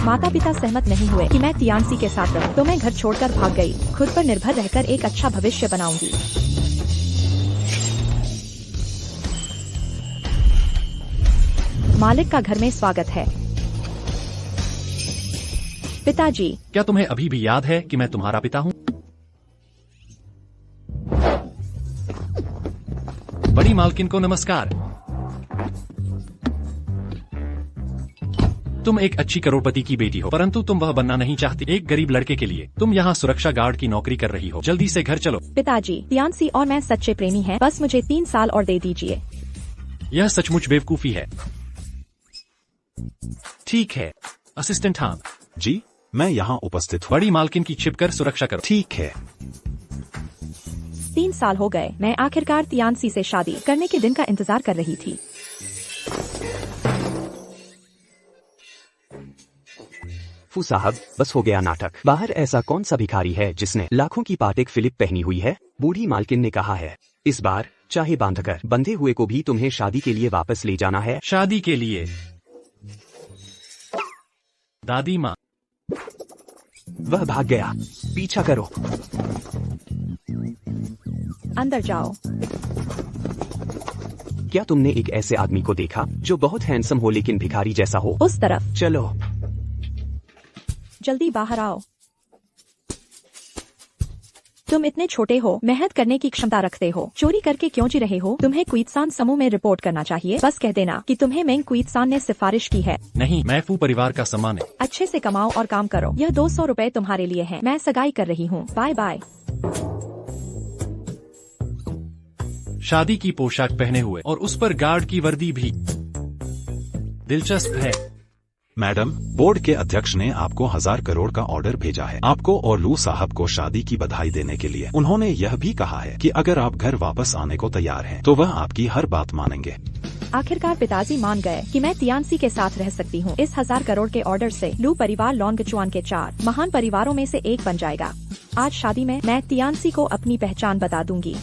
माता पिता सहमत नहीं हुए कि मैं तियानसी के साथ रहूं, तो मैं घर छोड़कर भाग गई। खुद पर निर्भर रहकर एक अच्छा भविष्य बनाऊंगी। मालिक का घर में स्वागत है। पिताजी, क्या तुम्हें अभी भी याद है कि मैं तुम्हारा पिता हूँ? बड़ी मालकिन को नमस्कार। तुम एक अच्छी करोड़पति की बेटी हो, परंतु तुम वह बनना नहीं चाहती। एक गरीब लड़के के लिए तुम यहाँ सुरक्षा गार्ड की नौकरी कर रही हो। जल्दी से घर चलो। पिताजी, तियानसी और मैं सच्चे प्रेमी हैं। बस मुझे 3 साल और दे दीजिए। यह सचमुच बेवकूफी है। ठीक है असिस्टेंट। हाँ जी, मैं यहाँ उपस्थित हूँ। बड़ी मालकिन की छिपकर सुरक्षा करो। ठीक है। 3 साल हो गए। मैं आखिरकार तियानसी से शादी करने के दिन का इंतजार कर रही थी। फू साहब, बस हो गया नाटक। बाहर ऐसा कौन सा भिखारी है जिसने लाखों की पाटेक फिलिप पहनी हुई है? बूढ़ी मालकिन ने कहा है, इस बार चाहे बांधकर बंधे हुए को भी तुम्हें शादी के लिए वापस ले जाना है। शादी के लिए? दादी माँ। वह भाग गया। पीछा करो। अंदर जाओ। क्या तुमने एक ऐसे आदमी को देखा जो बहुत हैंडसम हो लेकिन भिखारी जैसा हो? उस तरफ। चलो जल्दी बाहर आओ। तुम इतने छोटे हो, मेहनत करने की क्षमता रखते हो, चोरी करके क्यों जी रहे हो? तुम्हें क्वीत्सान समूह में रिपोर्ट करना चाहिए। बस कह देना कि तुम्हें मेंग क्वीत्सान ने सिफारिश की है। नहीं, मैं फू परिवार का सम्मान है। अच्छे से कमाओ और काम करो। यह 200 रुपए तुम्हारे लिए हैं। मैं सगाई कर रही हूँ। Bye bye. शादी की पोशाक पहने हुए और उस पर गार्ड की वर्दी भी। दिलचस्प है। मैडम, बोर्ड के अध्यक्ष ने आपको 1000 करोड़ का ऑर्डर भेजा है, आपको और लू साहब को शादी की बधाई देने के लिए। उन्होंने यह भी कहा है कि अगर आप घर वापस आने को तैयार हैं, तो वह आपकी हर बात मानेंगे। आखिरकार पिताजी मान गए कि मैं तियानसी के साथ रह सकती हूँ। इस 1000 करोड़ के ऑर्डर से लू परिवार लॉन्गचुआन के 4 महान परिवारों में से एक बन जाएगा। आज शादी में मैं तियानसी को अपनी पहचान बता दूंगी।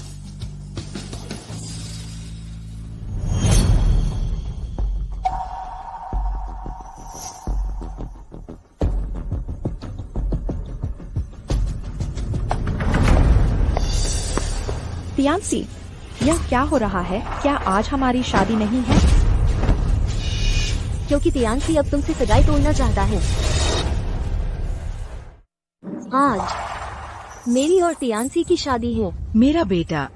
तियानसी, यह क्या हो रहा है? क्या आज हमारी शादी नहीं है? क्योंकि तियानसी अब तुमसे सगाई तोड़ना चाहता है। आज मेरी और तियानसी की शादी है। मेरा बेटा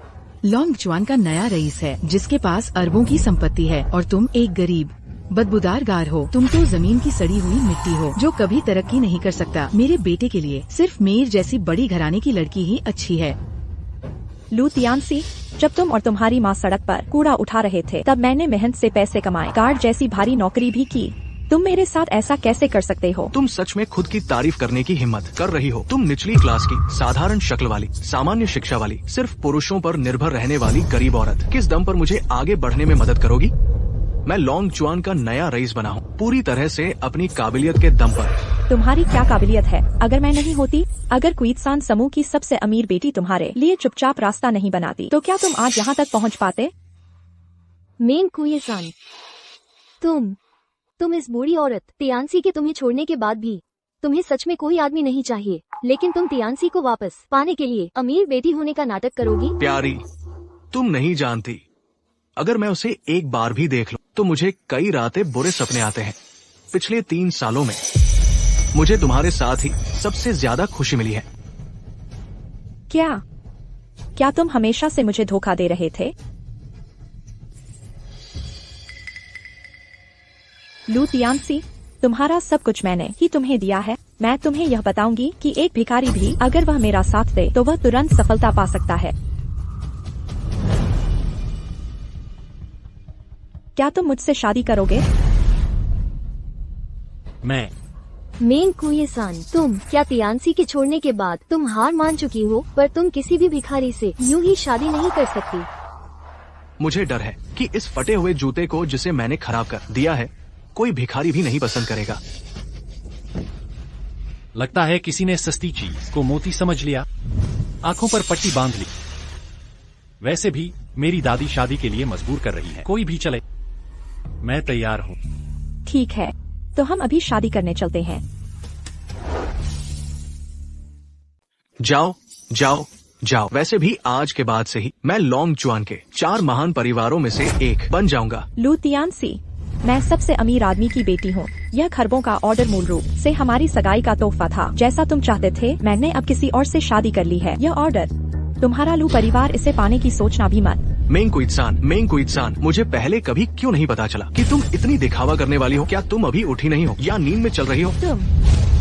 लॉन्गचुआन का नया रईस है, जिसके पास अरबों की संपत्ति है, और तुम एक गरीब बदबूदार गार हो। तुम तो जमीन की सड़ी हुई मिट्टी हो जो कभी तरक्की नहीं कर सकता। मेरे बेटे के लिए सिर्फ मीर जैसी बड़ी घराने की लड़की ही अच्छी है। लू तियानसी, जब तुम और तुम्हारी माँ सड़क पर कूड़ा उठा रहे थे, तब मैंने मेहनत से पैसे कमाए, गार्ड जैसी भारी नौकरी भी की। तुम मेरे साथ ऐसा कैसे कर सकते हो? तुम सच में खुद की तारीफ करने की हिम्मत कर रही हो। तुम निचली क्लास की, साधारण शक्ल वाली, सामान्य शिक्षा वाली, सिर्फ पुरुषों पर निर्भर रहने वाली गरीब औरत, किस दम पर मुझे आगे बढ़ने में मदद करोगी? मैं लॉन्गचुआन का नया रईस बना हूँ, पूरी तरह से अपनी काबिलियत के दम पर। तुम्हारी क्या काबिलियत है? अगर मैं नहीं होती, अगर क्वीत्सान समूह की सबसे अमीर बेटी तुम्हारे लिए चुपचाप रास्ता नहीं बनाती, तो क्या तुम आज यहाँ तक पहुँच पाते? मेंग क्वीत्सान, तुम इस बूढ़ी औरत तियानसी के तुम्हें छोड़ने के बाद भी तुम्हें सच में कोई आदमी नहीं चाहिए, लेकिन तुम तियानसी को वापस पाने के लिए अमीर बेटी होने का नाटक करोगी? प्यारी, तुम नहीं जानती, अगर मैं उसे एक बार भी देख लूं, तो मुझे कई रातें बुरे सपने आते हैं। पिछले 3 सालों में मुझे तुम्हारे साथ ही सबसे ज्यादा खुशी मिली है। क्या तुम हमेशा से मुझे धोखा दे रहे थे? लू तियानसी, तुम्हारा सब कुछ मैंने ही तुम्हें दिया है। मैं तुम्हें यह बताऊंगी कि एक भिखारी भी अगर वह मेरा साथ दे, तो वह तुरंत सफलता पा सकता है। क्या तुम मुझसे शादी करोगे? मेंग क्वीत्सान, तुम क्या तियानसी के छोड़ने के बाद तुम हार मान चुकी हो, पर तुम किसी भी भिखारी से यूं ही शादी नहीं कर सकती। मुझे डर है कि इस फटे हुए जूते को, जिसे मैंने खराब कर दिया है, कोई भिखारी भी नहीं पसंद करेगा। लगता है किसी ने सस्ती चीज को मोती समझ लिया, आंखों पर पट्टी बांध ली। वैसे भी मेरी दादी शादी के लिए मजबूर कर रही है। कोई भी चले, मैं तैयार हूँ। ठीक है, तो हम अभी शादी करने चलते हैं। जाओ जाओ जाओ। वैसे भी आज के बाद से ही मैं लॉन्गचुआन के 4 महान परिवारों में से एक बन जाऊंगा। लू तियानसी, मैं सबसे अमीर आदमी की बेटी हूँ। यह खरबों का ऑर्डर मूल रूप से हमारी सगाई का तोहफा था। जैसा तुम चाहते थे, मैंने अब किसी और से शादी कर ली है। यह ऑर्डर तुम्हारा। लू परिवार इसे पाने की सोचना भी मत। मेंग-कुइत्सान, मुझे पहले कभी क्यों नहीं पता चला कि तुम इतनी दिखावा करने वाली हो? क्या तुम अभी उठी नहीं हो या नींद में चल रही हो?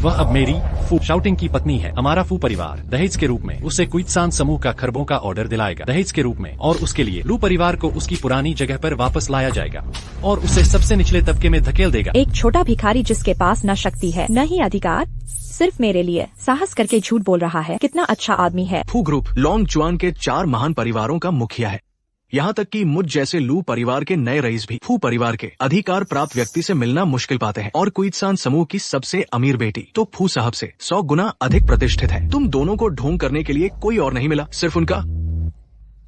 वह अब मेरी फू शाउटिंग की पत्नी है। हमारा फू परिवार दहेज के रूप में उसे कुइत्सान समूह का खरबों का ऑर्डर दिलाएगा दहेज के रूप में, और उसके लिए लू परिवार को उसकी पुरानी जगह पर वापस लाया जाएगा और उसे सबसे निचले तबके में धकेल देगा। एक छोटा भिखारी जिसके पास न शक्ति है न ही अधिकार, सिर्फ मेरे लिए साहस करके झूठ बोल रहा है। कितना अच्छा आदमी है। फू ग्रुप लॉन्गचुआन के 4 महान परिवारों का मुखिया है। यहाँ तक कि मुझ जैसे लू परिवार के नए रईस भी फू परिवार के अधिकार प्राप्त व्यक्ति से मिलना मुश्किल पाते हैं। और कुइत्सान समूह की सबसे अमीर बेटी तो फू साहब से 100 गुना अधिक प्रतिष्ठित है। तुम दोनों को ढोंग करने के लिए कोई और नहीं मिला, सिर्फ उनका।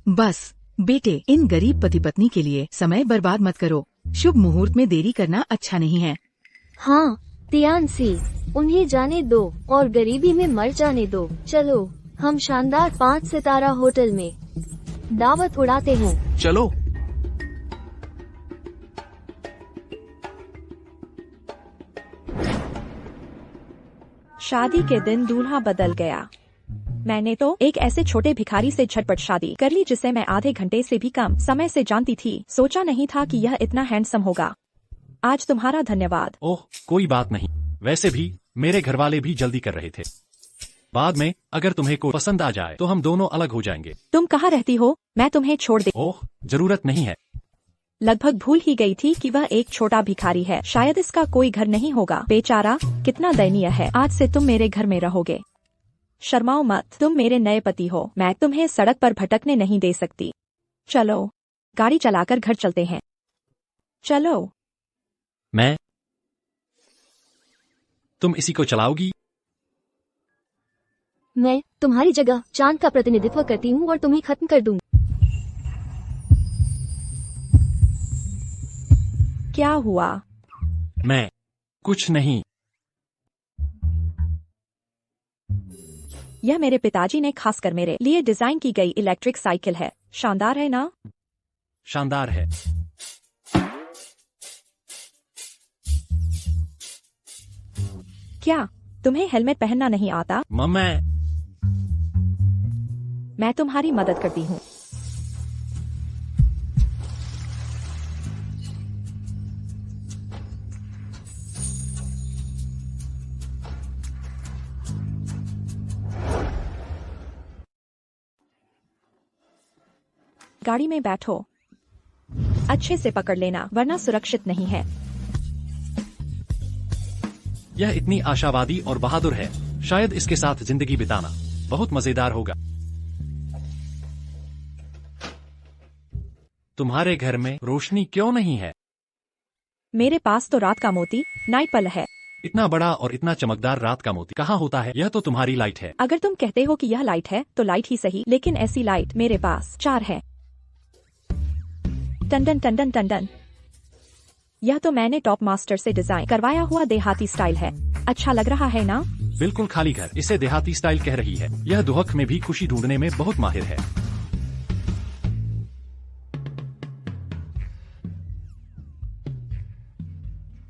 बस बेटे, इन गरीब पति पत्नी के लिए समय बर्बाद मत करो। शुभ मुहूर्त में देरी करना अच्छा नहीं है। हाँ तियानसी, उन्हें जाने दो और गरीबी में मर जाने दो। चलो हम शानदार 5 सितारा होटल में दावत उड़ाते हैं। चलो। शादी के दिन दूल्हा बदल गया। मैंने तो एक ऐसे छोटे भिखारी से झटपट शादी कर ली जिसे मैं आधे घंटे से भी कम समय से जानती थी। सोचा नहीं था कि यह इतना हैंडसम होगा। आज तुम्हारा धन्यवाद। ओह कोई बात नहीं। वैसे भी मेरे घरवाले भी जल्दी कर रहे थे। बाद में अगर तुम्हें कोई पसंद आ जाए तो हम दोनों अलग हो जाएंगे। तुम कहाँ रहती हो? मैं तुम्हें छोड़ दे। ओह जरूरत नहीं है। लगभग भूल ही गई थी कि वह एक छोटा भिखारी है। शायद इसका कोई घर नहीं होगा। बेचारा, कितना दयनीय है। आज से तुम मेरे घर में रहोगे। शर्माओ मत, तुम मेरे नए पति हो। मैं तुम्हें सड़क पर भटकने नहीं दे सकती। चलो गाड़ी चलाकर घर चलते हैं। चलो। तुम इसी को चलाओगी? मैं तुम्हारी जगह चांद का प्रतिनिधित्व करती हूँ और तुम्हें खत्म कर दूंगी। क्या हुआ? मैं कुछ नहीं। यह मेरे पिताजी ने खासकर मेरे लिए डिजाइन की गई इलेक्ट्रिक साइकिल है। शानदार है ना? शानदार है। क्या तुम्हें हेलमेट पहनना नहीं आता? मैं तुम्हारी मदद करती हूँ। गाड़ी में बैठो। अच्छे से पकड़ लेना वरना सुरक्षित नहीं है। यह इतनी आशावादी और बहादुर है। शायद इसके साथ जिंदगी बिताना बहुत मजेदार होगा। तुम्हारे घर में रोशनी क्यों नहीं है? मेरे पास तो रात का मोती नाइट बल्ब है। इतना बड़ा और इतना चमकदार रात का मोती कहाँ होता है? यह तो तुम्हारी लाइट है। अगर तुम कहते हो कि यह लाइट है तो लाइट ही सही, लेकिन ऐसी लाइट मेरे पास 4 है। टंडन टंडन टंडन। यह तो मैंने टॉप मास्टर से डिजाइन करवाया हुआ देहाती स्टाइल है। अच्छा लग रहा है ना? बिल्कुल खाली घर इसे देहाती स्टाइल कह रही है। यह दुहक में भी खुशी ढूंढने में बहुत माहिर है।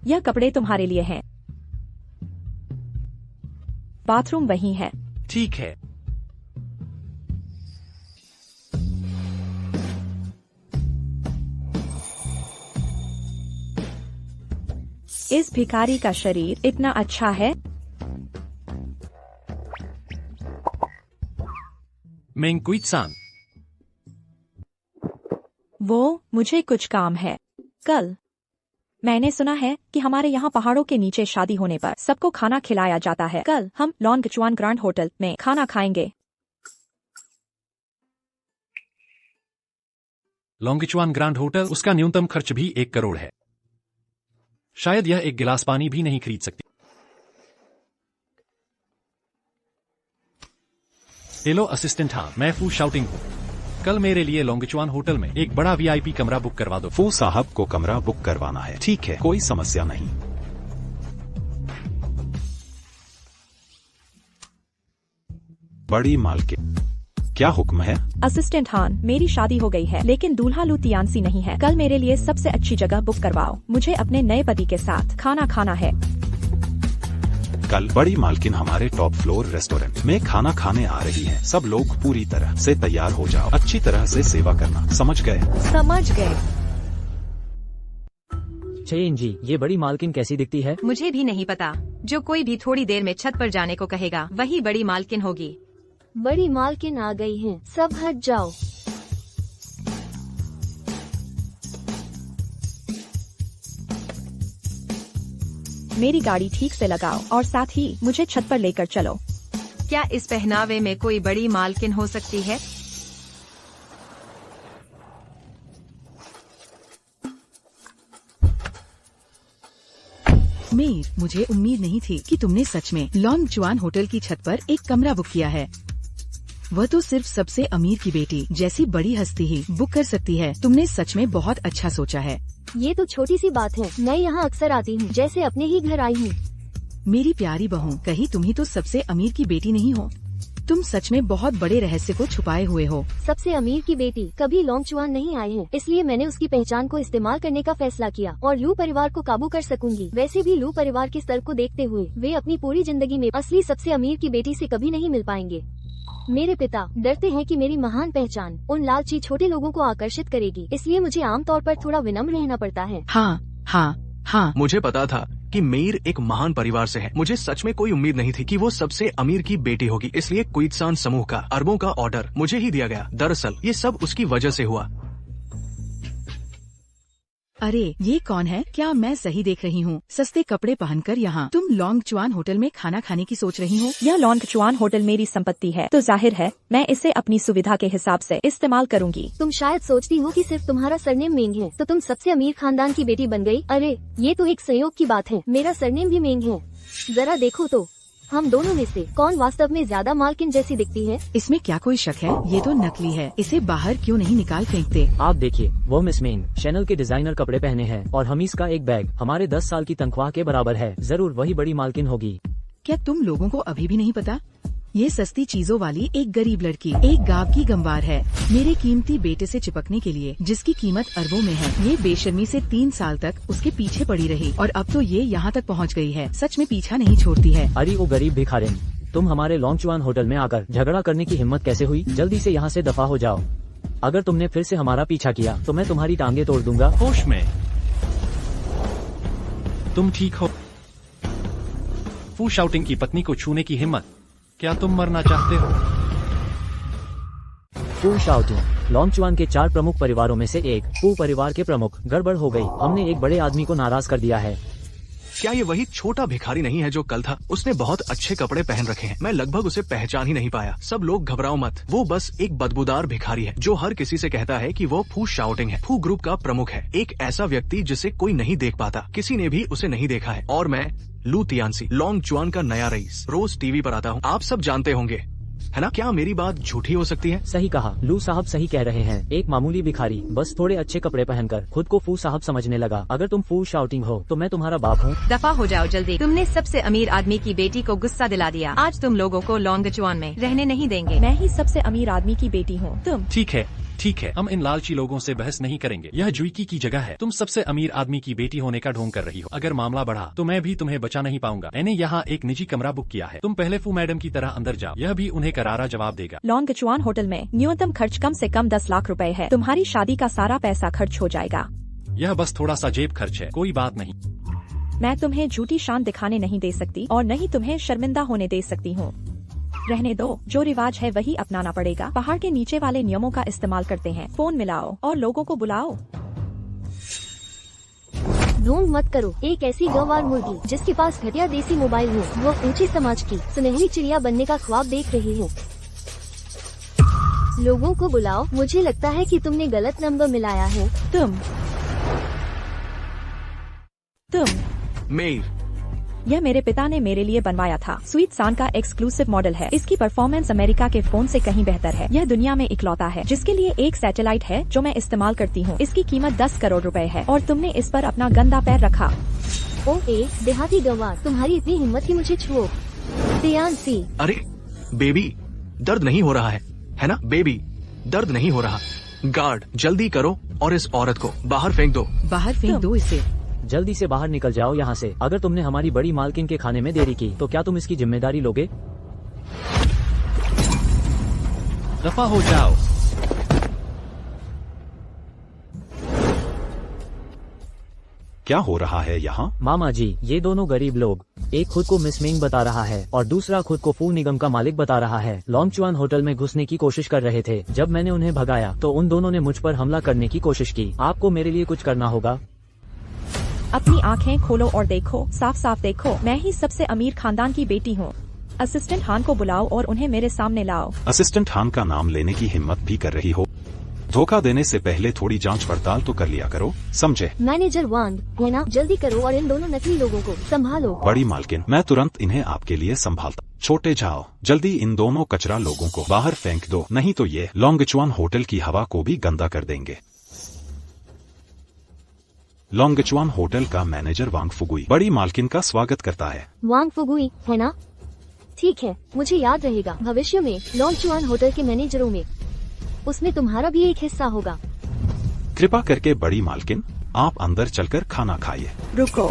यह कपड़े तुम्हारे लिए हैं। बाथरूम वहीं है। ठीक है। इस भिखारी का शरीर इतना अच्छा है। मेंग-कुइत्सान, वो मुझे कुछ काम है। कल मैंने सुना है कि हमारे यहाँ पहाड़ों के नीचे शादी होने पर सबको खाना खिलाया जाता है। कल हम लॉन्गचुआन ग्रैंड होटल में खाना खाएंगे। लॉन्गचुआन ग्रैंड होटल, उसका न्यूनतम खर्च भी 1 करोड़ है। शायद यह एक गिलास पानी भी नहीं खरीद सकती। हेलो असिस्टेंट, हाँ मैं फू शाउटिंग हूँ। कल मेरे लिए लॉन्गचुआन होटल में एक बड़ा वीआईपी कमरा बुक करवा दो। फू साहब को कमरा बुक करवाना है। ठीक है, कोई समस्या नहीं। बड़ी मालकिन, क्या हुक्म है? असिस्टेंट हान, मेरी शादी हो गई है लेकिन दूल्हा लू तियानसी नहीं है। कल मेरे लिए सबसे अच्छी जगह बुक करवाओ, मुझे अपने नए पति के साथ खाना खाना है। कल बड़ी मालकिन हमारे टॉप फ्लोर रेस्टोरेंट में खाना खाने आ रही है। सब लोग पूरी तरह से तैयार हो जाओ, अच्छी तरह से सेवा करना, समझ गए? समझ गए। चयन जी, ये बड़ी मालकिन कैसी दिखती है? मुझे भी नहीं पता, जो कोई भी थोड़ी देर में छत पर जाने को कहेगा वही बड़ी मालकिन होगी। बड़ी मालकिन आ गई हैं, सब हट जाओ। मेरी गाड़ी ठीक से लगाओ और साथ ही मुझे छत पर लेकर चलो। क्या इस पहनावे में कोई बड़ी मालकिन हो सकती है? मेर, मुझे उम्मीद नहीं थी कि तुमने सच में लॉन्ग जुआन होटल की छत पर एक कमरा बुक किया है। वह तो सिर्फ सबसे अमीर की बेटी जैसी बड़ी हस्ती ही बुक कर सकती है। तुमने सच में बहुत अच्छा सोचा है। ये तो छोटी सी बात है, मैं यहाँ अक्सर आती हूँ, जैसे अपने ही घर आई हूँ। मेरी प्यारी बहू, कहीं तुम ही तो सबसे अमीर की बेटी नहीं हो? तुम सच में बहुत बड़े रहस्य को छुपाए हुए हो। सबसे अमीर की बेटी कभी लॉन्गचुआन नहीं आए हैं, इसलिए मैंने उसकी पहचान को इस्तेमाल करने का फैसला किया और लू परिवार को काबू कर सकूंगी। वैसे भी लू परिवार के स्तर को देखते हुए वे अपनी पूरी जिंदगी में असली सबसे अमीर की बेटी से कभी नहीं मिल पाएंगे। मेरे पिता डरते हैं कि मेरी महान पहचान उन लालची छोटे लोगों को आकर्षित करेगी, इसलिए मुझे आमतौर पर थोड़ा विनम्र रहना पड़ता है। हाँ हाँ हाँ, मुझे पता था कि मेयर एक महान परिवार से है। मुझे सच में कोई उम्मीद नहीं थी कि वो सबसे अमीर की बेटी होगी, इसलिए क्वित्सान समूह का अरबों का ऑर्डर मुझे ही दिया गया। दरअसल ये सब उसकी वजह से हुआ। अरे ये कौन है? क्या मैं सही देख रही हूँ? सस्ते कपड़े पहनकर यहाँ तुम लॉन्गचुआन होटल में खाना खाने की सोच रही हो? यह लॉन्गचुआन होटल मेरी संपत्ति है, तो जाहिर है मैं इसे अपनी सुविधा के हिसाब से इस्तेमाल करूंगी। तुम शायद सोचती हो कि सिर्फ तुम्हारा सरनेम मेंग है तो तुम सबसे अमीर खानदान की बेटी बन गई। अरे ये तो एक संयोग की बात है, मेरा सरनेम भी मेंग है। जरा देखो तो हम दोनों में से कौन वास्तव में ज्यादा मालकिन जैसी दिखती है। इसमें क्या कोई शक है? ये तो नकली है, इसे बाहर क्यों नहीं निकाल फेंकते? आप देखिए, वो मिस मेन शैनल के डिजाइनर कपड़े पहने हैं और हमीस का एक बैग हमारे 10 साल की तनख्वाह के बराबर है। जरूर वही बड़ी मालकिन होगी। क्या तुम लोगों को अभी भी नहीं पता? ये सस्ती चीजों वाली एक गरीब लड़की एक गांव की गंवार है, मेरे कीमती बेटे से चिपकने के लिए, जिसकी कीमत अरबों में है। ये बेशर्मी से 3 साल तक उसके पीछे पड़ी रही और अब तो ये यहाँ तक पहुँच गई है। सच में पीछा नहीं छोड़ती है। अरे वो गरीब भिखारिन, तुम हमारे लॉन्गचुआन होटल में आकर झगड़ा करने की हिम्मत कैसे हुई? जल्दी से यहाँ से दफा हो जाओ। अगर तुमने फिर से हमारा पीछा किया तो मैं तुम्हारी टांगे तोड़ दूंगा। होश में, तुम ठीक हो? फू शाउटिंग की पत्नी को छूने की हिम्मत, क्या तुम मरना चाहते हो? फू शाओटिंग लॉन्गचुआन के 4 प्रमुख परिवारों में से एक। फू परिवार के प्रमुख, गड़बड़ हो गई, हमने एक बड़े आदमी को नाराज कर दिया है। क्या ये वही छोटा भिखारी नहीं है जो कल था? उसने बहुत अच्छे कपड़े पहन रखे हैं, मैं लगभग उसे पहचान ही नहीं पाया। सब लोग घबराओ मत, वो बस एक बदबूदार भिखारी है जो हर किसी से कहता है कि वो फू शाउटिंग है। फू ग्रुप का प्रमुख है, एक ऐसा व्यक्ति जिसे कोई नहीं देख पाता, किसी ने भी उसे नहीं देखा है। और मैं लू तियानसी, लॉन्गचुआन का नया रईस, रोज टीवी पर आता हूँ, आप सब जानते होंगे, है ना? क्या मेरी बात झूठी हो सकती है? सही कहा, लू साहब सही कह रहे हैं। एक मामूली भिखारी बस थोड़े अच्छे कपड़े पहनकर खुद को फू साहब समझने लगा। अगर तुम फू शाउटिंग हो तो मैं तुम्हारा बाप हूँ। दफा हो जाओ जल्दी, तुमने सबसे अमीर आदमी की बेटी को गुस्सा दिला दिया। आज तुम लोगों को लॉन्गचुआन में रहने नहीं देंगे। मैं ही सबसे अमीर आदमी की बेटी हूँ। तुम ठीक है, हम इन लालची लोगों से बहस नहीं करेंगे। यह जुईकी की जगह है। तुम सबसे अमीर आदमी की बेटी होने का ढोंग कर रही हो। अगर मामला बढ़ा तो मैं भी तुम्हें बचा नहीं पाऊंगा। मैंने यहाँ एक निजी कमरा बुक किया है, तुम पहले फू मैडम की तरह अंदर जाओ, यह भी उन्हें करारा जवाब देगा। लॉन्गचुआन होटल में न्यूनतम खर्च कम से कम 10 लाख रुपए है। तुम्हारी शादी का सारा पैसा खर्च हो जाएगा। यह बस थोड़ा सा जेब खर्च है, कोई बात नहीं। मैं तुम्हें झूठी शान दिखाने नहीं दे सकती और न ही तुम्हें शर्मिंदा होने दे सकती हूँ। रहने दो, जो रिवाज है वही अपनाना पड़ेगा। पहाड़ के नीचे वाले नियमों का इस्तेमाल करते हैं। फोन मिलाओ और लोगों को बुलाओ। ढोंग मत करो, एक ऐसी गंवार मुर्गी जिसके पास घटिया देसी मोबाइल हो, वो ऊंची समाज की सुनहरी चिड़िया बनने का ख्वाब देख रही है। लोगों को बुलाओ, मुझे लगता है कि तुमने गलत नंबर मिलाया है। तुम मेयर, यह मेरे पिता ने मेरे लिए बनवाया था। क्वित्सान का एक्सक्लूसिव मॉडल है। इसकी परफॉर्मेंस अमेरिका के फोन से कहीं बेहतर है। यह दुनिया में इकलौता है जिसके लिए एक सैटेलाइट है जो मैं इस्तेमाल करती हूँ। इसकी कीमत 10 करोड़ रुपए है और तुमने इस पर अपना गंदा पैर रखा। ओए देहाती गंवार, तुम्हारी इतनी हिम्मत कि मुझे छुओ। तियानसी, अरे बेबी, दर्द नहीं हो रहा है ना बेबी? दर्द नहीं हो रहा। गार्ड, जल्दी करो और इस औरत को बाहर फेंक दो। बाहर फेंक दो इसे। जल्दी से बाहर निकल जाओ यहाँ से। अगर तुमने हमारी बड़ी मालकिन के खाने में देरी की तो क्या तुम इसकी जिम्मेदारी लोगे? दफा हो जाओ। क्या हो रहा है यहाँ? मामा जी, ये दोनों गरीब लोग, एक खुद को मिस मिंग बता रहा है और दूसरा खुद को फू निगम का मालिक बता रहा है, लॉन्गचुआन होटल में घुसने की कोशिश कर रहे थे। जब मैंने उन्हें भगाया तो उन दोनों ने मुझ पर हमला करने की कोशिश की। आपको मेरे लिए कुछ करना होगा। अपनी आंखें खोलो और देखो, साफ साफ देखो, मैं ही सबसे अमीर खानदान की बेटी हूँ। असिस्टेंट हान को बुलाओ और उन्हें मेरे सामने लाओ। असिस्टेंट हान का नाम लेने की हिम्मत भी कर रही हो? धोखा देने से पहले थोड़ी जांच पड़ताल तो कर लिया करो, समझे? मैनेजर वांग, है ना? जल्दी करो और इन दोनों नकली लोगों को संभालो। बड़ी मालकिन, मैं तुरंत इन्हें आपके लिए संभालता। छोटे जाओ, जल्दी इन दोनों कचरा लोगों को बाहर फेंक दो, नहीं तो ये लॉन्गचुआन होटल की हवा को भी गंदा कर देंगे। लॉन्गचुआन होटल का मैनेजर वांग फुगुई बड़ी मालकिन का स्वागत करता है। वांग फुगुई, है ना? ठीक है, मुझे याद रहेगा। भविष्य में लॉन्गचुआन होटल के मैनेजरों में उसमें तुम्हारा भी एक हिस्सा होगा। कृपा करके बड़ी मालकिन, आप अंदर चलकर खाना खाइए। रुको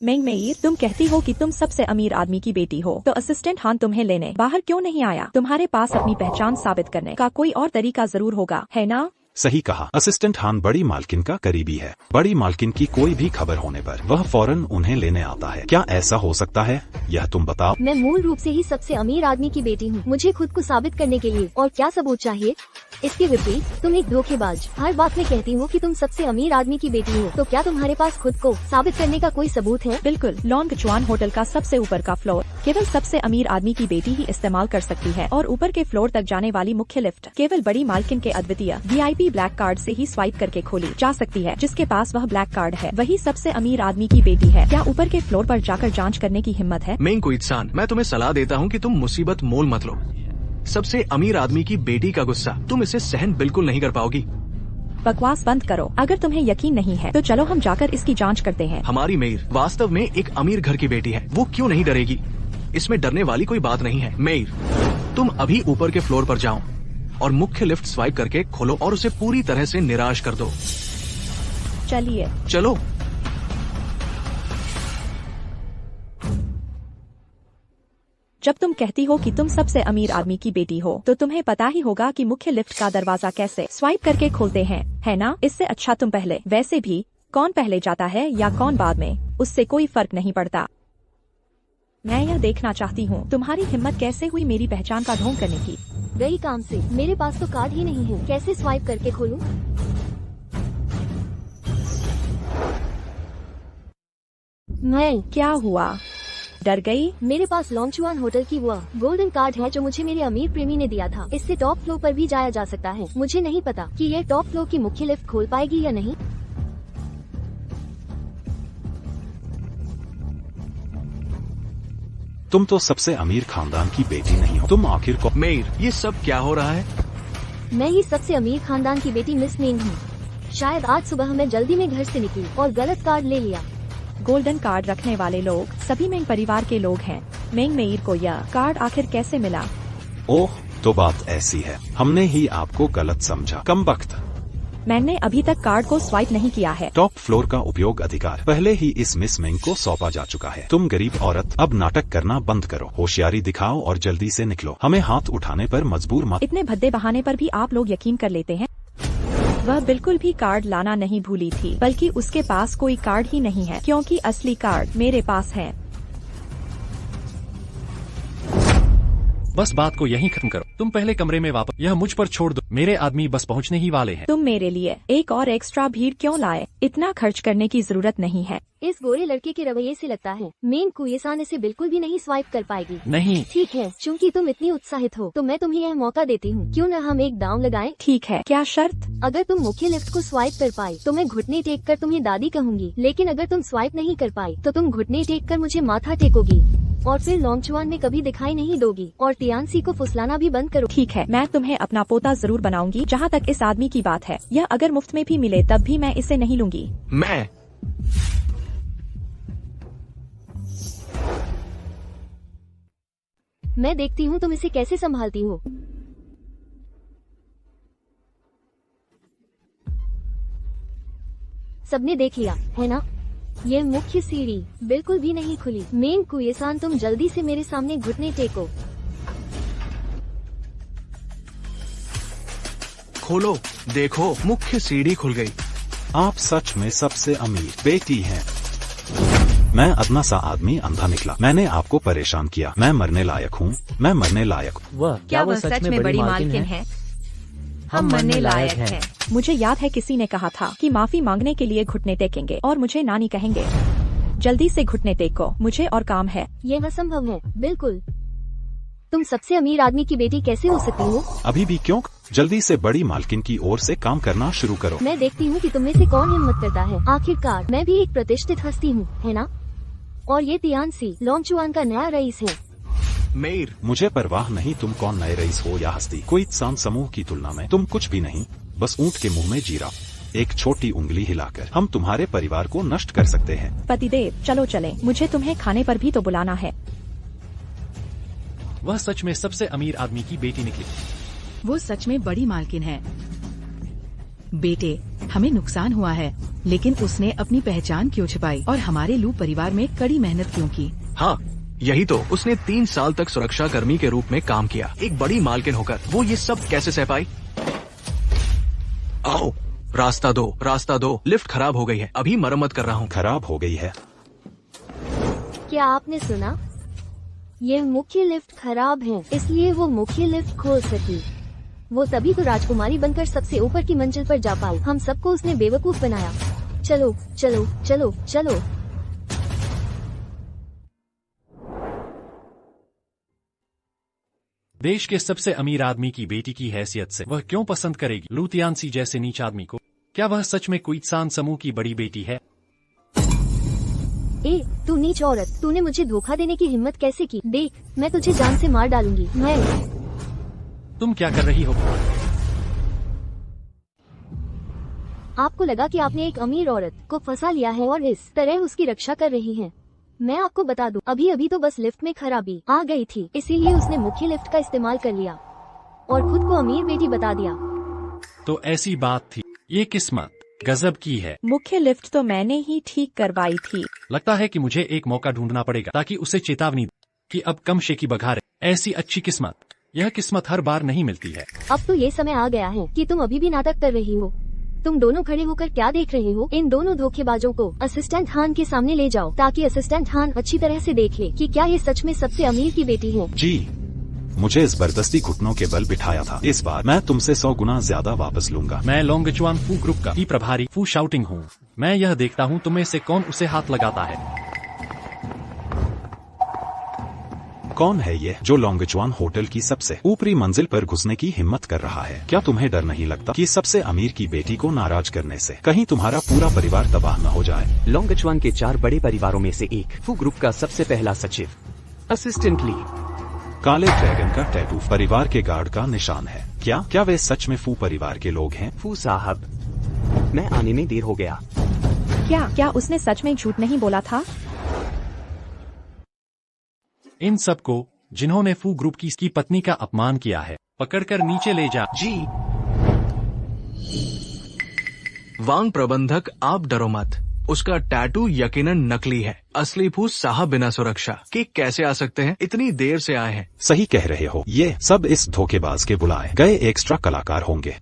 मेंग मेईर, तुम कहती हो कि तुम सबसे अमीर आदमी की बेटी हो, तो असिस्टेंट हान तुम्हें लेने बाहर क्यों नहीं आया? तुम्हारे पास अपनी पहचान साबित करने का कोई और तरीका जरूर होगा, है ना? सही कहा। असिस्टेंट हान बड़ी मालकिन का करीबी है। बड़ी मालकिन की कोई भी खबर होने पर वह फौरन उन्हें लेने आता है। क्या ऐसा हो सकता है? यह तुम बताओ। मैं मूल रूप से ही सबसे अमीर आदमी की बेटी हूँ। मुझे खुद को साबित करने के लिए और क्या सबूत चाहिए? इसके विपरीत तुम एक धोखेबाज। हर बात में कहती हो कि तुम सबसे अमीर आदमी की बेटी हो, तो क्या तुम्हारे पास खुद को साबित करने का कोई सबूत है? बिल्कुल, लॉन्गचुआन होटल का सबसे ऊपर का फ्लोर केवल सबसे अमीर आदमी की बेटी ही इस्तेमाल कर सकती है और ऊपर के फ्लोर तक जाने वाली मुख्य लिफ्ट केवल बड़ी मालकिन के अद्वितीय VIP ब्लैक कार्ड से ही स्वाइप करके खोली जा सकती है। जिसके पास वह ब्लैक कार्ड है वही सबसे अमीर आदमी की बेटी है। क्या ऊपर के फ्लोर पर जाकर जांच करने की हिम्मत है? मेंग कुइत्सान, मैं तुम्हें सलाह देता हूँ कि तुम मुसीबत मोल मत लो। सबसे अमीर आदमी की बेटी का गुस्सा तुम इसे सहन बिल्कुल नहीं कर पाओगी। बकवास बंद करो। अगर तुम्हें यकीन नहीं है तो चलो हम जाकर इसकी जांच करते हैं। हमारी मेयर वास्तव में एक अमीर घर की बेटी है, वो क्यों नहीं डरेगी? इसमें डरने वाली कोई बात नहीं है। मेयर, तुम अभी ऊपर के फ्लोर पर जाओ और मुख्य लिफ्ट स्वाइप करके खोलो और उसे पूरी तरह से निराश कर दो। चलिए चलो। जब तुम कहती हो कि तुम सबसे अमीर आदमी की बेटी हो, तो तुम्हें पता ही होगा कि मुख्य लिफ्ट का दरवाजा कैसे स्वाइप करके खोलते हैं, है ना? इससे अच्छा तुम पहले। वैसे भी कौन पहले जाता है या कौन बाद में, उससे कोई फर्क नहीं पड़ता। मैं यह देखना चाहती हूँ तुम्हारी हिम्मत कैसे हुई मेरी पहचान का ढोंग करने की। गई काम से। मेरे पास तो कार्ड ही नहीं है, कैसे स्वाइप करके खोलूं? मैं क्या हुआ? डर गई? मेरे पास लॉन्गचुआन होटल की वो गोल्डन कार्ड है जो मुझे मेरे अमीर प्रेमी ने दिया था। इससे टॉप फ्लोर पर भी जाया जा सकता है। मुझे नहीं पता कि यह टॉप फ्लोर की मुख्य लिफ्ट खोल पाएगी या नहीं। तुम तो सबसे अमीर खानदान की बेटी नहीं हो, तुम आखिर को। मेयर, ये सब क्या हो रहा है? मैं ही सबसे अमीर खानदान की बेटी मिस मेंग हूँ। शायद आज सुबह मैं जल्दी में घर से निकली और गलत कार्ड ले लिया। गोल्डन कार्ड रखने वाले लोग सभी मेंग परिवार के लोग हैं। मेंग मेईर को यह कार्ड आखिर कैसे मिला? ओह, तो बात ऐसी है। हमने ही आपको गलत समझा, कमबख्त। मैंने अभी तक कार्ड को स्वाइप नहीं किया है। टॉप फ्लोर का उपयोग अधिकार पहले ही इस मिस मेंग को सौंपा जा चुका है। तुम गरीब औरत, अब नाटक करना बंद करो, होशियारी दिखाओ और जल्दी से निकलो। हमें हाथ उठाने पर मजबूर मत। इतने भद्दे बहाने पर भी आप लोग यकीन कर लेते हैं। वह बिल्कुल भी कार्ड लाना नहीं भूली थी, बल्कि उसके पास कोई कार्ड ही नहीं है, क्योंकि असली कार्ड मेरे पास है। बस बात को यहीं खत्म करो। तुम पहले कमरे में वापस, यह मुझ पर छोड़ दो। मेरे आदमी बस पहुंचने ही वाले हैं। तुम मेरे लिए एक और एक्स्ट्रा भीड़ क्यों लाए? इतना खर्च करने की जरूरत नहीं है। इस गोरे लड़के के रवैये से लगता है मेंग कुइत्सान इसे बिल्कुल भी नहीं स्वाइप कर पाएगी। नहीं। ठीक है, चूँकि तुम इतनी उत्साहित हो तो मैं तुम्हें यह मौका देती हूँ। क्यों न हम एक दांव लगाएं? ठीक है, क्या शर्त? अगर तुम मुख्य लिफ्ट को स्वाइप कर पाई तो मैं घुटने टेक कर तुम्हें दादी कहूंगी, लेकिन अगर तुम स्वाइप नहीं कर पाई तो तुम घुटने टेक कर मुझे माथा टेकोगी और फिर लॉन्गचुआन में कभी दिखाई नहीं दोगी। और तियानसी को फुसलाना भी बंद करो। ठीक है, मैं तुम्हें अपना पोता जरूर बनाऊंगी। जहाँ तक इस आदमी की बात है, यह अगर मुफ्त में भी मिले तब भी मैं इसे नहीं लूंगी। मैं मैं देखती हूँ तुम इसे कैसे संभालती हो। सबने देख लिया है ना? ये मुख्य सीढ़ी बिल्कुल भी नहीं खुली। मेन कुएसान, तुम जल्दी से मेरे सामने घुटने टेको। खोलो, देखो मुख्य सीढ़ी खुल गई। आप सच में सबसे अमीर बेटी हैं। मैं अदना सा आदमी अंधा निकला। मैंने आपको परेशान किया। मैं मरने लायक हूँ। मैं मरने लायक हूँ। वह क्या वह सच में बड़ी मालकिन है? हम मरने लायक हैं। मुझे याद है किसी ने कहा था कि माफी मांगने के लिए घुटने टेकेंगे और मुझे नानी कहेंगे। जल्दी से घुटने टेको, मुझे और काम है। ये असंभव है। बिल्कुल, तुम सबसे अमीर आदमी की बेटी कैसे हो सकती हो? अभी भी क्यों? जल्दी से बड़ी मालकिन की ओर से काम करना शुरू करो। मैं देखती हूँ कि तुम में से कौन हिम्मत करता है। आखिरकार मैं भी एक प्रतिष्ठित हस्ती हूँ, है ना? और ये तियानसी लोंगचुआन का नया रईस है। मेयर, मुझे परवाह नहीं तुम कौन नए रईस हो या हस्ती। कोई इंसान समूह की तुलना में तुम कुछ भी नहीं, बस ऊंट के मुंह में जीरा। एक छोटी उंगली हिलाकर हम तुम्हारे परिवार को नष्ट कर सकते हैं। पतिदेव चलो चले, मुझे तुम्हें खाने पर भी तो बुलाना है। वह सच में सबसे अमीर आदमी की बेटी निकली। वो सच में बड़ी मालकिन है। बेटे, हमें नुकसान हुआ है, लेकिन उसने अपनी पहचान क्यों छिपाई और हमारे लू परिवार में कड़ी मेहनत क्यों की? हाँ यही तो। उसने 3 साल तक सुरक्षा कर्मी के रूप में काम किया। एक बड़ी मालकिन होकर वो ये सब कैसे सह पाई? आओ, रास्ता दो, रास्ता दो। लिफ्ट खराब हो गई है, अभी मरम्मत कर रहा हूँ। खराब हो गई है? क्या आपने सुना? ये मुख्य लिफ्ट खराब है, इसलिए वो मुख्य लिफ्ट खोल सकी। वो तभी तो राजकुमारी बनकर सबसे ऊपर की मंजिल पर जा पाई। हम सबको उसने बेवकूफ बनाया। चलो चलो चलो चलो। देश के सबसे अमीर आदमी की बेटी की हैसियत से वह क्यों पसंद करेगी लू तियानसी जैसे नीच आदमी को? क्या वह सच में कोई इंसान समूह की बड़ी बेटी है? ए, तू नीच औरत, तूने मुझे धोखा देने की हिम्मत कैसे की? देख, मैं तुझे जान से मार डालूंगी। तुम क्या कर रही हो? आपको लगा कि आपने एक अमीर औरत को फंसा लिया है और इस तरह उसकी रक्षा कर रही हैं। मैं आपको बता दूं, अभी अभी तो बस लिफ्ट में खराबी आ गई थी, इसीलिए उसने मुख्य लिफ्ट का इस्तेमाल कर लिया और खुद को अमीर बेटी बता दिया। तो ऐसी बात थी। ये किस्मत गजब की है। मुख्य लिफ्ट तो मैंने ही ठीक करवाई थी। लगता है कि मुझे एक मौका ढूंढना पड़ेगा ताकि उसे चेतावनी दे कि अब कम शेकी बघारे। ऐसी अच्छी किस्मत, यह किस्मत हर बार नहीं मिलती है। अब तो ये समय आ गया है कि तुम अभी भी नाटक कर रही हो। तुम दोनों खड़े होकर क्या देख रहे हो? इन दोनों धोखेबाजों को असिस्टेंट हान के सामने ले जाओ ताकि असिस्टेंट हान अच्छी तरह से देख ले कि क्या ये सच में सबसे अमीर की बेटी है। जी, मुझे जबरदस्ती घुटनों के बल बिठाया था। इस बार मैं तुमसे 100 गुना ज्यादा वापस लूंगा। मैं लोंगचुआन फू ग्रुप का ही प्रभारी फू शाउटिंग हूँ। मैं यह देखता हूँ तुम्हें से कौन उसे हाथ लगाता है। कौन है ये जो लोंगचुआन होटल की सबसे ऊपरी मंजिल पर घुसने की हिम्मत कर रहा है? क्या तुम्हें डर नहीं लगता कि सबसे अमीर की बेटी को नाराज करने से कहीं तुम्हारा पूरा परिवार तबाह न हो जाए? लोंगचुआन के 4 बड़े परिवारों में से एक फू ग्रुप का सबसे पहला सचिव असिस्टेंट ली। काले ड्रैगन का टैटू परिवार के गार्ड का निशान है। क्या वे सच में फू परिवार के लोग हैं? फू साहब, मैं आने में देर हो गया। क्या उसने सच में झूठ नहीं बोला था? इन सबको जिन्होंने फू ग्रुप की पत्नी का अपमान किया है पकड़कर नीचे ले जा। जी वांग प्रबंधक, आप डरो मत। उसका टैटू यकीनन नकली है। असली फू साहब बिना सुरक्षा के कैसे आ सकते हैं? इतनी देर से आए हैं। सही कह रहे हो, ये सब इस धोखेबाज के बुलाए गए एक्स्ट्रा कलाकार होंगे।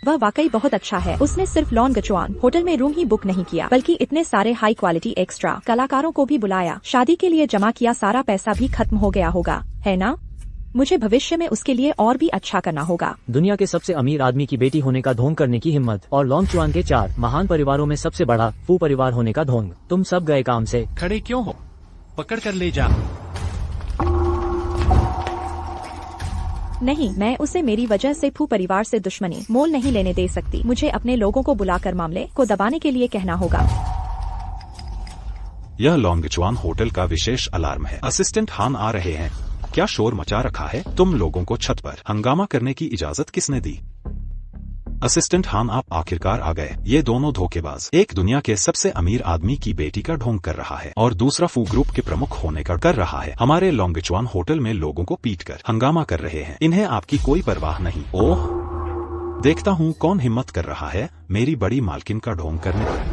वह वाकई बहुत अच्छा है। उसने सिर्फ लोंगचुआन होटल में रूम ही बुक नहीं किया बल्कि इतने सारे हाई क्वालिटी एक्स्ट्रा कलाकारों को भी बुलाया। शादी के लिए जमा किया सारा पैसा भी खत्म हो गया होगा, है ना? मुझे भविष्य में उसके लिए और भी अच्छा करना होगा। दुनिया के सबसे अमीर आदमी की बेटी होने का ढोंग करने की हिम्मत और लोंगचुआन के 4 महान परिवारों में सबसे बड़ा फू परिवार होने का ढोंग। तुम सब गए काम से। खड़े क्यों हो? पकड़ कर ले जा। नहीं, मैं उसे मेरी वजह से फू परिवार से दुश्मनी मोल नहीं लेने दे सकती। मुझे अपने लोगों को बुलाकर मामले को दबाने के लिए कहना होगा। यह लोंगचुआन होटल का विशेष अलार्म है। असिस्टेंट हान आ रहे हैं। क्या शोर मचा रखा है? तुम लोगों को छत पर हंगामा करने की इजाजत किसने दी? असिस्टेंट हान, आप आखिरकार आ गए। ये दोनों धोखेबाज एक दुनिया के सबसे अमीर आदमी की बेटी का ढोंग कर रहा है और दूसरा फू ग्रुप के प्रमुख होने का कर रहा है। हमारे लॉन्गचुआन होटल में लोगों को पीटकर हंगामा कर रहे हैं। इन्हें आपकी कोई परवाह नहीं। ओह, देखता हूँ कौन हिम्मत कर रहा है मेरी बड़ी मालकिन का ढोंग करने का।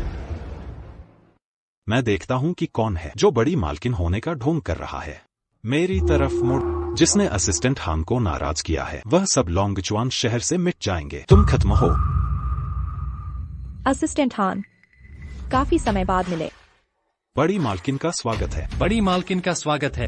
मैं देखता हूँ कि कौन है जो बड़ी मालकिन होने का ढोंग कर रहा है। मेरी तरफ मुड़। जिसने असिस्टेंट हान को नाराज किया है वह सब लॉन्गचुआन शहर से मिट जाएंगे। तुम खत्म हो। असिस्टेंट हान, काफी समय बाद मिले। बड़ी मालकिन का स्वागत है। बड़ी मालकिन का स्वागत है।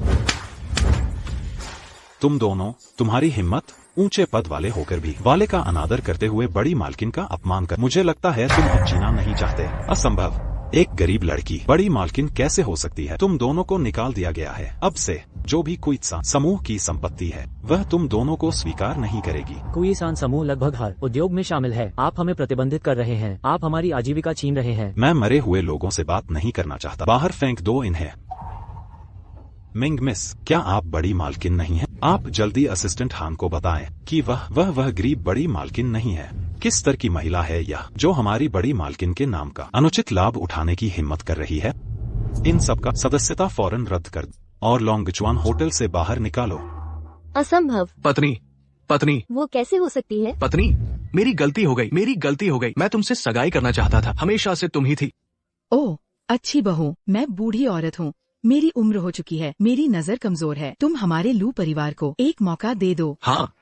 तुम दोनों, तुम्हारी हिम्मत, ऊंचे पद वाले होकर भी वाले का अनादर करते हुए बड़ी मालकिन का अपमान कर। मुझे लगता है तुम अब जीना नहीं चाहते। असंभव। एक गरीब लड़की बड़ी मालकिन कैसे हो सकती है? तुम दोनों को निकाल दिया गया है। अब से जो भी कुइत्सान समूह की संपत्ति है वह तुम दोनों को स्वीकार नहीं करेगी। कुइसान समूह लगभग हर उद्योग में शामिल है। आप हमें प्रतिबंधित कर रहे हैं। आप हमारी आजीविका छीन रहे हैं। मैं मरे हुए लोगों से बात नहीं करना चाहता। बाहर फेंक दो इन्हें। मिंग मिस, क्या आप बड़ी मालकिन नहीं हैं? आप जल्दी असिस्टेंट हान को बताएं कि वह गरीब बड़ी मालकिन नहीं है। किस तरह की महिला है यह जो हमारी बड़ी मालकिन के नाम का अनुचित लाभ उठाने की हिम्मत कर रही है? इन सब का सदस्यता फौरन रद्द कर और लॉन्गचुआन होटल से बाहर निकालो। असंभव। पत्नी, वो कैसे हो सकती है? पत्नी, मेरी गलती हो गई। मैं तुमसे सगाई करना चाहता था। हमेशा से तुम ही थी। ओह, अच्छी बहू, मैं बूढ़ी औरत हूँ। मेरी उम्र हो चुकी है। मेरी नजर कमजोर है। तुम हमारे लू परिवार को एक मौका दे दो। हाँ।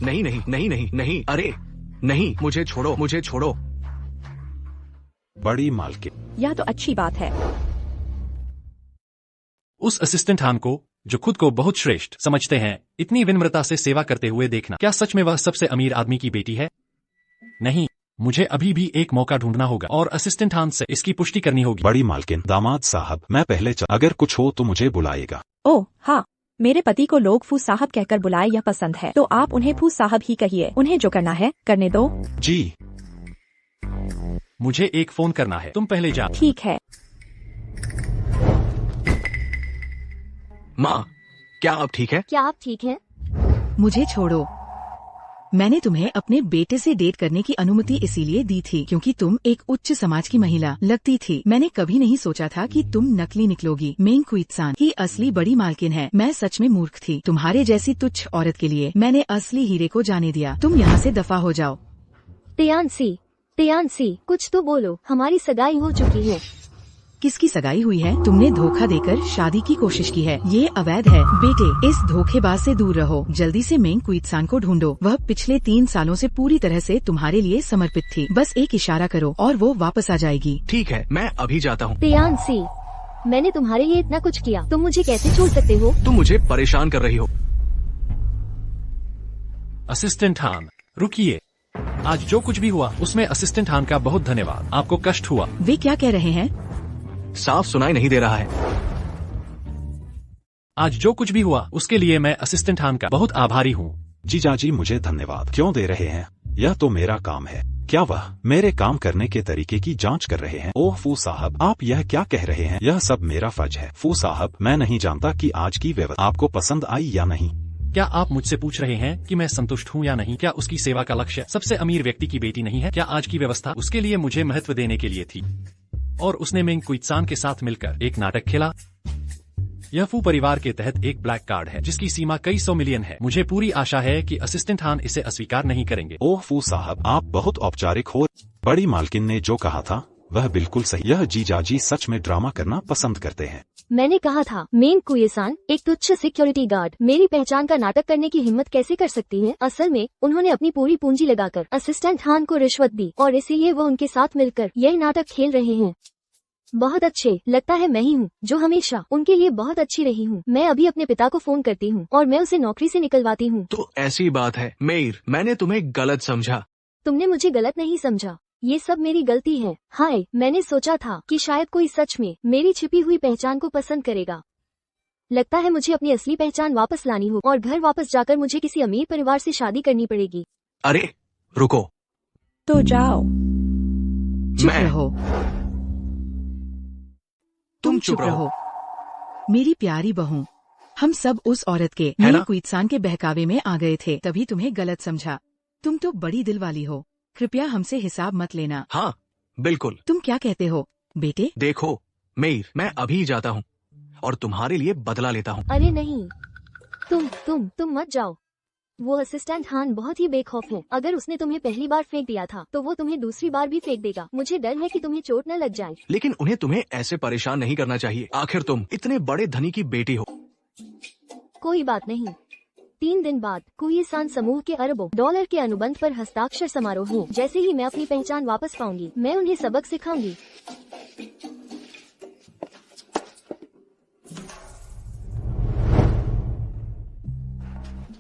नहीं। अरे नहीं, मुझे छोड़ो। बड़ी मालकिन, यह तो अच्छी बात है। उस असिस्टेंट हान को जो खुद को बहुत श्रेष्ठ समझते हैं इतनी विनम्रता से सेवा करते हुए देखना। क्या सच में वह सबसे अमीर आदमी की बेटी है? नहीं, मुझे अभी भी एक मौका ढूंढना होगा और असिस्टेंट हान से इसकी पुष्टि करनी होगी। बड़ी मालकिन, दामाद साहब, मैं पहले अगर कुछ हो तो मुझे बुलाएगा। ओह हाँ, मेरे पति को लोग फू साहब कहकर बुलाए यह पसंद है, तो आप उन्हें फू साहब ही कहिए। उन्हें जो करना है करने दो। जी। मुझे एक फोन करना है, तुम पहले जाओ। ठीक है। माँ, क्या आप ठीक है? मुझे छोड़ो। मैंने तुम्हें अपने बेटे से डेट करने की अनुमति इसीलिए दी थी क्योंकि तुम एक उच्च समाज की महिला लगती थी। मैंने कभी नहीं सोचा था कि तुम नकली निकलोगी। मेंग कुइत्सान ही असली बड़ी मालकिन है। मैं सच में मूर्ख थी। तुम्हारे जैसी तुच्छ औरत के लिए मैंने असली हीरे को जाने दिया। तुम यहाँ से दफा हो जाओ। तियानसी, कुछ तो बोलो। हमारी सगाई हो चुकी है। किसकी सगाई हुई है? तुमने धोखा देकर शादी की कोशिश की है। ये अवैध है। बेटे, इस धोखेबाज से दूर रहो। जल्दी से मेंग कुइत्सान को ढूंढो। वह पिछले 3 सालों से पूरी तरह से तुम्हारे लिए समर्पित थी। बस एक इशारा करो और वो वापस आ जाएगी। ठीक है, मैं अभी जाता हूँ। तियानसी, मैंने तुम्हारे लिए इतना कुछ किया, तुम मुझे कैसे छोड़ सकते हो? तुम मुझे परेशान कर रही हो। असिस्टेंट हान, रुकिए। आज जो कुछ भी हुआ उसमें असिस्टेंट हान का बहुत धन्यवाद। आपको कष्ट हुआ। वे क्या कह रहे हैं? साफ सुनाई नहीं दे रहा है। आज जो कुछ भी हुआ उसके लिए मैं असिस्टेंट हान का बहुत आभारी हूँ। जीजाजी, मुझे धन्यवाद क्यों दे रहे हैं? यह तो मेरा काम है। क्या वह मेरे काम करने के तरीके की जांच कर रहे हैं? ओह फू साहब, आप यह क्या कह रहे हैं? यह सब मेरा फर्ज है। फू साहब, मैं नहीं जानता कि आज की व्यवस्था आपको पसंद आई या नहीं। क्या आप मुझसे पूछ रहे हैं कि मैं संतुष्ट हूँ या नहीं? क्या उसकी सेवा का लक्ष्य सबसे अमीर व्यक्ति की बेटी नहीं है? क्या आज की व्यवस्था उसके लिए मुझे महत्व देने के लिए थी और उसने मेंग कुइत्सान के साथ मिलकर एक नाटक खेला? यह फू परिवार के तहत एक ब्लैक कार्ड है जिसकी सीमा कई 100 मिलियन है। मुझे पूरी आशा है कि असिस्टेंट हान इसे अस्वीकार नहीं करेंगे। ओह फू साहब, आप बहुत औपचारिक हो। बड़ी मालकिन ने जो कहा था वह बिल्कुल सही। यह जीजाजी सच में ड्रामा करना पसंद करते हैं। मैंने कहा था, मेंग कुइत्सान एक तुच्छ सिक्योरिटी गार्ड मेरी पहचान का नाटक करने की हिम्मत कैसे कर सकती है? असल में उन्होंने अपनी पूरी पूंजी लगाकर असिस्टेंट हान को रिश्वत दी और इसीलिए वो उनके साथ मिलकर यह नाटक खेल रहे हैं। बहुत अच्छे, लगता है मैं ही हूँ जो हमेशा उनके लिए बहुत अच्छी रही हूँ। मैं अभी अपने पिता को फोन करती हूँ और मैं उसे नौकरी से निकलवाती हूँ। तो ऐसी बात है मेयर, मैंने तुम्हें गलत समझा। तुमने मुझे गलत नहीं समझा, ये सब मेरी गलती है। हाय, मैंने सोचा था कि शायद कोई सच में मेरी छिपी हुई पहचान को पसंद करेगा। लगता है मुझे अपनी असली पहचान वापस लानी हो और घर वापस जाकर मुझे किसी अमीर परिवार से शादी करनी पड़ेगी। अरे रुको, तो जाओ। चुप मैं- रहो। तुम चुप रहो। मेरी प्यारी बहू, हम सब उस औरत के है ना? मेंग कुइत्सान के बहकावे में आ गए थे, तभी तुम्हें गलत समझा। तुम तो बड़ी दिल वाली हो, कृपया हमसे हिसाब मत लेना। हाँ बिल्कुल। तुम क्या कहते हो बेटे? देखो मेयर, मैं अभी जाता हूँ और तुम्हारे लिए बदला लेता हूँ। अरे नहीं, तुम मत जाओ। वो असिस्टेंट हान बहुत ही बेखौफ है। अगर उसने तुम्हें पहली बार फेंक दिया था तो वो तुम्हें दूसरी बार भी फेंक देगा। मुझे डर है कि तुम्हें चोट न लग जाए। लेकिन उन्हें तुम्हें ऐसे परेशान नहीं करना चाहिए। आखिर तुम इतने बड़े धनी की बेटी हो। कोई बात नहीं। 3 दिन बाद कुई-सान समूह के अरबों डॉलर के अनुबंध पर हस्ताक्षर समारोह हो। जैसे ही मैं अपनी पहचान वापस पाऊंगी, मैं उन्हें सबक सिखाऊंगी।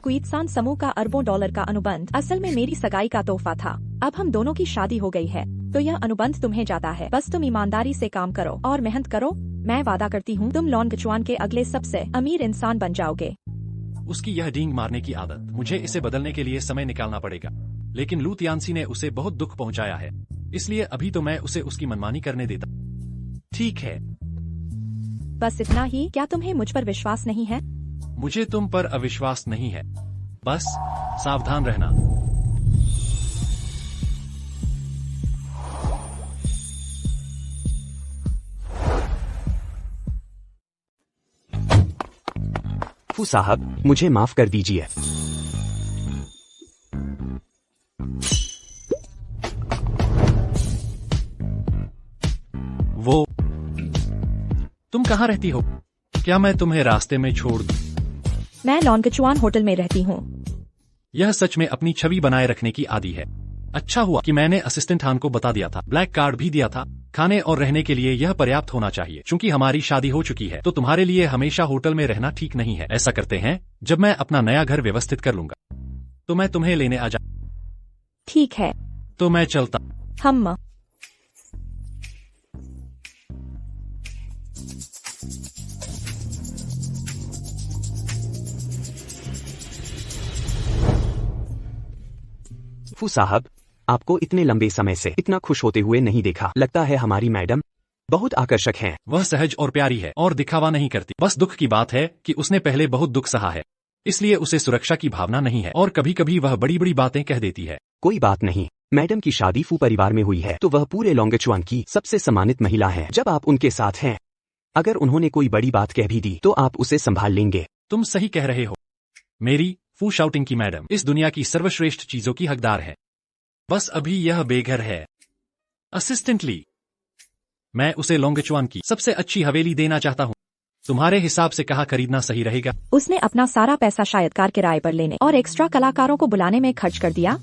क्वीटसान समूह का अरबों डॉलर का अनुबंध असल में मेरी सगाई का तोहफा था। अब हम दोनों की शादी हो गई है तो यह अनुबंध तुम्हें जाता है। बस तुम ईमानदारी से काम करो और मेहनत करो। मैं वादा करती हूँ तुम लॉन्गचुआन के अगले सबसे अमीर इंसान बन जाओगे। उसकी यह डींग मारने की आदत, मुझे इसे बदलने के लिए समय निकालना पड़ेगा। लेकिन लू तियानसी ने उसे बहुत दुख पहुंचाया है, इसलिए अभी तो मैं उसे उसकी मनमानी करने देता। ठीक है, बस इतना ही। क्या तुम्हें मुझ पर विश्वास नहीं है? मुझे तुम पर अविश्वास नहीं है, बस सावधान रहना। फू साहब, मुझे माफ कर दीजिए। वो तुम कहाँ रहती हो? क्या मैं तुम्हें रास्ते में छोड़ दूं? मैं लॉन्गचुआन होटल में रहती हूँ। यह सच में अपनी छवि बनाए रखने की आदी है। अच्छा हुआ कि मैंने असिस्टेंट हान को बता दिया था। ब्लैक कार्ड भी दिया था। खाने और रहने के लिए यह पर्याप्त होना चाहिए। चूंकि हमारी शादी हो चुकी है तो तुम्हारे लिए हमेशा होटल में रहना ठीक नहीं है। ऐसा करते हैं, जब मैं अपना नया घर व्यवस्थित कर लूंगा तो मैं तुम्हें लेने आ जा। ठीक है, तो मैं चलता। हम फू साहब, आपको इतने लंबे समय से इतना खुश होते हुए नहीं देखा। लगता है हमारी मैडम बहुत आकर्षक हैं। वह सहज और प्यारी है और दिखावा नहीं करती। बस दुख की बात है कि उसने पहले बहुत दुख सहा है, इसलिए उसे सुरक्षा की भावना नहीं है और कभी कभी वह बड़ी बड़ी बातें कह देती है। कोई बात नहीं, मैडम की शादी फू परिवार में हुई है तो वह पूरे लॉन्गचुआन की सबसे सम्मानित महिला है। जब आप उनके साथ हैं, अगर उन्होंने कोई बड़ी बात कह भी दी तो आप उसे संभाल लेंगे। तुम सही कह रहे हो। मेरी फू शाउटिंग की मैडम इस दुनिया की सर्वश्रेष्ठ चीजों की हकदार है। बस अभी यह बेघर है। असिस्टेंटली मैं उसे लॉन्गचुआन की सबसे अच्छी हवेली देना चाहता हूँ। तुम्हारे हिसाब से कहाँ खरीदना सही रहेगा? उसने अपना सारा पैसा शायद कार किराए पर लेने और एक्स्ट्रा कलाकारों को बुलाने में खर्च कर दिया।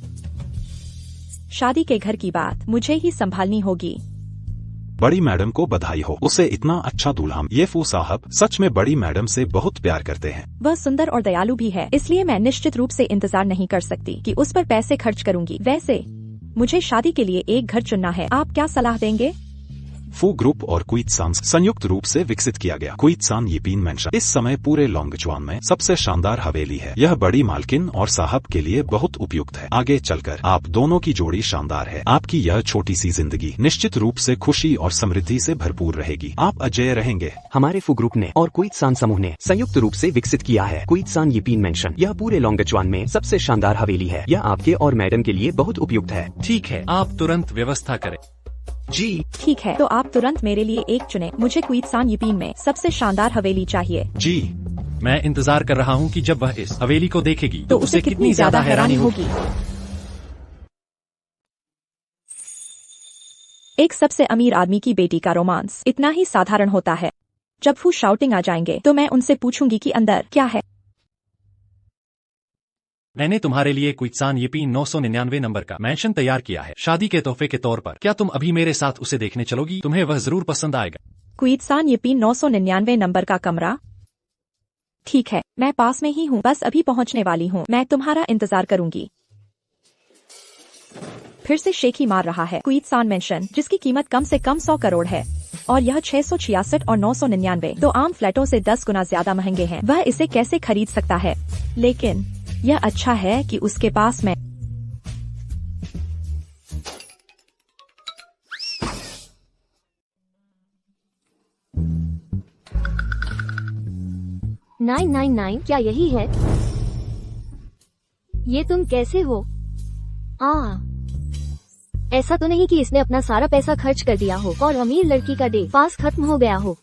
शादी के घर की बात मुझे ही संभालनी होगी। बड़ी मैडम को बधाई हो, उसे इतना अच्छा दूल्हा। ये फू साहब सच में बड़ी मैडम से बहुत प्यार करते हैं। वह सुंदर और दयालु भी है, इसलिए मैं निश्चित रूप से इंतजार नहीं कर सकती कि उस पर पैसे खर्च करूंगी। वैसे मुझे शादी के लिए एक घर चुनना है। आप क्या सलाह देंगे? फू ग्रुप और क्वीटसान संयुक्त रूप से विकसित किया गया क्वीटसान यीपिन मेंशन इस समय पूरे लॉन्गचुआन में सबसे शानदार हवेली है। यह बड़ी मालकिन और साहब के लिए बहुत उपयुक्त है। आगे चलकर आप दोनों की जोड़ी शानदार है। आपकी यह छोटी सी जिंदगी निश्चित रूप से खुशी और समृद्धि से भरपूर रहेगी। आप अजय रहेंगे। हमारे फू ग्रुप ने और क्वीटसान समूह ने संयुक्त रूप से विकसित किया है क्वीटसान यीपिन मेंशन। यह पूरे लॉन्गचुआन में सबसे शानदार हवेली है। यह आपके और मैडम के लिए बहुत उपयुक्त है। ठीक है, आप तुरंत व्यवस्था करें। जी ठीक है, तो आप तुरंत मेरे लिए एक चुने। मुझे क्वीटसान यीपिन में सबसे शानदार हवेली चाहिए। जी, मैं इंतजार कर रहा हूँ कि जब वह इस हवेली को देखेगी तो उसे कितनी ज्यादा हैरानी होगी। एक सबसे अमीर आदमी की बेटी का रोमांस इतना ही साधारण होता है। जब फू शाउटिंग आ जाएंगे तो मैं उनसे पूछूंगी कि अंदर क्या है। मैंने तुम्हारे लिए क्वीटसान यीपिन 999 नंबर का मैंशन तैयार किया है शादी के तोहफे के तौर पर। क्या तुम अभी मेरे साथ उसे देखने चलोगी? तुम्हें वह जरूर पसंद आएगा। क्वीटसान यीपिन 999 नंबर का कमरा? ठीक है, मैं पास में ही हूँ, बस अभी पहुँचने वाली हूँ। मैं तुम्हारा इंतजार करूंगी। फिर से शेखी मार रहा है। क्वीटसान मेंशन जिसकी कीमत कम से कम 100 करोड़ है और यह 666 और 999 दो आम फ्लैटों से 10 गुना ज्यादा महंगे हैं। वह इसे कैसे खरीद सकता है? लेकिन यह अच्छा है कि उसके पास मैं 999 क्या यही है? ये तुम कैसे हो? ऐसा तो नहीं कि इसने अपना सारा पैसा खर्च कर दिया हो और अमीर लड़की का डे पास खत्म हो गया हो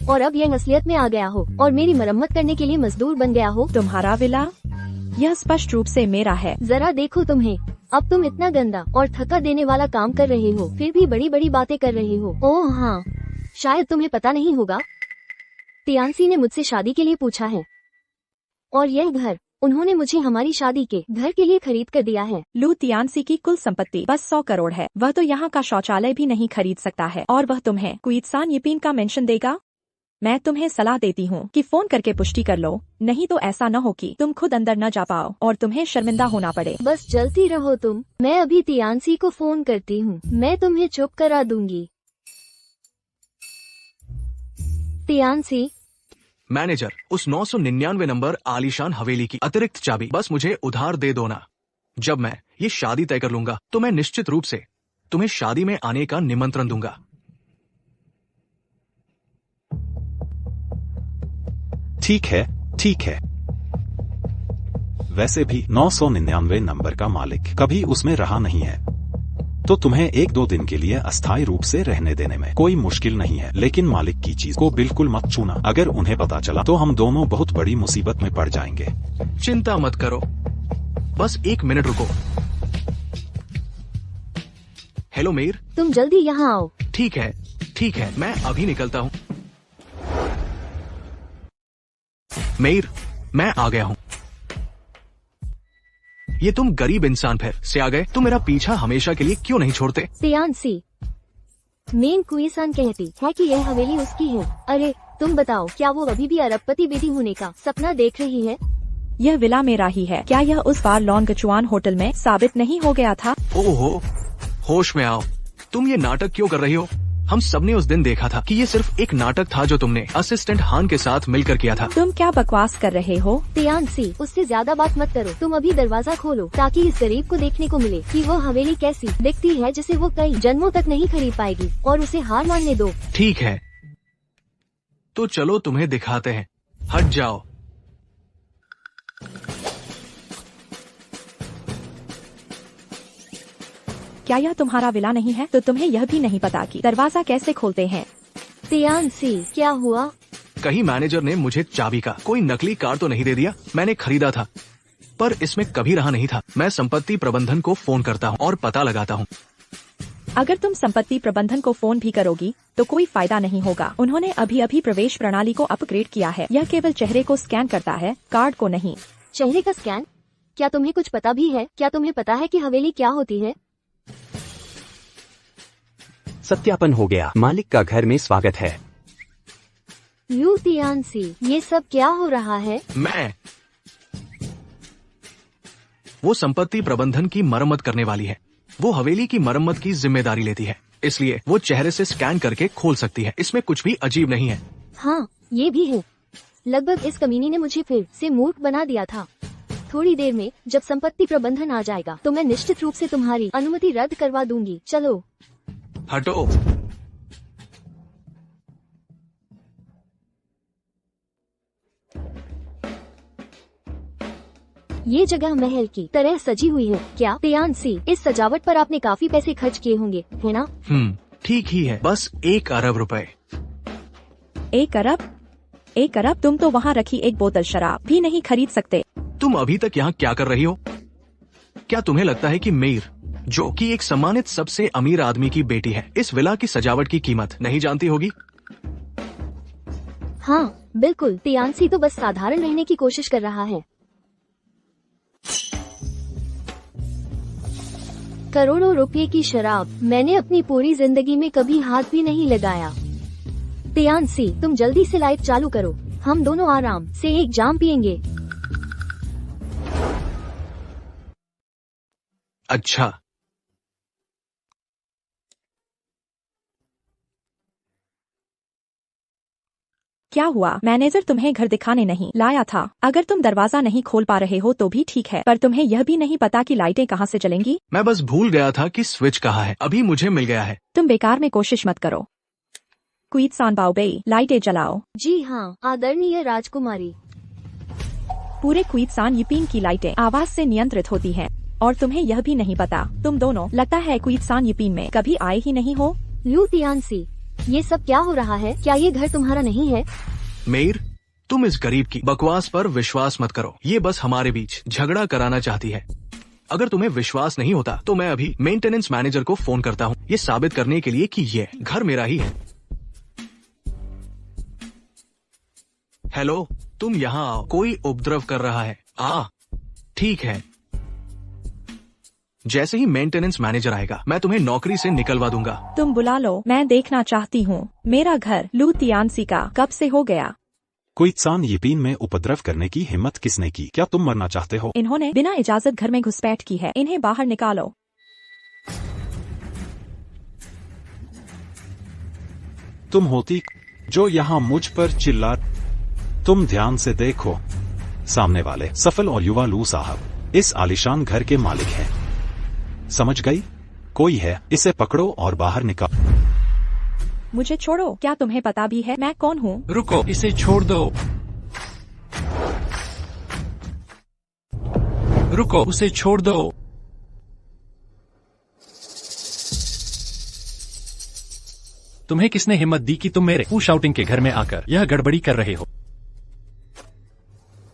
और अब यह असलियत में आ गया हो और मेरी मरम्मत करने के लिए मजदूर बन गया हो। तुम्हारा विला यह स्पष्ट रूप से मेरा है। जरा देखो तुम्हें, अब तुम इतना गंदा और थका देने वाला काम कर रहे हो, फिर भी बड़ी बड़ी बातें कर रहे हो। ओह हाँ, शायद तुम्हें पता नहीं होगा, तियानसी ने मुझसे शादी के लिए पूछा है और यह घर उन्होंने मुझे हमारी शादी के घर के लिए खरीद कर दिया है। लू तियानसी की कुल संपत्ति बस 100 करोड़ है। वह तो यहाँ का शौचालय भी नहीं खरीद सकता है और वह तुम्हें क्वित्सान यिपिन का मेंशन देगा। मैं तुम्हें सलाह देती हूँ कि फोन करके पुष्टि कर लो, नहीं तो ऐसा न हो कि तुम खुद अंदर न जा पाओ और तुम्हें शर्मिंदा होना पड़े। बस जलती रहो तुम। मैं अभी तियानसी को फोन करती हूँ, मैं तुम्हें चुप करा दूंगी। तियानसी। मैनेजर, उस 999 नंबर आलीशान हवेली की अतिरिक्त चाबी बस मुझे उधार दे दो ना। जब मैं ये शादी तय कर लूंगा तो मैं निश्चित रूप से तुम्हें शादी में आने का निमंत्रण दूंगा। ठीक है, ठीक है। वैसे भी 999 नंबर का मालिक कभी उसमें रहा नहीं है, तो तुम्हें 1-2 दिन के लिए अस्थायी रूप से रहने देने में कोई मुश्किल नहीं है। लेकिन मालिक की चीज को बिल्कुल मत छूना। अगर उन्हें पता चला तो हम दोनों बहुत बड़ी मुसीबत में पड़ जाएंगे। चिंता मत करो, बस 1 मिनट रुको। हेलो मेयर, तुम जल्दी यहाँ आओ। ठीक है, ठीक है, मैं अभी निकलता हूँ। मेयर, मैं आ गया हूँ। ये तुम गरीब इंसान फिर से आ गए। तुम मेरा पीछा हमेशा के लिए क्यों नहीं छोड़ते? तियानसी, मेन क्विसान कहती है कि यह हवेली उसकी है। अरे तुम बताओ, क्या वो अभी भी अरबपति बेटी होने का सपना देख रही है? यह विला मेरा ही है। क्या यह उस बार लॉन्गचुआन होटल में साबित नहीं हो गया था? ओहो, होश में आओ। तुम ये नाटक क्यों कर रही हो? हम सबने उस दिन देखा था कि ये सिर्फ एक नाटक था जो तुमने असिस्टेंट हान के साथ मिलकर किया था। तुम क्या बकवास कर रहे हो? तियानसी, उससे ज्यादा बात मत करो। तुम अभी दरवाजा खोलो ताकि इस गरीब को देखने को मिले कि वो हवेली कैसी दिखती है, जिसे वो कई जन्मों तक नहीं खरीद पाएगी, और उसे हार मानने दो। ठीक है, तो चलो तुम्हें दिखाते हैं। हट जाओ। क्या यह तुम्हारा विला नहीं है? तो तुम्हें यह भी नहीं पता कि दरवाजा कैसे खोलते हैं? तियानसी, क्या हुआ? कहीं मैनेजर ने मुझे चाबी का कोई नकली कार्ड तो नहीं दे दिया? मैंने खरीदा था पर इसमें कभी रहा नहीं था। मैं संपत्ति प्रबंधन को फोन करता हूँ और पता लगाता हूँ। अगर तुम संपत्ति प्रबंधन को फोन भी करोगी तो कोई फायदा नहीं होगा। उन्होंने अभी प्रवेश प्रणाली को अपग्रेड किया है। यह केवल चेहरे को स्कैन करता है, कार्ड को नहीं। चेहरे का स्कैन? क्या तुम्हें कुछ पता भी है? क्या तुम्हें पता है कि हवेली क्या होती है? सत्यापन हो गया। मालिक का घर में स्वागत है। यू तियानसी, ये सब क्या हो रहा है? वो संपत्ति प्रबंधन की मरम्मत करने वाली है। वो हवेली की मरम्मत की जिम्मेदारी लेती है, इसलिए वो चेहरे से स्कैन करके खोल सकती है। इसमें कुछ भी अजीब नहीं है। हाँ, ये भी है। लगभग इस कमीनी ने मुझे फिर से मूर्ख बना दिया था। थोड़ी देर में जब संपत्ति प्रबंधन आ जाएगा तो मैं निश्चित रूप से तुम्हारी अनुमति रद्द करवा दूंगी। चलो हटो। ये जगह महल की तरह सजी हुई है क्या? तियानसी, इस सजावट पर आपने काफी पैसे खर्च किए होंगे, है ना? ठीक ही है, बस 1 अरब रुपए। 1 अरब? 1 अरब? तुम तो वहाँ रखी एक बोतल शराब भी नहीं खरीद सकते। तुम अभी तक यहाँ क्या कर रही हो? क्या तुम्हें लगता है कि मेयर, जो कि एक सम्मानित सबसे अमीर आदमी की बेटी है, इस विला की सजावट की कीमत नहीं जानती होगी? हाँ बिल्कुल, तियानसी तो बस साधारण रहने की कोशिश कर रहा है। करोड़ों रुपए की शराब मैंने अपनी पूरी जिंदगी में कभी हाथ भी नहीं लगाया। तियानसी, तुम जल्दी से लाइट चालू करो, हम दोनों आराम से एक जाम पियेंगे। अच्छा, क्या हुआ? मैनेजर तुम्हें घर दिखाने नहीं लाया था। अगर तुम दरवाजा नहीं खोल पा रहे हो तो भी ठीक है, पर तुम्हें यह भी नहीं पता कि लाइटें कहाँ से जलेंगी। मैं बस भूल गया था कि स्विच कहाँ है। अभी मुझे मिल गया है। तुम बेकार में कोशिश मत करो। क्वित्सान बाओबेई, लाइटें जलाओ। जी हाँ आदरणीय राजकुमारी। पूरे क्वित्सान यिपिन की लाइटें आवाज से नियंत्रित होती हैं। और तुम्हें यह भी नहीं पता। तुम दोनों लगता है क्वींसान यीपिन में कभी आए ही नहीं हो। लू तियानसी, ये सब क्या हो रहा है? क्या ये घर तुम्हारा नहीं है? मेयर, तुम इस गरीब की बकवास पर विश्वास मत करो। ये बस हमारे बीच झगड़ा कराना चाहती है। अगर तुम्हें विश्वास नहीं होता तो मैं अभी मेंटेनेंस मैनेजर को फोन करता हूँ, ये साबित करने के लिए कि ये घर मेरा ही है। हेलो, तुम यहाँ आओ, कोई उपद्रव कर रहा है। ठीक है, जैसे ही मेंटेनेंस मैनेजर आएगा मैं तुम्हें नौकरी से निकलवा दूंगा। तुम बुला लो, मैं देखना चाहती हूँ मेरा घर लू तियानसी का कब से हो गया। क्वींसान यीपिन में उपद्रव करने की हिम्मत किसने की? क्या तुम मरना चाहते हो? इन्होंने बिना इजाजत घर में घुसपैठ की है, इन्हें बाहर निकालो। तुम होती जो यहाँ मुझ पर चिल्ला। तुम ध्यान से देखो, सामने वाले सफल और युवा लू साहब इस आलीशान घर के मालिक हैं। समझ गई? कोई है, इसे पकड़ो और बाहर निकालो। मुझे छोड़ो, क्या तुम्हें पता भी है मैं कौन हूँ? रुको, इसे छोड़ दो। रुको, उसे छोड़ दो। तुम्हें किसने हिम्मत दी कि तुम मेरे शाउटिंग के घर में आकर यह गड़बड़ी कर रहे हो?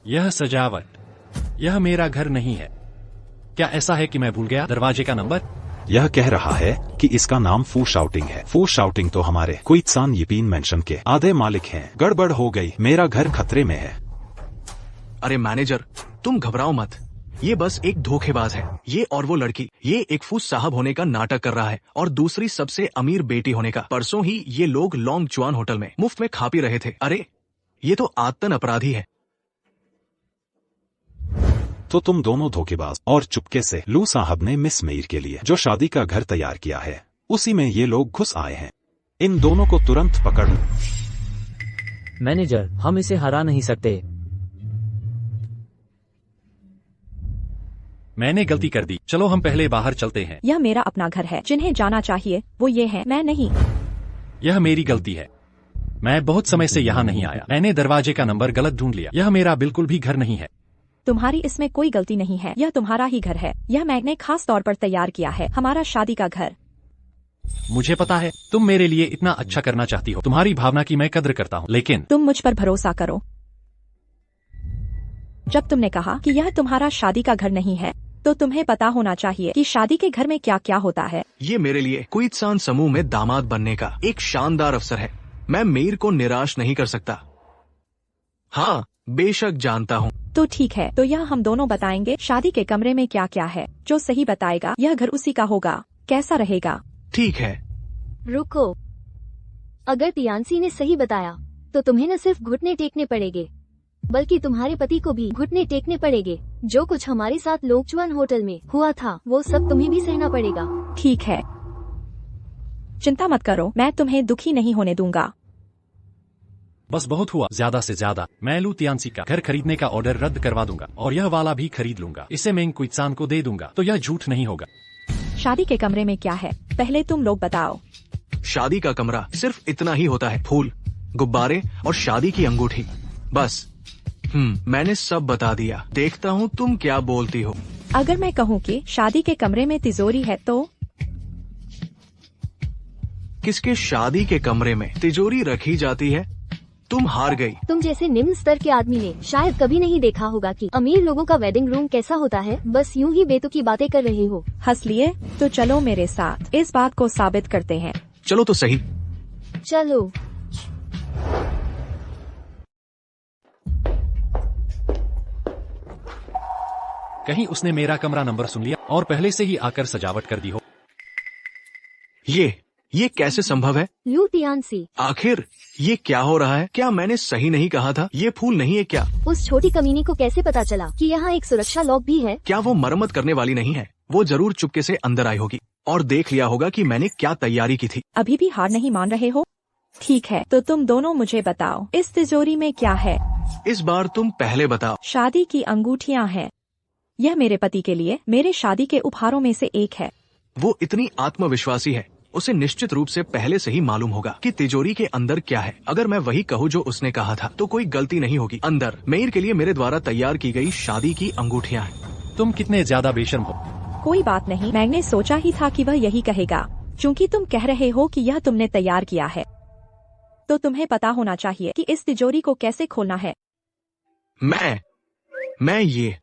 यह सजावट, यह मेरा घर नहीं है। क्या ऐसा है कि मैं भूल गया दरवाजे का नंबर? यह कह रहा है कि इसका नाम फू शाउटिंग है। फू शाउटिंग तो हमारे क्वींसान यीपिन मेंशन के आधे मालिक हैं। गड़बड़ हो गई, मेरा घर खतरे में है। अरे मैनेजर, तुम घबराओ मत, ये बस एक धोखेबाज है। ये और वो लड़की, ये एक फूस साहब होने का नाटक कर रहा है और दूसरी सबसे अमीर बेटी होने का। परसों ही ये लोग लॉन्गचुआन होटल में मुफ्त में खा पी रहे थे। अरे ये तो आतन अपराधी है। तो तुम दोनों धोखेबाज। और चुपके से लू साहब ने मिस मेयर के लिए जो शादी का घर तैयार किया है उसी में ये लोग घुस आए हैं। इन दोनों को तुरंत पकड़ लो। मैनेजर, हम इसे हरा नहीं सकते। मैंने गलती कर दी, चलो हम पहले बाहर चलते हैं। यह मेरा अपना घर है, जिन्हें जाना चाहिए वो ये है, मैं नहीं। यह मेरी गलती है, मैं बहुत समय से यहाँ नहीं आया। मैंने दरवाजे का नंबर गलत ढूंढ लिया। यह मेरा बिल्कुल भी घर नहीं है। तुम्हारी इसमें कोई गलती नहीं है, यह तुम्हारा ही घर है। यह मैंने खास तौर पर तैयार किया है, हमारा शादी का घर। मुझे पता है तुम मेरे लिए इतना अच्छा करना चाहती हो, तुम्हारी भावना की मैं कद्र करता हूँ, लेकिन तुम मुझ पर भरोसा करो। जब तुमने कहा कि यह तुम्हारा शादी का घर नहीं है तो तुम्हें पता होना चाहिए कि शादी के घर में क्या क्या होता है। ये मेरे लिए क्वींसान समूह में दामाद बनने का एक शानदार अवसर है। मैं मेयर को निराश नहीं कर सकता। हाँ, बेशक जानता हूँ। तो ठीक है, तो यह हम दोनों बताएंगे शादी के कमरे में क्या क्या है। जो सही बताएगा यह घर उसी का होगा। कैसा रहेगा? ठीक है। रुको, अगर तियानसी ने सही बताया तो तुम्हें न सिर्फ घुटने टेकने पड़ेंगे बल्कि तुम्हारे पति को भी घुटने टेकने पड़ेंगे। जो कुछ हमारे साथ लॉन्गचुआन होटल में हुआ था वो सब तुम्हें भी सहना पड़ेगा। ठीक है, चिंता मत करो, मैं तुम्हें दुखी नहीं होने दूंगा। बस बहुत हुआ, ज्यादा से ज्यादा मैं लू तियानसी का घर खरीदने का ऑर्डर रद्द करवा दूंगा और यह वाला भी खरीद लूंगा। इसे मैं क्वींसान को दे दूंगा तो यह झूठ नहीं होगा। शादी के कमरे में क्या है पहले तुम लोग बताओ। शादी का कमरा सिर्फ इतना ही होता है, फूल, गुब्बारे और शादी की अंगूठी, बस। मैंने सब बता दिया। देखता हूँ तुम क्या बोलती हो। अगर मैं कहूँ कि शादी के कमरे में तिजोरी है तो? किसके शादी के कमरे में तिजोरी रखी जाती है? तुम हार गई। तुम जैसे निम्न स्तर के आदमी ने शायद कभी नहीं देखा होगा कि अमीर लोगों का वेडिंग रूम कैसा होता है। बस यूं ही बेतुकी बातें कर रहे हो। हंस लिए? तो चलो मेरे साथ इस बात को साबित करते हैं। चलो तो सही। चलो। कहीं उसने मेरा कमरा नंबर सुन लिया और पहले से ही आकर सजावट कर दी हो। ये कैसे संभव है? लू तियानसी, आखिर ये क्या हो रहा है? क्या मैंने सही नहीं कहा था? ये फूल नहीं है क्या? उस छोटी कमीनी को कैसे पता चला कि यहाँ एक सुरक्षा लॉक भी है? क्या वो मरम्मत करने वाली नहीं है? वो जरूर चुपके से अंदर आई होगी और देख लिया होगा कि मैंने क्या तैयारी की थी। अभी भी हार नहीं मान रहे हो? ठीक है, तो तुम दोनों मुझे बताओ इस तिजोरी में क्या है। इस बार तुम पहले बताओ। शादी की अंगूठियाँ हैं। यह मेरे पति के लिए मेरे शादी के उपहारों में से एक है। वो इतनी आत्मविश्वासी है, उसे निश्चित रूप से पहले से ही मालूम होगा कि तिजोरी के अंदर क्या है। अगर मैं वही कहूँ जो उसने कहा था तो कोई गलती नहीं होगी। अंदर मेयर के लिए मेरे द्वारा तैयार की गई शादी की अंगूठियाँ हैं। तुम कितने ज्यादा बेशर्म हो। कोई बात नहीं, मैंने सोचा ही था कि वह यही कहेगा। चूंकि तुम कह रहे हो कि यह तुमने तैयार किया है, तो तुम्हें पता होना चाहिए कि इस तिजोरी को कैसे खोलना है। मैं ये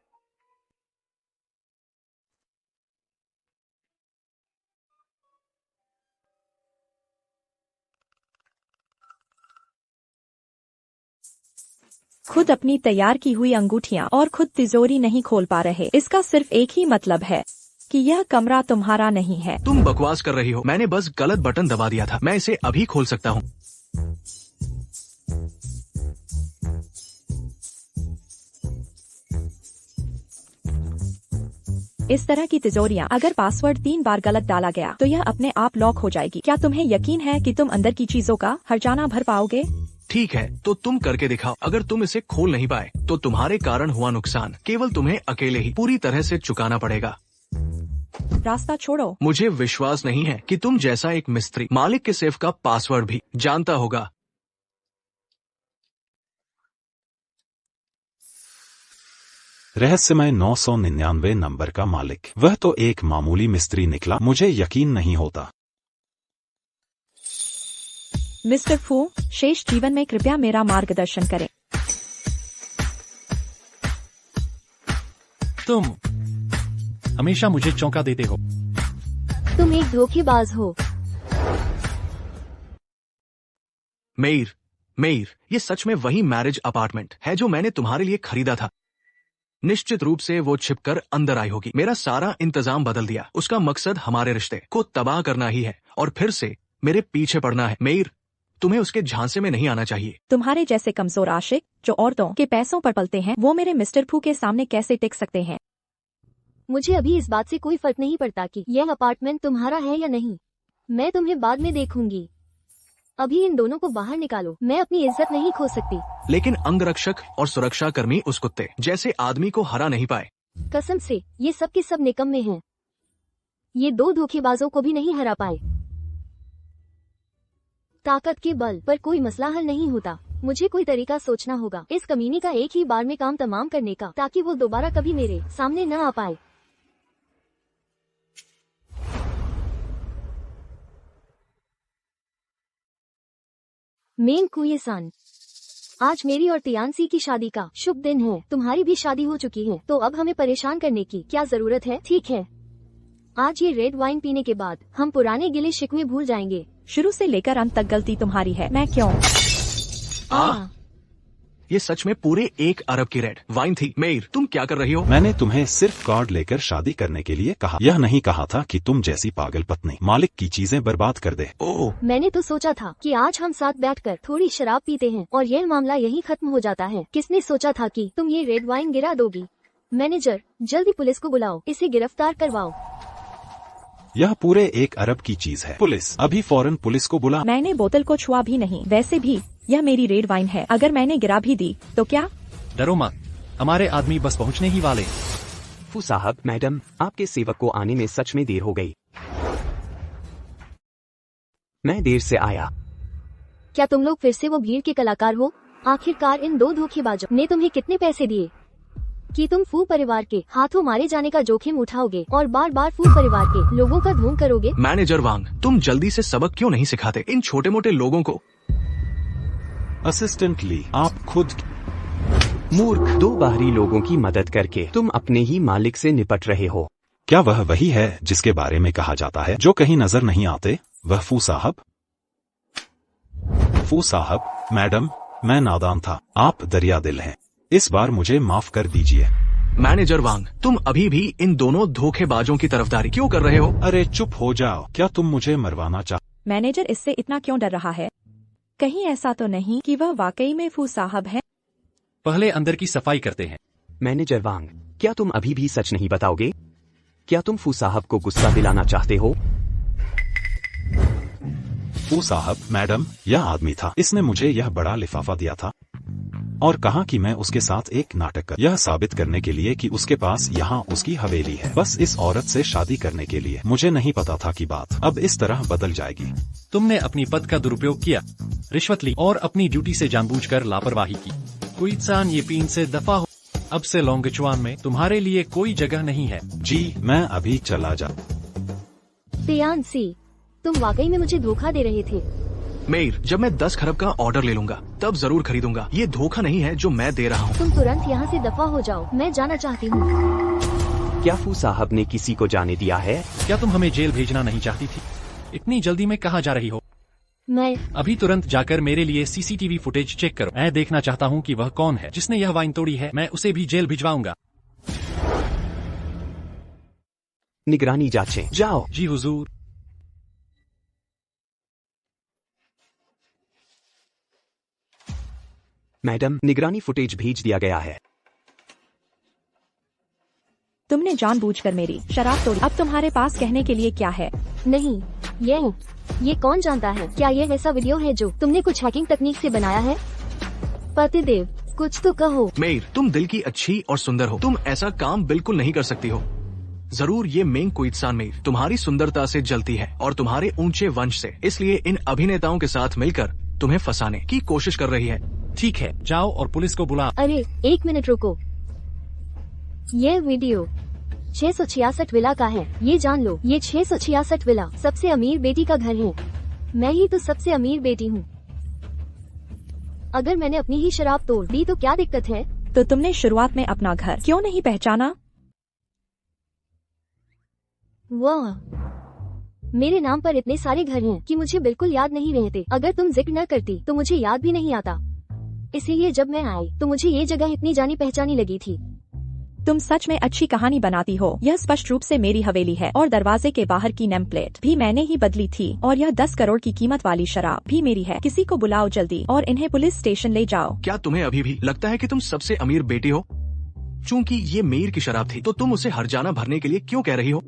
खुद अपनी तैयार की हुई अंगूठियां और खुद तिजोरी नहीं खोल पा रहे। इसका सिर्फ एक ही मतलब है कि यह कमरा तुम्हारा नहीं है। तुम बकवास कर रही हो। मैंने बस गलत बटन दबा दिया था। मैं इसे अभी खोल सकता हूँ। इस तरह की तिजोरियां अगर पासवर्ड 3 बार गलत डाला गया तो यह अपने आप लॉक हो जाएगी। क्या तुम्हें यकीन है कि तुम अंदर की चीजों का हर्जाना भर पाओगे? ठीक है, तो तुम करके दिखाओ। अगर तुम इसे खोल नहीं पाए तो तुम्हारे कारण हुआ नुकसान केवल तुम्हें अकेले ही पूरी तरह से चुकाना पड़ेगा। रास्ता छोड़ो। मुझे विश्वास नहीं है कि तुम जैसा एक मिस्त्री मालिक के सेफ का पासवर्ड भी जानता होगा। रहस्यमय 999 नंबर का मालिक, वह तो एक मामूली मिस्त्री निकला। मुझे यकीन नहीं होता। मिस्टर फू, शेष जीवन में कृपया मेरा मार्गदर्शन करें। तुम हमेशा मुझे चौंका देते हो। तुम एक धोखेबाज हो। मेयर, ये सच में वही मैरिज अपार्टमेंट है जो मैंने तुम्हारे लिए खरीदा था। निश्चित रूप से वो छिपकर अंदर आई होगी। मेरा सारा इंतजाम बदल दिया। उसका मकसद हमारे रिश्ते को तबाह करना ही है और फिर से मेरे पीछे पड़ना है। मेयर, तुम्हें उसके झांसे में नहीं आना चाहिए। तुम्हारे जैसे कमजोर आशिक जो औरतों के पैसों पर पलते हैं, वो मेरे मिस्टर फू के सामने कैसे टिक सकते हैं? मुझे अभी इस बात से कोई फर्क नहीं पड़ता कि यह अपार्टमेंट तुम्हारा है या नहीं। मैं तुम्हें बाद में देखूंगी। अभी इन दोनों को बाहर निकालो। मैं अपनी इज्जत नहीं खो सकती। लेकिन अंगरक्षक और सुरक्षा कर्मी उस कुत्ते जैसे आदमी को हरा नहीं पाए। कसम से ये सब के सब निकम्मे हैं। ये 2 धोखेबाजों को भी नहीं हरा पाए। ताकत के बल पर कोई मसला हल नहीं होता। मुझे कोई तरीका सोचना होगा इस कमीने का एक ही बार में काम तमाम करने का, ताकि वो दोबारा कभी मेरे सामने न आ पाए। मेन कुएसान, आज मेरी और तियानसी की शादी का शुभ दिन है। तुम्हारी भी शादी हो चुकी है, तो अब हमें परेशान करने की क्या जरूरत है? ठीक है, आज ये रेड वाइन पीने के बाद हम पुराने गिले शिकवे भूल जाएंगे। शुरू से लेकर अंत तक गलती तुम्हारी है। मैं क्यों? ये सच में पूरे 1 अरब की रेड वाइन थी। मेयर, तुम क्या कर रही हो? मैंने तुम्हें सिर्फ कार्ड लेकर शादी करने के लिए कहा। यह नहीं कहा था कि तुम जैसी पागल पत्नी मालिक की चीजें बर्बाद कर दे। ओह, मैंने तो सोचा था कि आज हम साथ बैठकर थोड़ी शराब पीते हैं और यह मामला यही खत्म हो जाता है। किसने सोचा था कि तुम ये रेड वाइन गिरा दोगी? मैनेजर, जल्दी पुलिस को बुलाओ, इसे गिरफ्तार करवाओ। यह पूरे 1 अरब की चीज है। पुलिस, अभी फौरन पुलिस को बुला। मैंने बोतल को छुआ भी नहीं। वैसे भी यह मेरी रेड वाइन है। अगर मैंने गिरा भी दी तो क्या? डरो मत, हमारे आदमी बस पहुंचने ही वाले। फू साहब, मैडम, आपके सेवक को आने में सच में देर हो गई। मैं देर से आया। क्या तुम लोग फिर से वो भीड़ के कलाकार हो? आखिरकार इन 2 धोखेबाजों ने तुम्हें कितने पैसे दिए कि तुम फू परिवार के हाथों मारे जाने का जोखिम उठाओगे और बार बार फू परिवार के लोगों का ढोंग करोगे? मैनेजर वांग, तुम जल्दी से सबक क्यों नहीं सिखाते इन छोटे मोटे लोगों को? असिस्टेंट ली, आप खुद मूर्ख, 2 बाहरी लोगों की मदद करके तुम अपने ही मालिक से निपट रहे हो। क्या वह वही है जिसके बारे में कहा जाता है जो कहीं नजर नहीं आते? वह फू साहब? फू साहब, मैडम, मैं नादान था। आप दरिया दिल हैं। इस बार मुझे माफ कर दीजिए। मैनेजर वांग, तुम अभी भी इन दोनों धोखेबाजों की तरफदारी क्यों कर रहे हो? अरे चुप हो जाओ। क्या तुम मुझे मरवाना मैनेजर इससे इतना क्यों डर रहा है? कहीं ऐसा तो नहीं कि वह वाकई में फू साहब है? पहले अंदर की सफाई करते हैं। मैनेजर वांग, क्या तुम अभी भी सच नहीं बताओगे? क्या तुम फू साहब को गुस्सा दिलाना चाहते हो? फू साहब, मैडम, यह आदमी था। इसने मुझे यह बड़ा लिफाफा दिया था और कहा कि मैं उसके साथ एक नाटक कर, यह साबित करने के लिए कि उसके पास यहाँ उसकी हवेली है, बस इस औरत से शादी करने के लिए। मुझे नहीं पता था कि बात अब इस तरह बदल जाएगी। तुमने अपनी पद का दुरुपयोग किया, रिश्वत ली और अपनी ड्यूटी से जानबूझकर लापरवाही की। कुइत्सान ये पीन से दफा हो। अब से लोंगचुआन में तुम्हारे लिए कोई जगह नहीं है। जी मैं अभी चला जा। तियानसी, तुम वाकई में मुझे धोखा दे रहे थे। मेयर, जब मैं 10 खरब का ऑर्डर ले लूंगा तब जरूर खरीदूंगा। ये धोखा नहीं है जो मैं दे रहा हूँ। तुम तुरंत यहाँ से दफा हो जाओ, मैं जाना चाहती हूँ। क्या फू साहब ने किसी को जाने दिया है? क्या तुम हमें जेल भेजना नहीं चाहती थी? इतनी जल्दी में कहाँ जा रही हो? मैं अभी तुरंत जाकर मेरे लिए सीसीटीवी फुटेज चेक करो। मैं देखना चाहता हूँ कि वह कौन है जिसने यह वाइन तोड़ी है। मैं उसे भी जेल भिजवाऊंगा। निगरानी जांचें। जाओ। जी हुजूर। मैडम, निगरानी फुटेज भेज दिया गया है। तुमने जानबूझकर मेरी शराब तोड़ी। अब तुम्हारे पास कहने के लिए क्या है? नहीं, ये कौन जानता है? क्या ये ऐसा वीडियो है जो तुमने कुछ हैकिंग तकनीक से बनाया है? पतिदेव, कुछ तो कहो। मेयर, तुम दिल की अच्छी और सुंदर हो। तुम ऐसा काम बिल्कुल नहीं कर सकती हो। जरूर ये मेंग कुइत्सान मेयर तुम्हारी सुंदरता से जलती है और तुम्हारे ऊंचे वंश से, इसलिए इन अभिनेताओं के साथ मिलकर तुम्हें फंसाने की कोशिश कर रही है। ठीक है, जाओ और पुलिस को बुला। अरे 1 मिनट रुको। ये वीडियो 666 विला का है। ये जान लो, ये 666 विला सबसे अमीर बेटी का घर है। मैं ही तो सबसे अमीर बेटी हूँ। अगर मैंने अपनी ही शराब तोड़ दी तो क्या दिक्कत है? तो तुमने शुरुआत में अपना घर क्यों नहीं पहचाना? वाह, मेरे नाम पर इतने सारे घर हैं कि मुझे बिल्कुल याद नहीं रहते। अगर तुम जिक्र न करती तो मुझे याद भी नहीं आता। इसीलिए जब मैं आई तो मुझे ये जगह इतनी जानी पहचानी लगी थी। तुम सच में अच्छी कहानी बनाती हो। यह स्पष्ट रूप से मेरी हवेली है और दरवाजे के बाहर की नेम प्लेट भी मैंने ही बदली थी और यह 10 करोड़ की कीमत वाली शराब भी मेरी है। किसी को बुलाओ जल्दी और इन्हें पुलिस स्टेशन ले जाओ। क्या तुम्हें अभी भी लगता है कि तुम सबसे अमीर बेटी हो? चूंकि ये मेयर की शराब थी तो तुम उसे हर्जाना भरने के लिए क्यों कह रही हो?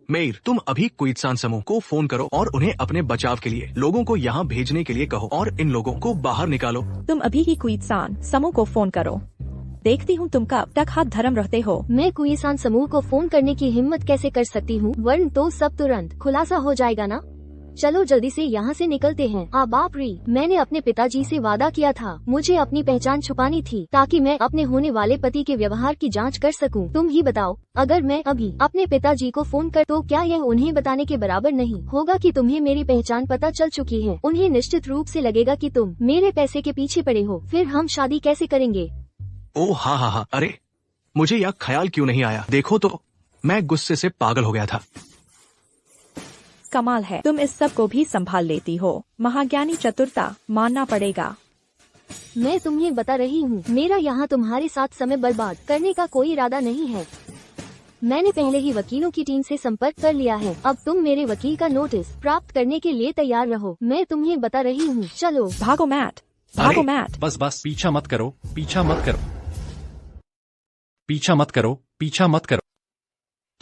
मेयर, तुम अभी कुइत्सान समूह को फोन करो और उन्हें अपने बचाव के लिए लोगों को यहाँ भेजने के लिए कहो और इन लोगों को बाहर निकालो। तुम अभी ही कुइत्सान समूह को फोन करो। देखती हूँ तुम कब तक हाथ धर्म रहते हो। मैं कुइत्सान समूह को फोन करने की हिम्मत कैसे कर सकती हूँ? वरन तो सब तुरंत खुलासा हो जाएगा ना। चलो जल्दी से यहाँ से निकलते हैं। बाप रे, मैंने अपने पिताजी से वादा किया था मुझे अपनी पहचान छुपानी थी ताकि मैं अपने होने वाले पति के व्यवहार की जांच कर सकूं। तुम ही बताओ, अगर मैं अभी अपने पिताजी को फोन कर तो क्या यह उन्हें बताने के बराबर नहीं होगा कि तुम्हें मेरी पहचान पता चल चुकी है? उन्हें निश्चित रूप से लगेगा कि तुम मेरे पैसे के पीछे पड़े हो। फिर हम शादी कैसे करेंगे? ओह हाँ, अरे मुझे यह ख्याल क्यों नहीं आया। देखो तो, मैं गुस्से से पागल हो गया था। कमाल है, तुम इस सब को भी संभाल लेती हो। महाज्ञानी चतुरता मानना पड़ेगा। मैं तुम्हें बता रही हूँ, मेरा यहाँ तुम्हारे साथ समय बर्बाद करने का कोई इरादा नहीं है। मैंने पहले ही वकीलों की टीम से संपर्क कर लिया है। अब तुम मेरे वकील का नोटिस प्राप्त करने के लिए तैयार रहो। मैं तुम्हें बता रही हूँ, चलो भागो मैट, भागो मैट। बस पीछा मत करो, पीछा मत करो, पीछा मत करो, पीछा मत करो।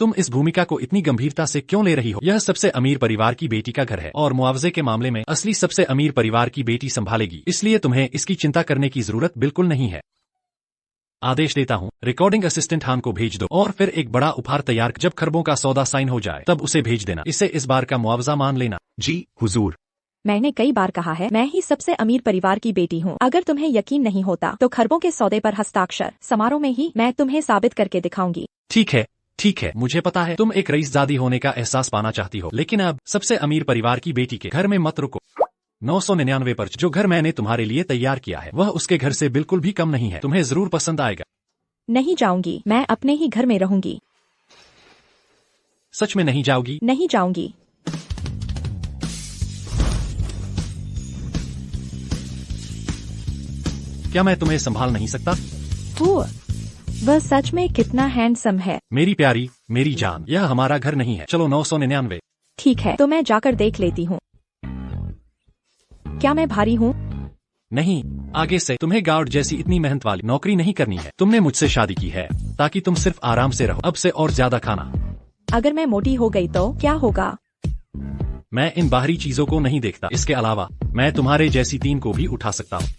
तुम इस भूमिका को इतनी गंभीरता से क्यों ले रही हो? यह सबसे अमीर परिवार की बेटी का घर है और मुआवजे के मामले में असली सबसे अमीर परिवार की बेटी संभालेगी, इसलिए तुम्हें इसकी चिंता करने की जरूरत बिल्कुल नहीं है। आदेश देता हूँ, रिकॉर्डिंग असिस्टेंट हान को भेज दो और फिर एक बड़ा उपहार तैयार। जब खरबों का सौदा साइन हो जाए तब उसे भेज देना। इसे इस बार का मुआवजा मान लेना। जी हुजूर। मैंने कई बार कहा है, मैं ही सबसे अमीर परिवार की बेटी हूँ। अगर तुम्हें यकीन नहीं होता तो खरबों के सौदे पर हस्ताक्षर समारोह में ही मैं तुम्हें साबित करके दिखाऊंगी। ठीक है, मुझे पता है तुम एक रईसजादी होने का एहसास पाना चाहती हो, लेकिन अब सबसे अमीर परिवार की बेटी के घर में मत रुको। 999 पर जो घर मैंने तुम्हारे लिए तैयार किया है वह उसके घर से बिल्कुल भी कम नहीं है। तुम्हें जरूर पसंद आएगा। नहीं जाऊंगी, मैं अपने ही घर में रहूंगी। सच में नहीं जाओगी? नहीं जाऊंगी। क्या मैं तुम्हें संभाल नहीं सकता? वह सच में कितना हैंडसम है। मेरी प्यारी, मेरी जान, यह हमारा घर नहीं है। चलो 999। ठीक है, तो मैं जाकर देख लेती हूँ। क्या मैं भारी हूँ? नहीं, आगे से तुम्हें गार्ड जैसी इतनी मेहनत वाली नौकरी नहीं करनी है। तुमने मुझसे शादी की है ताकि तुम सिर्फ आराम से रहो। अब से और ज्यादा खाना। अगर मैं मोटी हो गई तो क्या होगा? मैं इन बाहरी चीजों को नहीं देखता। इसके अलावा मैं तुम्हारे जैसी 3 को भी उठा सकता हूँ।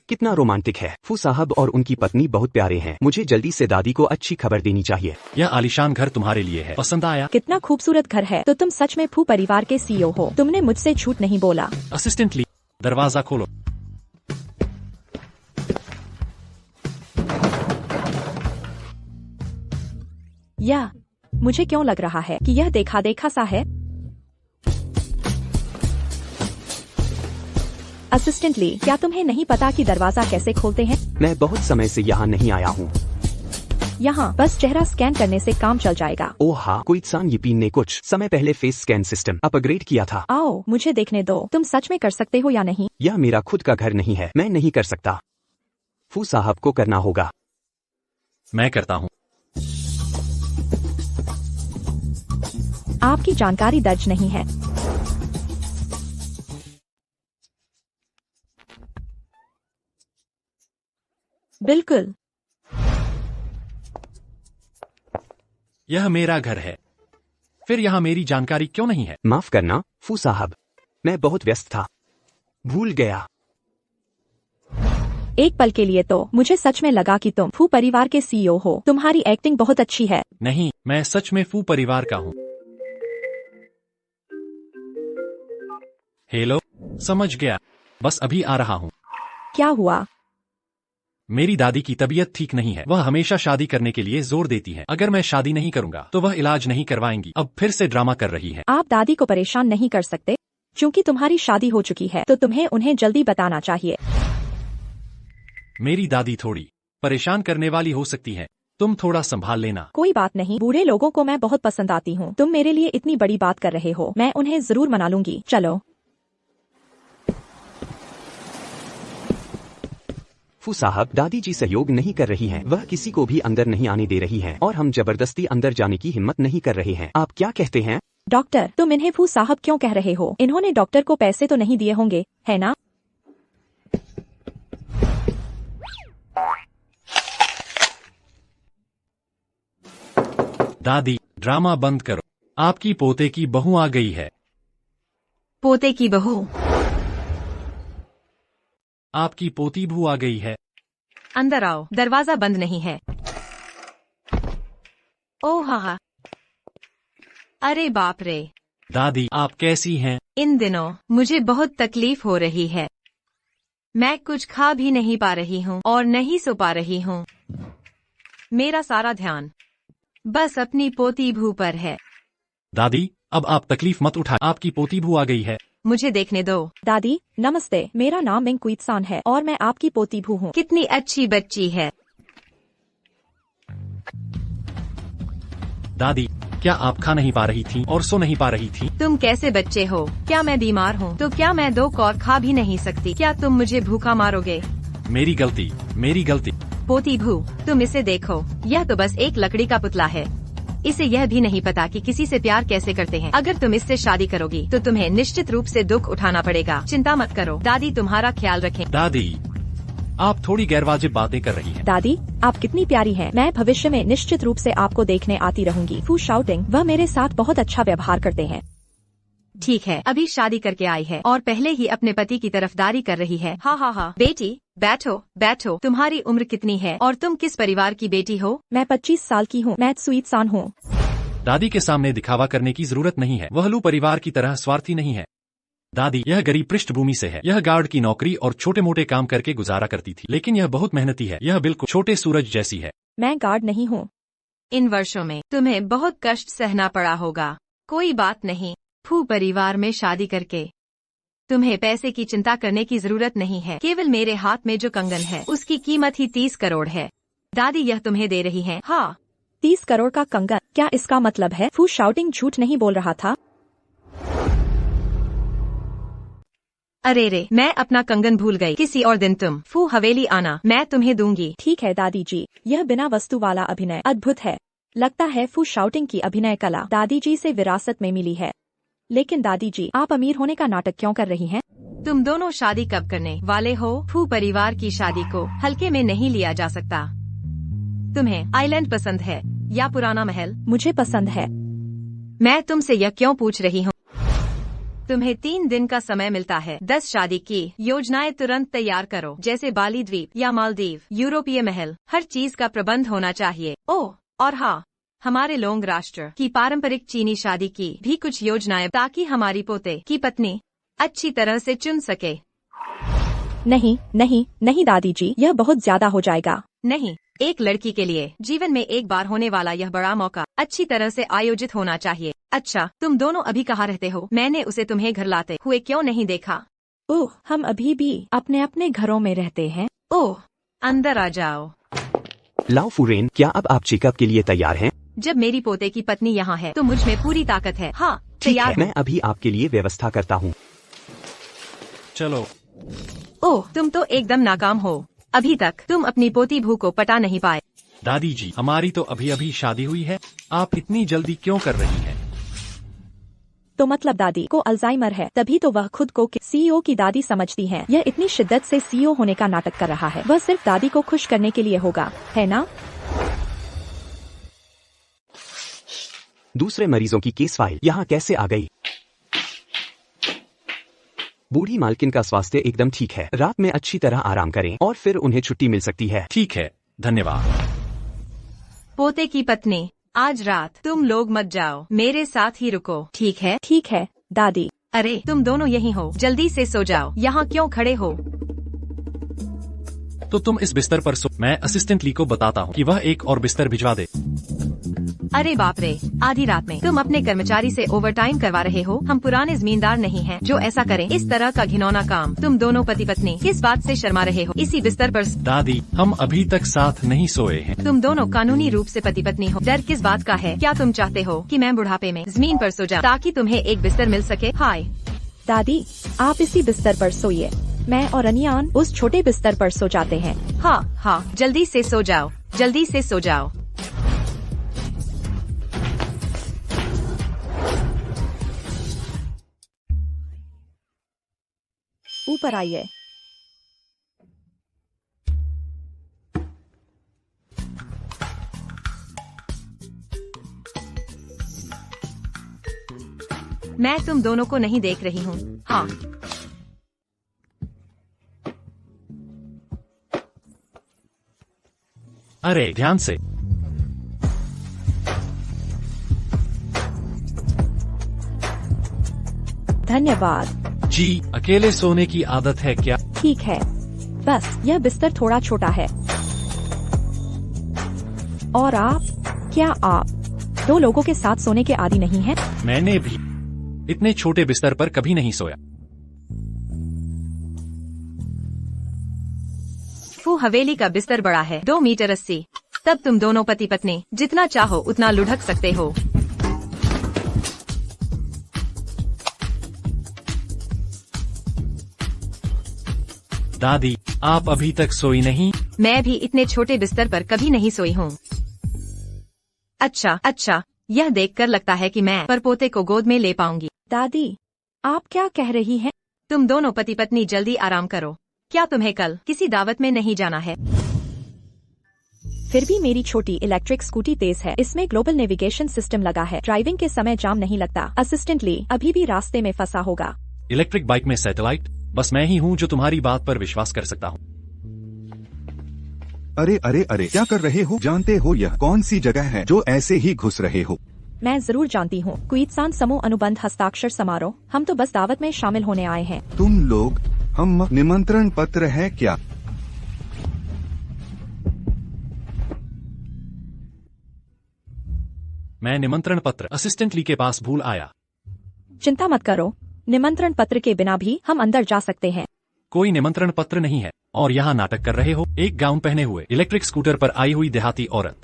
कितना रोमांटिक है। फू साहब और उनकी पत्नी बहुत प्यारे हैं। मुझे जल्दी से दादी को अच्छी खबर देनी चाहिए। यह आलीशान घर तुम्हारे लिए है। पसंद आया? कितना खूबसूरत घर है। तो तुम सच में फू परिवार के CEO हो। तुमने मुझसे झूठ नहीं बोला। असिस्टेंट ली, दरवाजा खोलो। या मुझे क्यों लग रहा है कि यह देखा देखा सा है। असिस्टेंटली, क्या तुम्हें नहीं पता कि दरवाजा कैसे खोलते हैं? मैं बहुत समय से यहाँ नहीं आया हूँ। यहाँ बस चेहरा स्कैन करने से काम चल जाएगा। ओह हाँ, कोई यीपिन ने कुछ समय पहले फेस स्कैन सिस्टम अपग्रेड किया था। आओ मुझे देखने दो, तुम सच में कर सकते हो या नहीं? यह मेरा खुद का घर नहीं है, मैं नहीं कर सकता। फू साहब को करना होगा। मैं करता हूँ। आपकी जानकारी दर्ज नहीं है। बिल्कुल। यह मेरा घर है, फिर यहाँ मेरी जानकारी क्यों नहीं है? माफ करना फू साहब, मैं बहुत व्यस्त था, भूल गया। एक पल के लिए तो मुझे सच में लगा कि तुम फू परिवार के सीईओ हो। तुम्हारी एक्टिंग बहुत अच्छी है। नहीं, मैं सच में फू परिवार का हूँ। हेलो, समझ गया, बस अभी आ रहा हूँ। क्या हुआ? मेरी दादी की तबीयत ठीक नहीं है। वह हमेशा शादी करने के लिए जोर देती है। अगर मैं शादी नहीं करूँगा तो वह इलाज नहीं करवाएंगी। अब फिर से ड्रामा कर रही है। आप दादी को परेशान नहीं कर सकते, क्योंकि तुम्हारी शादी हो चुकी है तो तुम्हें उन्हें जल्दी बताना चाहिए। मेरी दादी थोड़ी परेशान करने वाली हो सकती है, तुम थोड़ा संभाल लेना। कोई बात नहीं, बूढ़े लोगों को मैं बहुत पसंद आती हूँ। तुम मेरे लिए इतनी बड़ी बात कर रहे हो, मैं उन्हें जरूर मना लूंगी। चलो। फू साहब, दादी जी सहयोग नहीं कर रही हैं। वह किसी को भी अंदर नहीं आने दे रही हैं और हम जबरदस्ती अंदर जाने की हिम्मत नहीं कर रहे हैं। आप क्या कहते हैं? डॉक्टर, तुम इन्हें फू साहब क्यों कह रहे हो? इन्होंने डॉक्टर को पैसे तो नहीं दिए होंगे, है ना? दादी, ड्रामा बंद करो। आपकी पोते की बहू आ गई है। पोते की बहू? आपकी पोती बहू आ गई है। अंदर आओ, दरवाजा बंद नहीं है। ओह हाँ, अरे बाप रे। दादी, आप कैसी हैं? इन दिनों मुझे बहुत तकलीफ हो रही है। मैं कुछ खा भी नहीं पा रही हूँ और नहीं सो पा रही हूँ। मेरा सारा ध्यान बस अपनी पोती बहू पर है। दादी, अब आप तकलीफ मत उठाएं। आपकी पोती बहू आ गई है। मुझे देखने दो। दादी नमस्ते, मेरा नाम मिंग क्वित्सान है और मैं आपकी पोती बहू हूँ। कितनी अच्छी बच्ची है। दादी, क्या आप खा नहीं पा रही थी और सो नहीं पा रही थी? तुम कैसे बच्चे हो? क्या मैं बीमार हूँ? तो क्या मैं 2 कौर खा भी नहीं सकती? क्या तुम मुझे भूखा मारोगे? मेरी गलती, मेरी गलती। पोती बहू, तुम इसे देखो, यह तो बस एक लकड़ी का पुतला है। इसे यह भी नहीं पता कि किसी से प्यार कैसे करते हैं। अगर तुम इससे शादी करोगी तो तुम्हें निश्चित रूप से दुख उठाना पड़ेगा। चिंता मत करो, दादी तुम्हारा ख्याल रखें। दादी, आप थोड़ी गैरवाजिब बातें कर रही हैं। दादी, आप कितनी प्यारी हैं। मैं भविष्य में निश्चित रूप से आपको देखने आती रहूंगी। फू शाउटिंग, वह मेरे साथ बहुत अच्छा व्यवहार करते हैं। ठीक है, अभी शादी करके आई है और पहले ही अपने पति की तरफदारी कर रही है। हाँ हाँ हाँ, बेटी बैठो बैठो। तुम्हारी उम्र कितनी है और तुम किस परिवार की बेटी हो? मैं 25 साल की हूँ। मैं क्वित्सान हूँ। दादी के सामने दिखावा करने की जरूरत नहीं है। वह लू परिवार की तरह स्वार्थी नहीं है। दादी, यह गरीब पृष्ठभूमि से है। यह गार्ड की नौकरी और छोटे मोटे काम करके गुजारा करती थी, लेकिन यह बहुत मेहनती है। यह बिल्कुल छोटे सूरज जैसी है। मैं गार्ड नहीं हूँ। इन वर्षों में तुम्हें बहुत कष्ट सहना पड़ा होगा। कोई बात नहीं, फू परिवार में शादी करके तुम्हें पैसे की चिंता करने की जरूरत नहीं है। केवल मेरे हाथ में जो कंगन है उसकी कीमत ही 30 करोड़ है। दादी, यह तुम्हें दे रही है। हाँ, 30 करोड़ का कंगन? क्या इसका मतलब है फू शाउटिंग झूठ नहीं बोल रहा था? अरे रे, मैं अपना कंगन भूल गई। किसी और दिन तुम फू हवेली आना, मैं तुम्हें दूंगी। ठीक है दादी जी, यह बिना वस्तु वाला अभिनय अद्भुत है। लगता है फू शाउटिंग की अभिनय कला दादी जी से विरासत में मिली है। लेकिन दादी जी, आप अमीर होने का नाटक क्यों कर रही हैं? तुम दोनों शादी कब करने वाले हो? फू परिवार की शादी को हल्के में नहीं लिया जा सकता। तुम्हें आइलैंड पसंद है या पुराना महल? मुझे पसंद है। मैं तुमसे यह क्यों पूछ रही हूँ? तुम्हें 3 दिन का समय मिलता है। 10 शादी की योजनाएं तुरंत तैयार करो, जैसे बाली द्वीप या मालदीव, यूरोपीय महल। हर चीज का प्रबंध होना चाहिए। ओह, और हाँ, हमारे लोंग राष्ट्र की पारंपरिक चीनी शादी की भी कुछ योजनाएं, ताकि हमारी पोते की पत्नी अच्छी तरह से चुन सके। नहीं नहीं नहीं दादी जी, यह बहुत ज्यादा हो जाएगा। नहीं, एक लड़की के लिए जीवन में एक बार होने वाला यह बड़ा मौका अच्छी तरह से आयोजित होना चाहिए। अच्छा, तुम दोनों अभी कहाँ रहते हो? मैंने उसे तुम्हें घर लाते हुए क्यों नहीं देखा? ओह, हम अभी भी अपने अपने घरों में रहते हैं। ओह, अंदर आ जाओ। लाओ फुरेन, क्या अब आप चेकअप के लिए तैयार हैं? जब मेरी पोते की पत्नी यहाँ है तो मुझ में पूरी ताकत है। हाँ, ठीक तैयार है, हूँ। मैं अभी आपके लिए व्यवस्था करता हूँ। चलो। ओह, तुम तो एकदम नाकाम हो। अभी तक तुम अपनी पोती भू को पटा नहीं पाए। दादी जी, हमारी तो अभी अभी शादी हुई है, आप इतनी जल्दी क्यों कर रही हैं? तो मतलब दादी को अल्जाइमर है, तभी तो वह खुद को सीईओ की दादी समझती हैं। यह इतनी शिद्दत से सीईओ होने का नाटक कर रहा है। वह सिर्फ दादी को खुश करने के लिए होगा, है ना? दूसरे मरीजों की केस फाइल यहाँ कैसे आ गई? बूढ़ी मालकिन का स्वास्थ्य एकदम ठीक है। रात में अच्छी तरह आराम करें और फिर उन्हें छुट्टी मिल सकती है। ठीक है, धन्यवाद। पोते की पत्नी, आज रात तुम लोग मत जाओ, मेरे साथ ही रुको, ठीक है? ठीक है दादी। अरे, तुम दोनों यहीं हो, जल्दी से सो जाओ। यहाँ क्यों खड़े हो? तो तुम इस बिस्तर पर सो, मैं असिस्टेंट ली को बताता हूँ कि वह एक और बिस्तर भिजवा दे। अरे बाप रे, आधी रात में तुम अपने कर्मचारी से ओवरटाइम करवा रहे हो। हम पुराने जमींदार नहीं हैं जो ऐसा करें। इस तरह का घिनौना काम तुम दोनों पति पत्नी किस बात से शर्मा रहे हो? इसी बिस्तर पर दादी, हम अभी तक साथ नहीं सोए हैं। तुम दोनों कानूनी रूप से पति पत्नी हो। डर किस बात का है? क्या तुम चाहते हो कि मैं बुढ़ापे में जमीन पर सो जाऊं ताकि तुम्हें एक बिस्तर मिल सके? हाय दादी, आप इसी बिस्तर पर सोइए, मैं और अनियान उस छोटे बिस्तर पर सो जाते हैं। हाँ हाँ, जल्दी से सो जाओ, जल्दी से सो जाओ। ऊपर आइए। मैं तुम दोनों को नहीं देख रही हूँ। हाँ, अरे ध्यान से। धन्यवाद। जी, अकेले सोने की आदत है क्या? ठीक है, बस यह बिस्तर थोड़ा छोटा है। और आप, क्या आप दो लोगों के साथ सोने के आदी नहीं हैं? मैंने भी इतने छोटे बिस्तर पर कभी नहीं सोया। फू हवेली का बिस्तर बड़ा है, 2 मीटर 80। तब तुम दोनों पति पत्नी जितना चाहो उतना लुढ़क सकते हो। दादी, आप अभी तक सोई नहीं? मैं भी इतने छोटे बिस्तर पर कभी नहीं सोई हूँ। अच्छा, यह देखकर लगता है कि मैं परपोते को गोद में ले पाऊंगी। दादी, आप क्या कह रही हैं? तुम दोनों पति पत्नी जल्दी आराम करो। क्या तुम्हें कल किसी दावत में नहीं जाना है? फिर भी मेरी छोटी इलेक्ट्रिक स्कूटी तेज है। इसमें ग्लोबल नेविगेशन सिस्टम लगा है। ड्राइविंग के समय जाम नहीं लगता। असिस्टेंट ली अभी भी रास्ते में फंसा होगा। इलेक्ट्रिक बाइक में सैटेलाइट, बस मैं ही हूँ जो तुम्हारी बात पर विश्वास कर सकता हूँ। अरे अरे अरे, क्या कर रहे हो? जानते हो यह कौन सी जगह है जो ऐसे ही घुस रहे हो? मैं जरूर जानती हूँ, क्वींसलैंड समूह अनुबंध हस्ताक्षर समारोह। हम तो बस दावत में शामिल होने आए हैं। तुम लोग, हम निमंत्रण पत्र है क्या? मैं निमंत्रण पत्र असिस्टेंट ली के पास भूल आया। चिंता मत करो, निमंत्रण पत्र के बिना भी हम अंदर जा सकते हैं। कोई निमंत्रण पत्र नहीं है और यहाँ नाटक कर रहे हो। एक गाउन पहने हुए इलेक्ट्रिक स्कूटर पर आई हुई देहाती औरत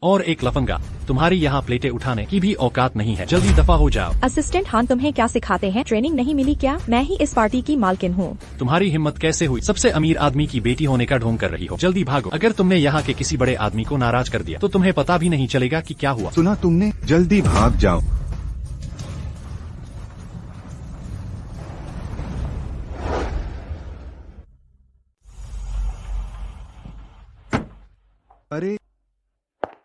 और एक लफंगा। तुम्हारी यहाँ प्लेटें उठाने की भी औकात नहीं है। जल्दी दफा हो जाओ। असिस्टेंट हान, तुम्हें क्या सिखाते हैं? ट्रेनिंग नहीं मिली क्या? मैं ही इस पार्टी की मालकिन हूँ। तुम्हारी हिम्मत कैसे हुई? सबसे अमीर आदमी की बेटी होने का ढोंग कर रही हो। जल्दी भागो। अगर तुमने यहाँ के किसी बड़े आदमी को नाराज कर दिया तो तुम्हें पता भी नहीं चलेगा कि क्या हुआ। सुना तुमने? जल्दी भाग जाओ। अरे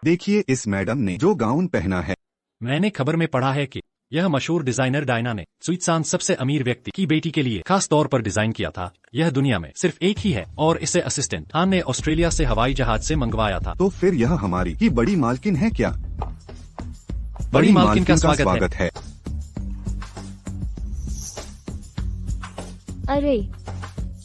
देखिए, इस मैडम ने जो गाउन पहना है। मैंने खबर में पढ़ा है कि यह मशहूर डिजाइनर डायना ने स्विट्जरलैंड सबसे अमीर व्यक्ति की बेटी के लिए खास तौर पर डिजाइन किया था। यह दुनिया में सिर्फ एक ही है और इसे असिस्टेंट हान ने ऑस्ट्रेलिया से हवाई जहाज से मंगवाया था। तो फिर यह हमारी ही बड़ी मालकिन है क्या? बड़ी मालकिन का स्वागत है। अरे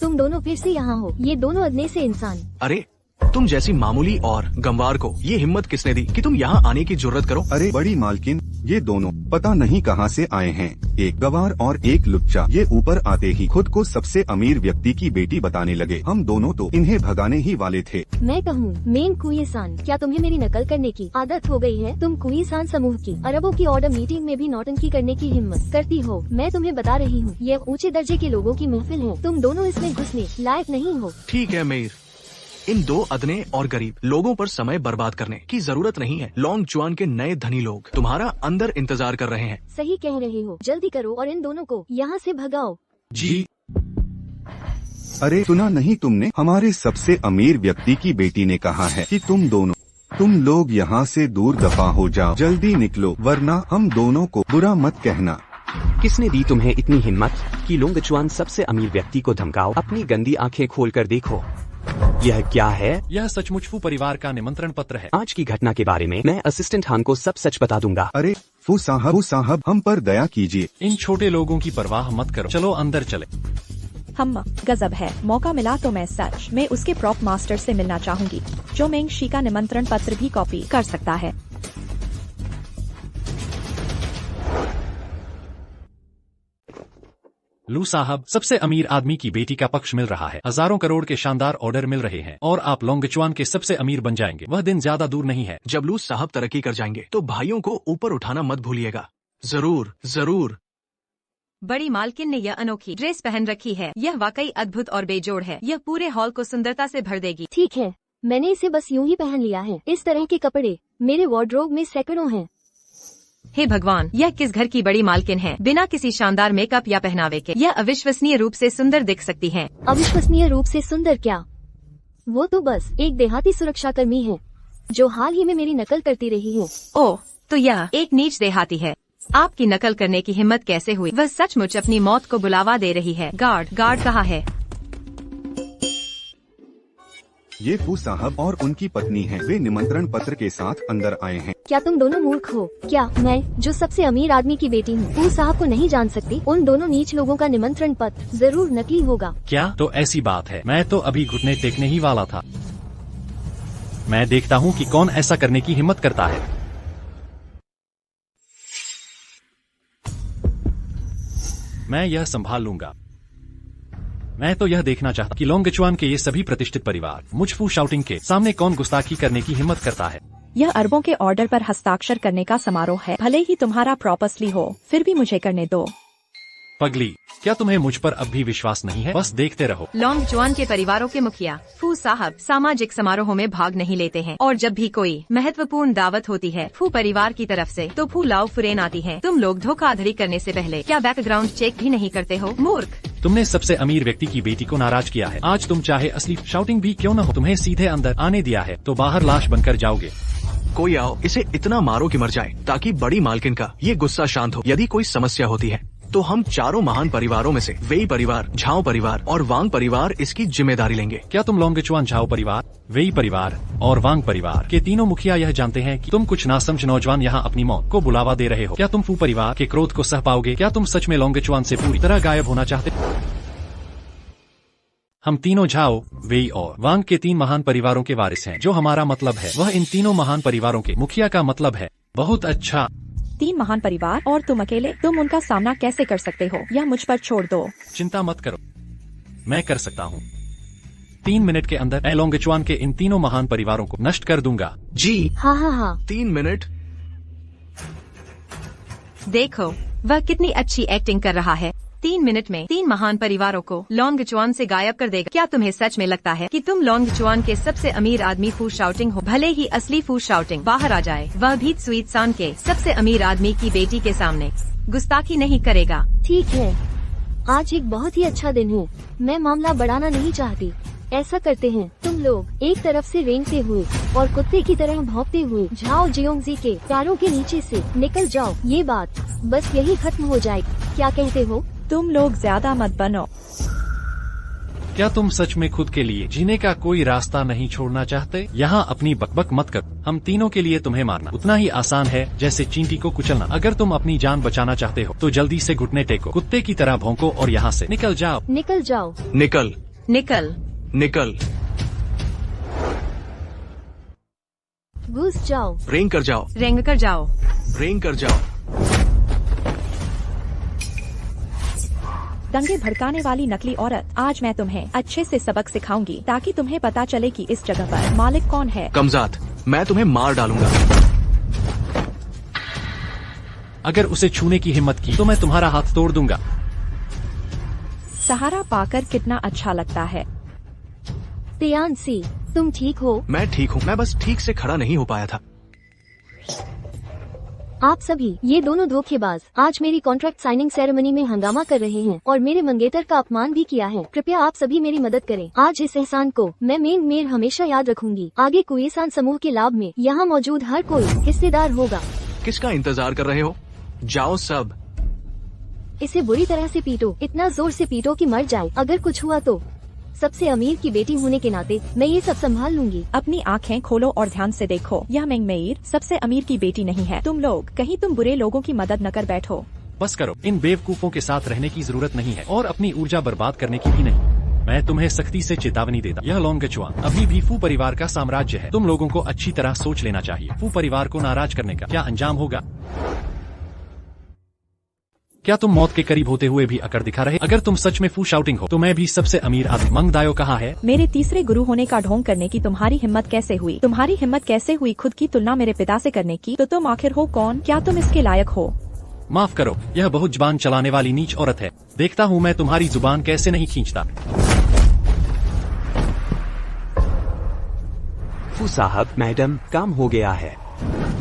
तुम दोनों फिर से यहाँ हो, ये दोनों अदने से इंसान। अरे तुम जैसी मामूली और गंवार को ये हिम्मत किसने दी कि तुम यहाँ आने की जुर्रत करो? अरे बड़ी मालकिन, ये दोनों पता नहीं कहाँ से आए हैं, एक गवार और एक लुच्चा। ये ऊपर आते ही खुद को सबसे अमीर व्यक्ति की बेटी बताने लगे। हम दोनों तो इन्हें भगाने ही वाले थे। मैं कहूँ मेन कुईसान, क्या तुम्हें मेरी नकल करने की आदत हो गई है? तुम कुईसान समूह की अरबों की ऑर्डर मीटिंग में भी नौटंकी करने की हिम्मत करती हो। मैं तुम्हें बता रही हूँ, ये ऊंचे दर्जे के लोगों की महफिल है, तुम दोनों इसमें घुसने लायक नहीं हो। ठीक है मेयर, इन दो अदने और गरीब लोगों पर समय बर्बाद करने की जरूरत नहीं है। लॉन्ग जुआन के नए धनी लोग तुम्हारा अंदर इंतजार कर रहे हैं। सही कह रहे हो, जल्दी करो और इन दोनों को यहाँ से भगाओ। जी। अरे सुना नहीं तुमने? हमारे सबसे अमीर व्यक्ति की बेटी ने कहा है कि तुम लोग यहाँ से दूर दफा हो जाओ, जल्दी निकलो वरना हम दोनों को बुरा मत कहना। किसने दी तुम्हें इतनी हिम्मत कि लोंगचुआन सबसे अमीर व्यक्ति को धमकाओ? अपनी गंदी आंखें खोलकर देखो, यह क्या है? यह सचमुच फू परिवार का निमंत्रण पत्र है। आज की घटना के बारे में मैं असिस्टेंट हान को सब सच बता दूंगा। अरे फू साहब हम पर दया कीजिए। इन छोटे लोगों की परवाह मत करो, चलो अंदर चले। हम गजब है, मौका मिला तो मैं सच में उसके प्रॉप मास्टर से मिलना चाहूंगी, जो मेंग शी का निमंत्रण पत्र भी कॉपी कर सकता है। लू साहब, सबसे अमीर आदमी की बेटी का पक्ष मिल रहा है। हजारों करोड़ के शानदार ऑर्डर मिल रहे हैं और आप लोंगचुआन के सबसे अमीर बन जाएंगे। वह दिन ज्यादा दूर नहीं है। जब लू साहब तरक्की कर जाएंगे तो भाइयों को ऊपर उठाना मत भूलिएगा। जरूर जरूर। बड़ी मालकिन ने यह अनोखी ड्रेस पहन रखी है, यह वाकई अद्भुत और बेजोड़ है। यह पूरे हॉल को सुंदरता से भर देगी। ठीक है, मैंने इसे बस यूं ही पहन लिया है। इस तरह के कपड़े मेरे वार्डरोब में सैकड़ों हैं। हे भगवान, यह किस घर की बड़ी मालकिन है? बिना किसी शानदार मेकअप या पहनावे के यह अविश्वसनीय रूप से सुंदर दिख सकती है। अविश्वसनीय रूप से सुंदर क्या? वो तो बस एक देहाती सुरक्षा कर्मी है जो हाल ही में मेरी नकल करती रही है। ओह, तो यह एक नीच देहाती है। आपकी नकल करने की हिम्मत कैसे हुई? वह सचमुच अपनी मौत को बुलावा दे रही है। गार्ड कहाँ है? ये फू साहब और उनकी पत्नी है, वे निमंत्रण पत्र के साथ अंदर आए हैं। क्या तुम दोनों मूर्ख हो? क्या मैं, जो सबसे अमीर आदमी की बेटी हूँ, फू साहब को नहीं जान सकती? उन दोनों नीच लोगों का निमंत्रण पत्र जरूर नकली होगा। क्या? तो ऐसी बात है, मैं तो अभी घुटने टेकने ही वाला था। मैं देखता हूँ कि कौन ऐसा करने की हिम्मत करता है। मैं यह संभाल लूंगा। मैं तो यह देखना चाहता कि लोंगचुआन के ये सभी प्रतिष्ठित परिवार मुझ फू शाउटिंग के सामने कौन गुस्ताखी करने की हिम्मत करता है। यह अरबों के ऑर्डर पर हस्ताक्षर करने का समारोह है, भले ही तुम्हारा प्रॉपर्सली हो, फिर भी मुझे करने दो। पगली, क्या तुम्हें मुझ पर अब भी विश्वास नहीं है? बस देखते रहो। लोंगचुआन के परिवारों के मुखिया फू साहब सामाजिक समारोहों में भाग नहीं लेते हैं, और जब भी कोई महत्वपूर्ण दावत होती है फू परिवार की तरफ से तो फू लाओ फुरेन आती है। तुम लोग धोखाधड़ी करने से पहले क्या बैकग्राउंड चेक भी नहीं करते हो? मूर्ख! तुमने सबसे अमीर व्यक्ति की बेटी को नाराज किया है। आज तुम चाहे असली शाउटिंग भी क्यों न हो, तुम्हें सीधे अंदर आने दिया है तो बाहर लाश बनकर जाओगे। कोई आओ, इसे इतना मारो कि मर जाए, ताकि बड़ी मालकिन का ये गुस्सा शांत हो। यदि कोई समस्या होती है तो हम चारों महान परिवारों में से वेई परिवार, झाओ परिवार और वांग परिवार इसकी जिम्मेदारी लेंगे। क्या तुम लोंगचुआन, झाओ परिवार, वेई परिवार और वांग परिवार के तीनों मुखिया यह जानते हैं कि तुम कुछ नासमझ नौजवान यहाँ अपनी मौत को बुलावा दे रहे हो? क्या तुम फू परिवार के क्रोध को सह पाओगे? क्या तुम सच में लोंगचुआन से पूरी तरह गायब होना चाहते? हम तीनों झाओ, वेई और वांग के 3 महान परिवारों के वारिस हैं। जो हमारा मतलब है वह इन तीनों महान परिवारों के मुखिया का मतलब है। बहुत अच्छा। 3 महान परिवार और तुम अकेले, तुम उनका सामना कैसे कर सकते हो? यह मुझ पर छोड़ दो। चिंता मत करो, मैं कर सकता हूँ। 3 मिनट के अंदर मैं लोंगचुआन के इन तीनों महान परिवारों को नष्ट कर दूंगा। जी हाँ। 3 मिनट। देखो वह कितनी अच्छी एक्टिंग कर रहा है। 3 मिनट में 3 महान परिवारों को लोंगचुआन से गायब कर देगा। क्या तुम्हें सच में लगता है कि तुम लोंगचुआन के सबसे अमीर आदमी फू शाउटिंग हो? भले ही असली फू शाउटिंग बाहर आ जाए, वह भी स्वीटसान के सबसे अमीर आदमी की बेटी के सामने गुस्ताखी नहीं करेगा। ठीक है, आज एक बहुत ही अच्छा दिन है। मैं मामला बढ़ाना नहीं चाहती। ऐसा करते हैं, तुम लोग एक तरफ से रेंगते हुए और कुत्ते की तरह भौंकते हुए झाओ जियोंगजी के पैरों के नीचे से निकल जाओ। ये बात बस यही खत्म हो जाएगी। क्या कहते हो? तुम लोग ज्यादा मत बनो। क्या तुम सच में खुद के लिए जीने का कोई रास्ता नहीं छोड़ना चाहते? यहाँ अपनी बकबक मत करो। हम तीनों के लिए तुम्हें मारना उतना ही आसान है जैसे चींटी को कुचलना। अगर तुम अपनी जान बचाना चाहते हो तो जल्दी से घुटने टेको, कुत्ते की तरह भौंको और यहाँ से निकल जाओ। निकल जाओ। निकल। निकल। निकल। घुस जाओ। रेंग कर जाओ। रेंग कर जाओ। रेंग कर जाओ। दंगे भड़काने वाली नकली औरत, आज मैं तुम्हें अच्छे से सबक सिखाऊंगी ताकि तुम्हें पता चले कि इस जगह पर मालिक कौन है। कमजात, मैं तुम्हें मार डालूंगा। अगर उसे छूने की हिम्मत की तो मैं तुम्हारा हाथ तोड़ दूंगा। सहारा पाकर कितना अच्छा लगता है। तियानसी, तुम ठीक हो? मैं ठीक हूँ, मैं बस ठीक से खड़ा नहीं हो पाया था। आप सभी ये दोनों धोखेबाज आज मेरी कॉन्ट्रैक्ट साइनिंग सेरेमनी में हंगामा कर रहे हैं और मेरे मंगेतर का अपमान भी किया है। कृपया आप सभी मेरी मदद करें। आज इस एहसान को मैं मेर हमेशा याद रखूंगी। आगे कुएसान समूह के लाभ में यहाँ मौजूद हर कोई हिस्सेदार होगा। किसका इंतजार कर रहे हो? जाओ सब। इसे बुरी तरह से पीटो, इतना जोर से पीटो कि मर जाए। अगर कुछ हुआ तो सबसे अमीर की बेटी होने के नाते मैं ये सब संभाल लूंगी। अपनी आँखें खोलो और ध्यान से देखो, यह मेंगमेयर सबसे अमीर की बेटी नहीं है। तुम लोग कहीं तुम बुरे लोगों की मदद न कर बैठो। बस करो, इन बेवकूफों के साथ रहने की जरूरत नहीं है और अपनी ऊर्जा बर्बाद करने की भी नहीं। मैं तुम्हें सख्ती से चेतावनी देता, यह लोंगचुआन अभी भी फू परिवार का साम्राज्य है। तुम लोगों को अच्छी तरह सोच लेना चाहिए। फू परिवार को नाराज करने का क्या अंजाम होगा। क्या तुम मौत के करीब होते हुए भी अकड़ दिखा रहे? अगर तुम सच में फू शाउटिंग हो तो मैं भी सबसे अमीर आदमी। मंगदायो कहाँ है? मेरे तीसरे गुरु होने का ढोंग करने की तुम्हारी हिम्मत कैसे हुई? तुम्हारी हिम्मत कैसे हुई खुद की तुलना मेरे पिता से करने की? तो तुम आखिर हो कौन? क्या तुम इसके लायक हो? माफ करो, यह बहुत जुबान चलाने वाली नीच औरत है। देखता हूँ मैं तुम्हारी जुबान कैसे नहीं खींचता। फू साहब, मैडम, काम हो गया है।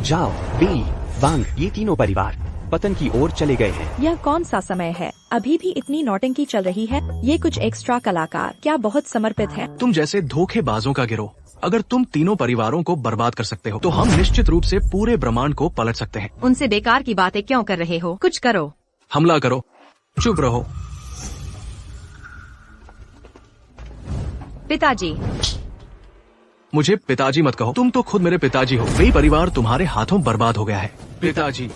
जाओ, बी, वांग, ये तीनों परिवार पतन की ओर चले गए हैं। यह कौन सा समय है? अभी भी इतनी नौटंकी चल रही है? ये कुछ एक्स्ट्रा कलाकार क्या बहुत समर्पित है? तुम जैसे धोखेबाजों का गिरोह अगर तुम तीनों परिवारों को बर्बाद कर सकते हो तो हम निश्चित रूप से पूरे ब्रह्मांड को पलट सकते हैं। उनसे बेकार की बातें क्यों कर रहे हो? कुछ करो। हमला करो। चुप रहो। पिताजी। मुझे पिताजी मत कहो, तुम तो खुद मेरे पिताजी हो। वही परिवार तुम्हारे हाथों बर्बाद हो गया है। पिताजी।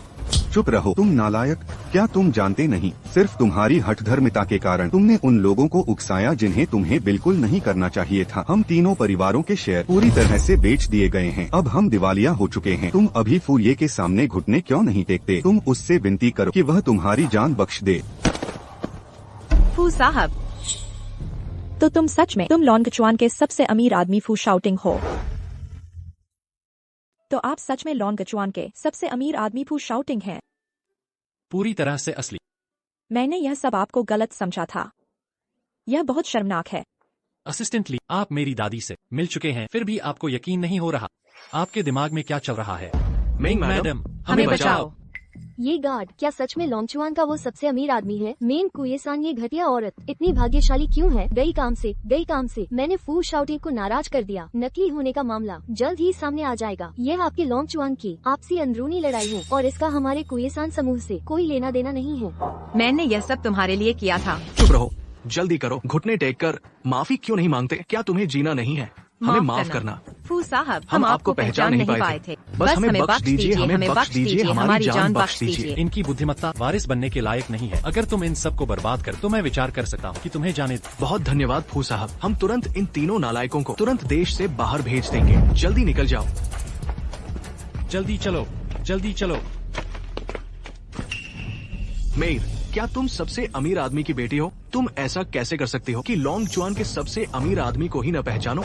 चुप रहो, तुम नालायक। क्या तुम जानते नहीं, सिर्फ तुम्हारी हठधर्मिता के कारण तुमने उन लोगों को उकसाया जिन्हें तुम्हें बिल्कुल नहीं करना चाहिए था। हम तीनों परिवारों के शेयर पूरी तरह से बेच दिए गए हैं। अब हम दिवालिया हो चुके हैं। तुम अभी फूलिये के सामने घुटने क्यों नहीं टेकते? तुम उससे विनती करो कि वह तुम्हारी जान बख्श दे। फू साहब, तो तुम सच में तुम लोंगचुआन के सबसे अमीर आदमी फू शाउटिंग हो? तो आप सच में लोंगचुआन के सबसे अमीर आदमी फू शाउटिंग हैं? पूरी तरह से असली। मैंने यह सब आपको गलत समझा था। यह बहुत शर्मनाक है। असिस्टेंटली, आप मेरी दादी से मिल चुके हैं, फिर भी आपको यकीन नहीं हो रहा। आपके दिमाग में क्या चल रहा है? मैडम, हमें बचाओ। ये गार्ड क्या सच में लोंगचुआन का वो सबसे अमीर आदमी है? मेन कुएसान ये घटिया औरत इतनी भाग्यशाली क्यों है? गई काम से मैंने फू शाउटिंग को नाराज कर दिया। नकली होने का मामला जल्द ही सामने आ जाएगा। यह आपके लोंगचुआन की आपसी अंदरूनी लड़ाई है और इसका हमारे कुएसान समूह से कोई लेना देना नहीं है। मैंने यह सब तुम्हारे लिए किया था। चुप रहो, जल्दी करो। घुटने टेक कर माफी क्यों नहीं मांगते? क्या तुम्हें जीना नहीं है? हमें माफ करना। फू साहब, हम आपको पहचान नहीं पाए थे। बस हमें बख्श दीजिए, हमें बख्श दीजिए, हमारी जान बख्श दीजिए। इनकी बुद्धिमत्ता वारिस बनने के लायक नहीं है। अगर तुम इन सब को बर्बाद कर तो मैं विचार कर सकता हूँ कि तुम्हें जाने। बहुत धन्यवाद फू साहब, हम तुरंत इन तीनों नालायकों को तुरंत देश से बाहर भेज देंगे। जल्दी निकल जाओ। जल्दी चलो, जल्दी चलो। मेयर, क्या तुम सबसे अमीर आदमी की बेटी हो? तुम ऐसा कैसे कर सकती हो कि लोंगचुआन के सबसे अमीर आदमी को ही न पहचानो?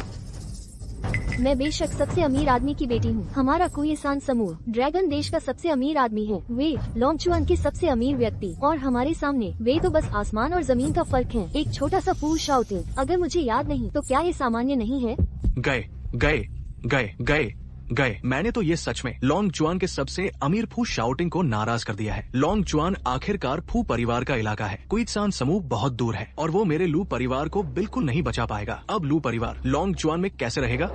मैं बेशक सबसे अमीर आदमी की बेटी हूँ। हमारा कुएसान समूह ड्रैगन देश का सबसे अमीर आदमी है। वे लोंगचुआन के सबसे अमीर व्यक्ति और हमारे सामने वे तो बस आसमान और जमीन का फर्क है। एक छोटा सा फू शाउटिंग। अगर मुझे याद नहीं तो क्या ये सामान्य नहीं है? गए गए गए गए गए। मैंने तो ये सच में लोंगचुआन के सबसे अमीर फू शाउटिंग को नाराज कर दिया है। लोंगचुआन आखिरकार फू परिवार का इलाका है। कुइत्सान समूह बहुत दूर है और वो मेरे लू परिवार को बिल्कुल नहीं बचा पाएगा। अब लू परिवार लोंगचुआन में कैसे रहेगा?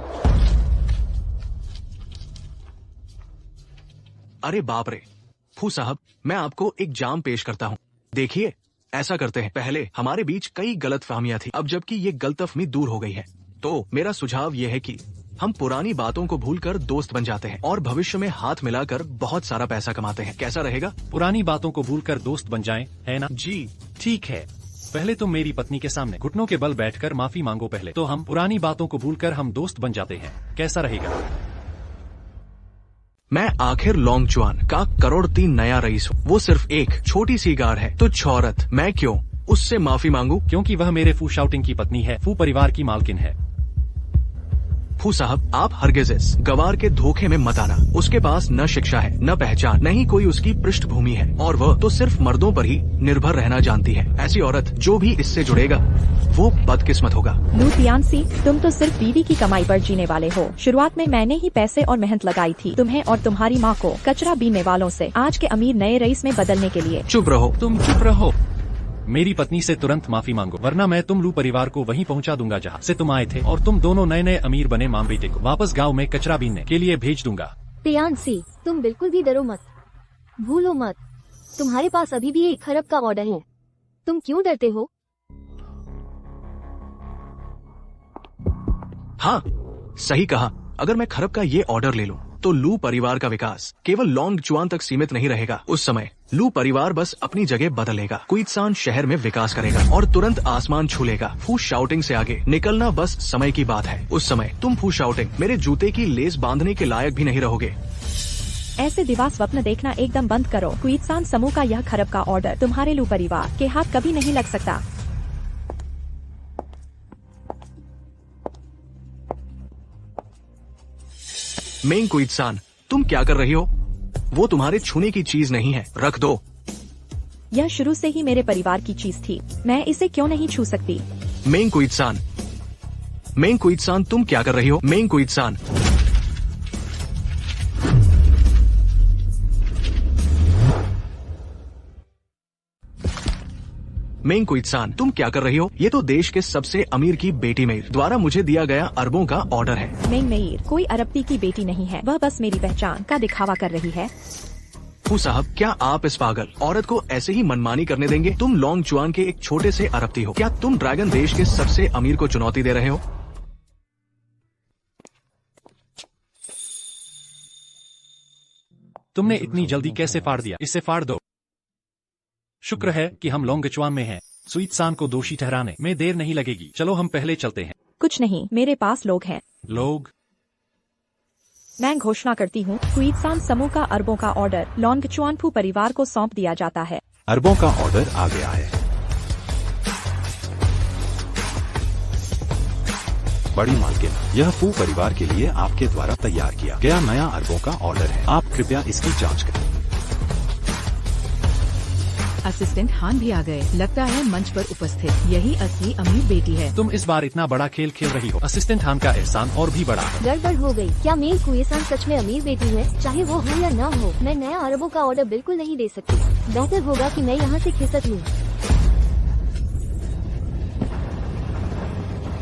अरे बाप रे। फू साहब, मैं आपको एक जाम पेश करता हूँ। देखिए, ऐसा करते हैं, पहले हमारे बीच कई गलतफहमियां थी, अब जबकि ये गलतफहमी दूर हो गई है तो मेरा सुझाव ये है कि हम पुरानी बातों को भूलकर दोस्त बन जाते हैं और भविष्य में हाथ मिलाकर बहुत सारा पैसा कमाते हैं। कैसा रहेगा? पुरानी बातों को भूलकर दोस्त बन जाएं, है ना? जी ठीक है। पहले तुम मेरी पत्नी के सामने घुटनों के बल बैठकर माफी मांगो। पहले तो हम पुरानी बातों को भूलकर हम दोस्त बन जाते हैं। कैसा रहेगा? मैं आखिर लोंगचुआन का करोड़ 3 नया रईस हूँ। वो सिर्फ एक छोटी सी गार है तो औरत मैं क्यों उससे माफी मांगू? क्योंकि वह मेरे फू शाउटिंग की पत्नी है, फू परिवार की मालकिन है। फू साहब, आप हरगिज इस गवार के धोखे में मत आना। उसके पास न शिक्षा है, न पहचान, न ही कोई उसकी पृष्ठभूमि है, और वह तो सिर्फ मर्दों पर ही निर्भर रहना जानती है। ऐसी औरत जो भी इससे जुड़ेगा वो बदकिस्मत होगा। लू तियानसी, तुम तो सिर्फ बीवी की कमाई पर जीने वाले हो। शुरुआत में मैंने ही पैसे और मेहनत लगाई थी तुम्हें और तुम्हारी माँ को कचरा बीनने वालों से आज के अमीर नए रईस में बदलने के लिए। चुप रहो। तुम चुप रहो। मेरी पत्नी से तुरंत माफी मांगो, वरना मैं तुम लू परिवार को वहीं पहुंचा दूंगा जहां से तुम आए थे, और तुम दोनों नए नए अमीर बने माँ बेटे को वापस गांव में कचरा बीनने के लिए भेज दूंगा। तियानसी, तुम बिल्कुल भी डरो मत, भूलो मत, तुम्हारे पास अभी भी 1 खरब का ऑर्डर है। तुम क्यों डरते हो? हाँ, सही कहा। अगर मैं खरब का ये ऑर्डर ले लूं तो लू परिवार का विकास केवल लोंगचुआन तक सीमित नहीं रहेगा। उस समय लू परिवार बस अपनी जगह बदलेगा। क्वित्सान शहर में विकास करेगा और तुरंत आसमान छू लेगा। फू शाउटिंग से आगे निकलना बस समय की बात है। उस समय तुम फू शाउटिंग मेरे जूते की लेस बांधने के लायक भी नहीं रहोगे। ऐसे दिवा स्वप्न देखना एकदम बंद करो। क्वित्सान समूह का यह खरब का ऑर्डर तुम्हारे लू परिवार के हाथ कभी नहीं लग सकता। मेंग क्वित्सान, तुम क्या कर रही हो? वो तुम्हारे छूने की चीज नहीं है, रख दो। यह शुरू से ही मेरे परिवार की चीज थी, मैं इसे क्यों नहीं छू सकती? मेंग क्वित्सान, मेंग क्वित्सान, तुम क्या कर रही हो? मेंग क्वित्सान, मेंग क्वित्सान, तुम क्या कर रही हो? ये तो देश के सबसे अमीर की बेटी मेर द्वारा मुझे दिया गया अरबों का ऑर्डर है। मेंग मेयर कोई अरबपति की बेटी नहीं है, वह बस मेरी पहचान का दिखावा कर रही है। फू साहब, क्या आप इस पागल औरत को ऐसे ही मनमानी करने देंगे? तुम लोंगचुआन के एक छोटे से अरबपति हो। क्या तुम ड्रैगन देश के सबसे अमीर को चुनौती दे रहे हो? तुमने इतनी जल्दी कैसे फाड़ दिया? इसे फाड़ दो। शुक्र है कि हम लोंगचुआन में हैं। क्वित्सान को दोषी ठहराने में देर नहीं लगेगी। चलो हम पहले चलते हैं। कुछ नहीं, मेरे पास लोग हैं। लोग? मैं घोषणा करती हूँ, क्वित्सान समूह का अरबों का ऑर्डर लोंगचुआन फू परिवार को सौंप दिया जाता है। अरबों का ऑर्डर आ गया है। बड़ी मालकिन, यह फू परिवार के लिए आपके द्वारा तैयार किया गया नया अरबों का ऑर्डर है। आप कृपया इसकी जांच करें। असिस्टेंट हान भी आ गए। लगता है मंच पर उपस्थित यही असली अमीर बेटी है। तुम इस बार इतना बड़ा खेल खेल रही हो। असिस्टेंट हान का एहसान और भी बड़ा है। गड़बड़ हो गई। क्या मेंग क्वित्सान सच में अमीर बेटी है? चाहे वो हो या ना हो, मैं नया अरबों का ऑर्डर बिल्कुल नहीं दे सकती। बेहतर होगा कि मैं यहाँ से खिसक लूँ।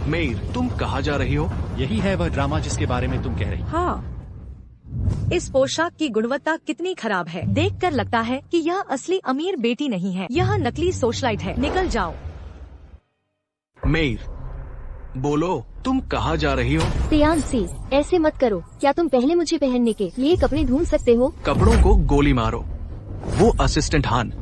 मेर, तुम कहाँ जा रही हो? यही है वह ड्रामा जिसके बारे में तुम कह रही। हाँ, इस पोशाक की गुणवत्ता कितनी खराब है। देखकर लगता है कि यह असली अमीर बेटी नहीं है, यह नकली सोशलाइट है। निकल जाओ। मेर, बोलो, तुम कहाँ जा रही हो? तियानसी, ऐसे मत करो। क्या तुम पहले मुझे पहनने के लिए कपड़े ढूंढ सकते हो? कपड़ों को गोली मारो। वो असिस्टेंट हान,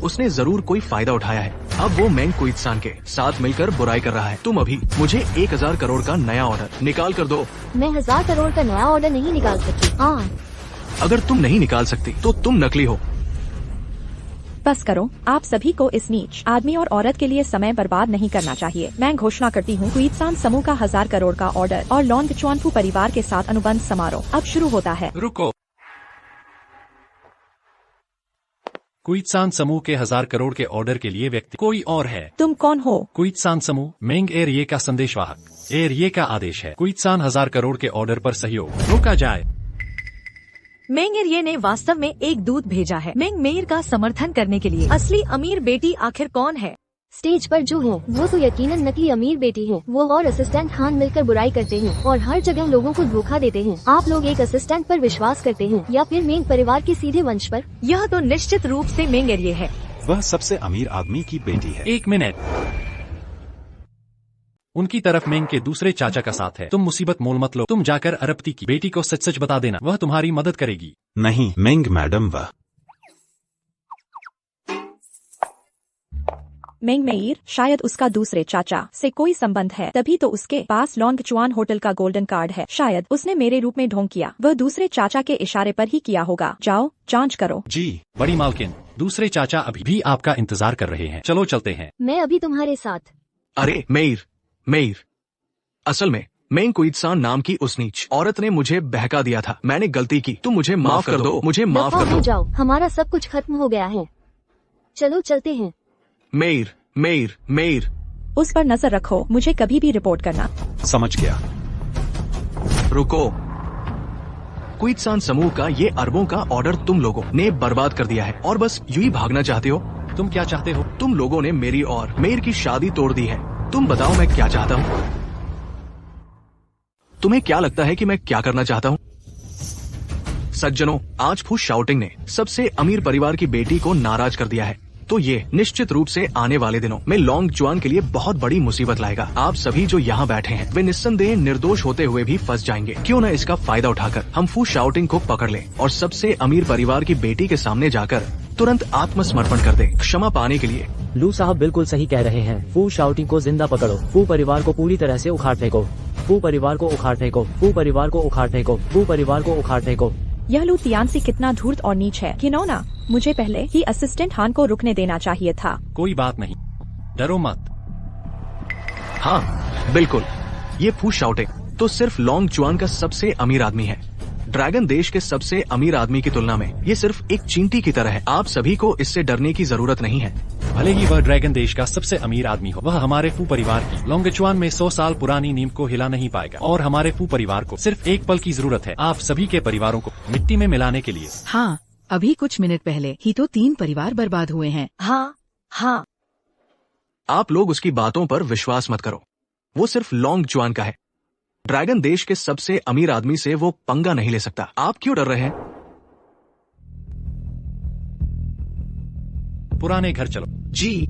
उसने जरूर कोई फायदा उठाया है। अब वो मेंग क्वित्सान के साथ मिलकर बुराई कर रहा है। तुम अभी मुझे 1000 करोड़ का नया ऑर्डर निकाल कर दो। मैं 1000 करोड़ का नया ऑर्डर नहीं निकाल सकती। अगर तुम नहीं निकाल सकती तो तुम नकली हो। बस करो। आप सभी को इस नीच आदमी और औरत के लिए समय बर्बाद नहीं करना चाहिए। मैं घोषणा करती हूँ, क्वित्सान समूह का 1000 करोड़ का ऑर्डर और लोंगचुआन फू परिवार के साथ अनुबंध समारोह अब शुरू होता है। रुको। क्वित्सान समूह के 1000 करोड़ के ऑर्डर के लिए व्यक्ति कोई और है। तुम कौन हो? क्वित्सान समूह मेंग एरिये का संदेशवाहक। एरिये का आदेश है क्वित्सान 1000 करोड़ के ऑर्डर पर सहयोग रोका जाए। मेंग एरिये ने वास्तव में एक दूत भेजा है मेंग मेयर का समर्थन करने के लिए। असली अमीर बेटी आखिर कौन है? स्टेज पर जो है वो तो यकीनन नकली अमीर बेटी है। वो और असिस्टेंट हान मिलकर बुराई करते हैं और हर जगह लोगों को धोखा देते हैं। आप लोग एक असिस्टेंट पर विश्वास करते हैं या फिर मेंग परिवार के सीधे वंश पर? यह तो निश्चित रूप से मेंग एरिये है। वह सबसे अमीर आदमी की बेटी है। एक मिनट। उनकी तरफ मेंग के दूसरे चाचा का साथ है। तुम मुसीबत मोल मत लो। तुम जाकर अरबपति की बेटी को सच सच बता देना, वह तुम्हारी मदद करेगी। नहीं मेंग मैडम, वह मेंग मेईर, शायद उसका दूसरे चाचा से कोई संबंध है, तभी तो उसके पास लॉन्गचुआन होटल का गोल्डन कार्ड है। शायद उसने मेरे रूप में ढोंग किया, वह दूसरे चाचा के इशारे पर ही किया होगा। जाओ जांच करो। जी बड़ी मालकिन, दूसरे चाचा अभी भी आपका इंतजार कर रहे हैं। चलो चलते हैं। मैं अभी तुम्हारे साथ। अरे मेईर, असल में मेंग कुइत्सान नाम की उस नीच औरत ने मुझे बहका दिया था। मैंने गलती की, तुम मुझे माफ कर दो, मुझे माफ दफा कर हो दो। जाओ, हमारा सब कुछ खत्म हो गया है। चलो चलते हैं। मेईर, उस पर नजर रखो, मुझे कभी भी रिपोर्ट करना। समझ गया। रुको। कुइत्सान समूह का ये अरबों का ऑर्डर तुम लोगों ने बर्बाद कर दिया है और बस यूं ही भागना चाहते हो। तुम क्या चाहते हो? तुम लोगों ने मेरी और मेयर की शादी तोड़ दी है। तुम बताओ मैं क्या चाहता हूँ? तुम्हें क्या लगता है कि मैं क्या करना चाहता हूँ? सज्जनों, आज फू शाओटिंग ने सबसे अमीर परिवार की बेटी को नाराज कर दिया है, तो ये निश्चित रूप से आने वाले दिनों में लॉन्गचुआन के लिए बहुत बड़ी मुसीबत लाएगा। आप सभी जो यहाँ बैठे हैं वे निस्संदेह निर्दोष होते हुए भी फंस जाएंगे। क्यों न इसका फायदा उठाकर हम फू शाओटिंग को पकड़ लें और सबसे अमीर परिवार की बेटी के सामने जाकर तुरंत आत्मसमर्पण कर दे, क्षमा पाने के लिए। लू साहब बिल्कुल सही कह रहे हैं। फू शाउटिंग को जिंदा पकड़ो। फू परिवार को पूरी तरह से उखाड़ फेंको। फू परिवार को उखाड़ फेंको। फू परिवार को उखाड़ फेंको। फू परिवार को उखाड़ फेंको। यह लू तियानसी कितना धूर्त और नीच है। घिनौना, मुझे पहले ही असिस्टेंट हान को रुकने देना चाहिए था। कोई बात नहीं, डरो मत। हाँ बिल्कुल, ये फू शाओटिंग तो सिर्फ लॉन्गचुआन का सबसे अमीर आदमी है। ड्रैगन देश के सबसे अमीर आदमी की तुलना में ये सिर्फ एक चींटी की तरह है। आप सभी को इससे डरने की जरूरत नहीं है। भले ही वह ड्रैगन देश का सबसे अमीर आदमी हो, वह हमारे फू परिवार की लॉन्गचुआन में 100 साल पुरानी नींव को हिला नहीं पाएगा। और हमारे फू परिवार को सिर्फ एक पल की जरूरत है आप सभी के परिवारों को मिट्टी में मिलाने के लिए। हाँ, अभी कुछ मिनट पहले ही तो 3 परिवार बर्बाद हुए हैं। हाँ, आप लोग उसकी बातों पर विश्वास मत करो, वो सिर्फ लॉन्गचुआन का है। ड्रैगन देश के सबसे अमीर आदमी से वो पंगा नहीं ले सकता। आप क्यों डर रहे हैं? पुराने घर चलो। जी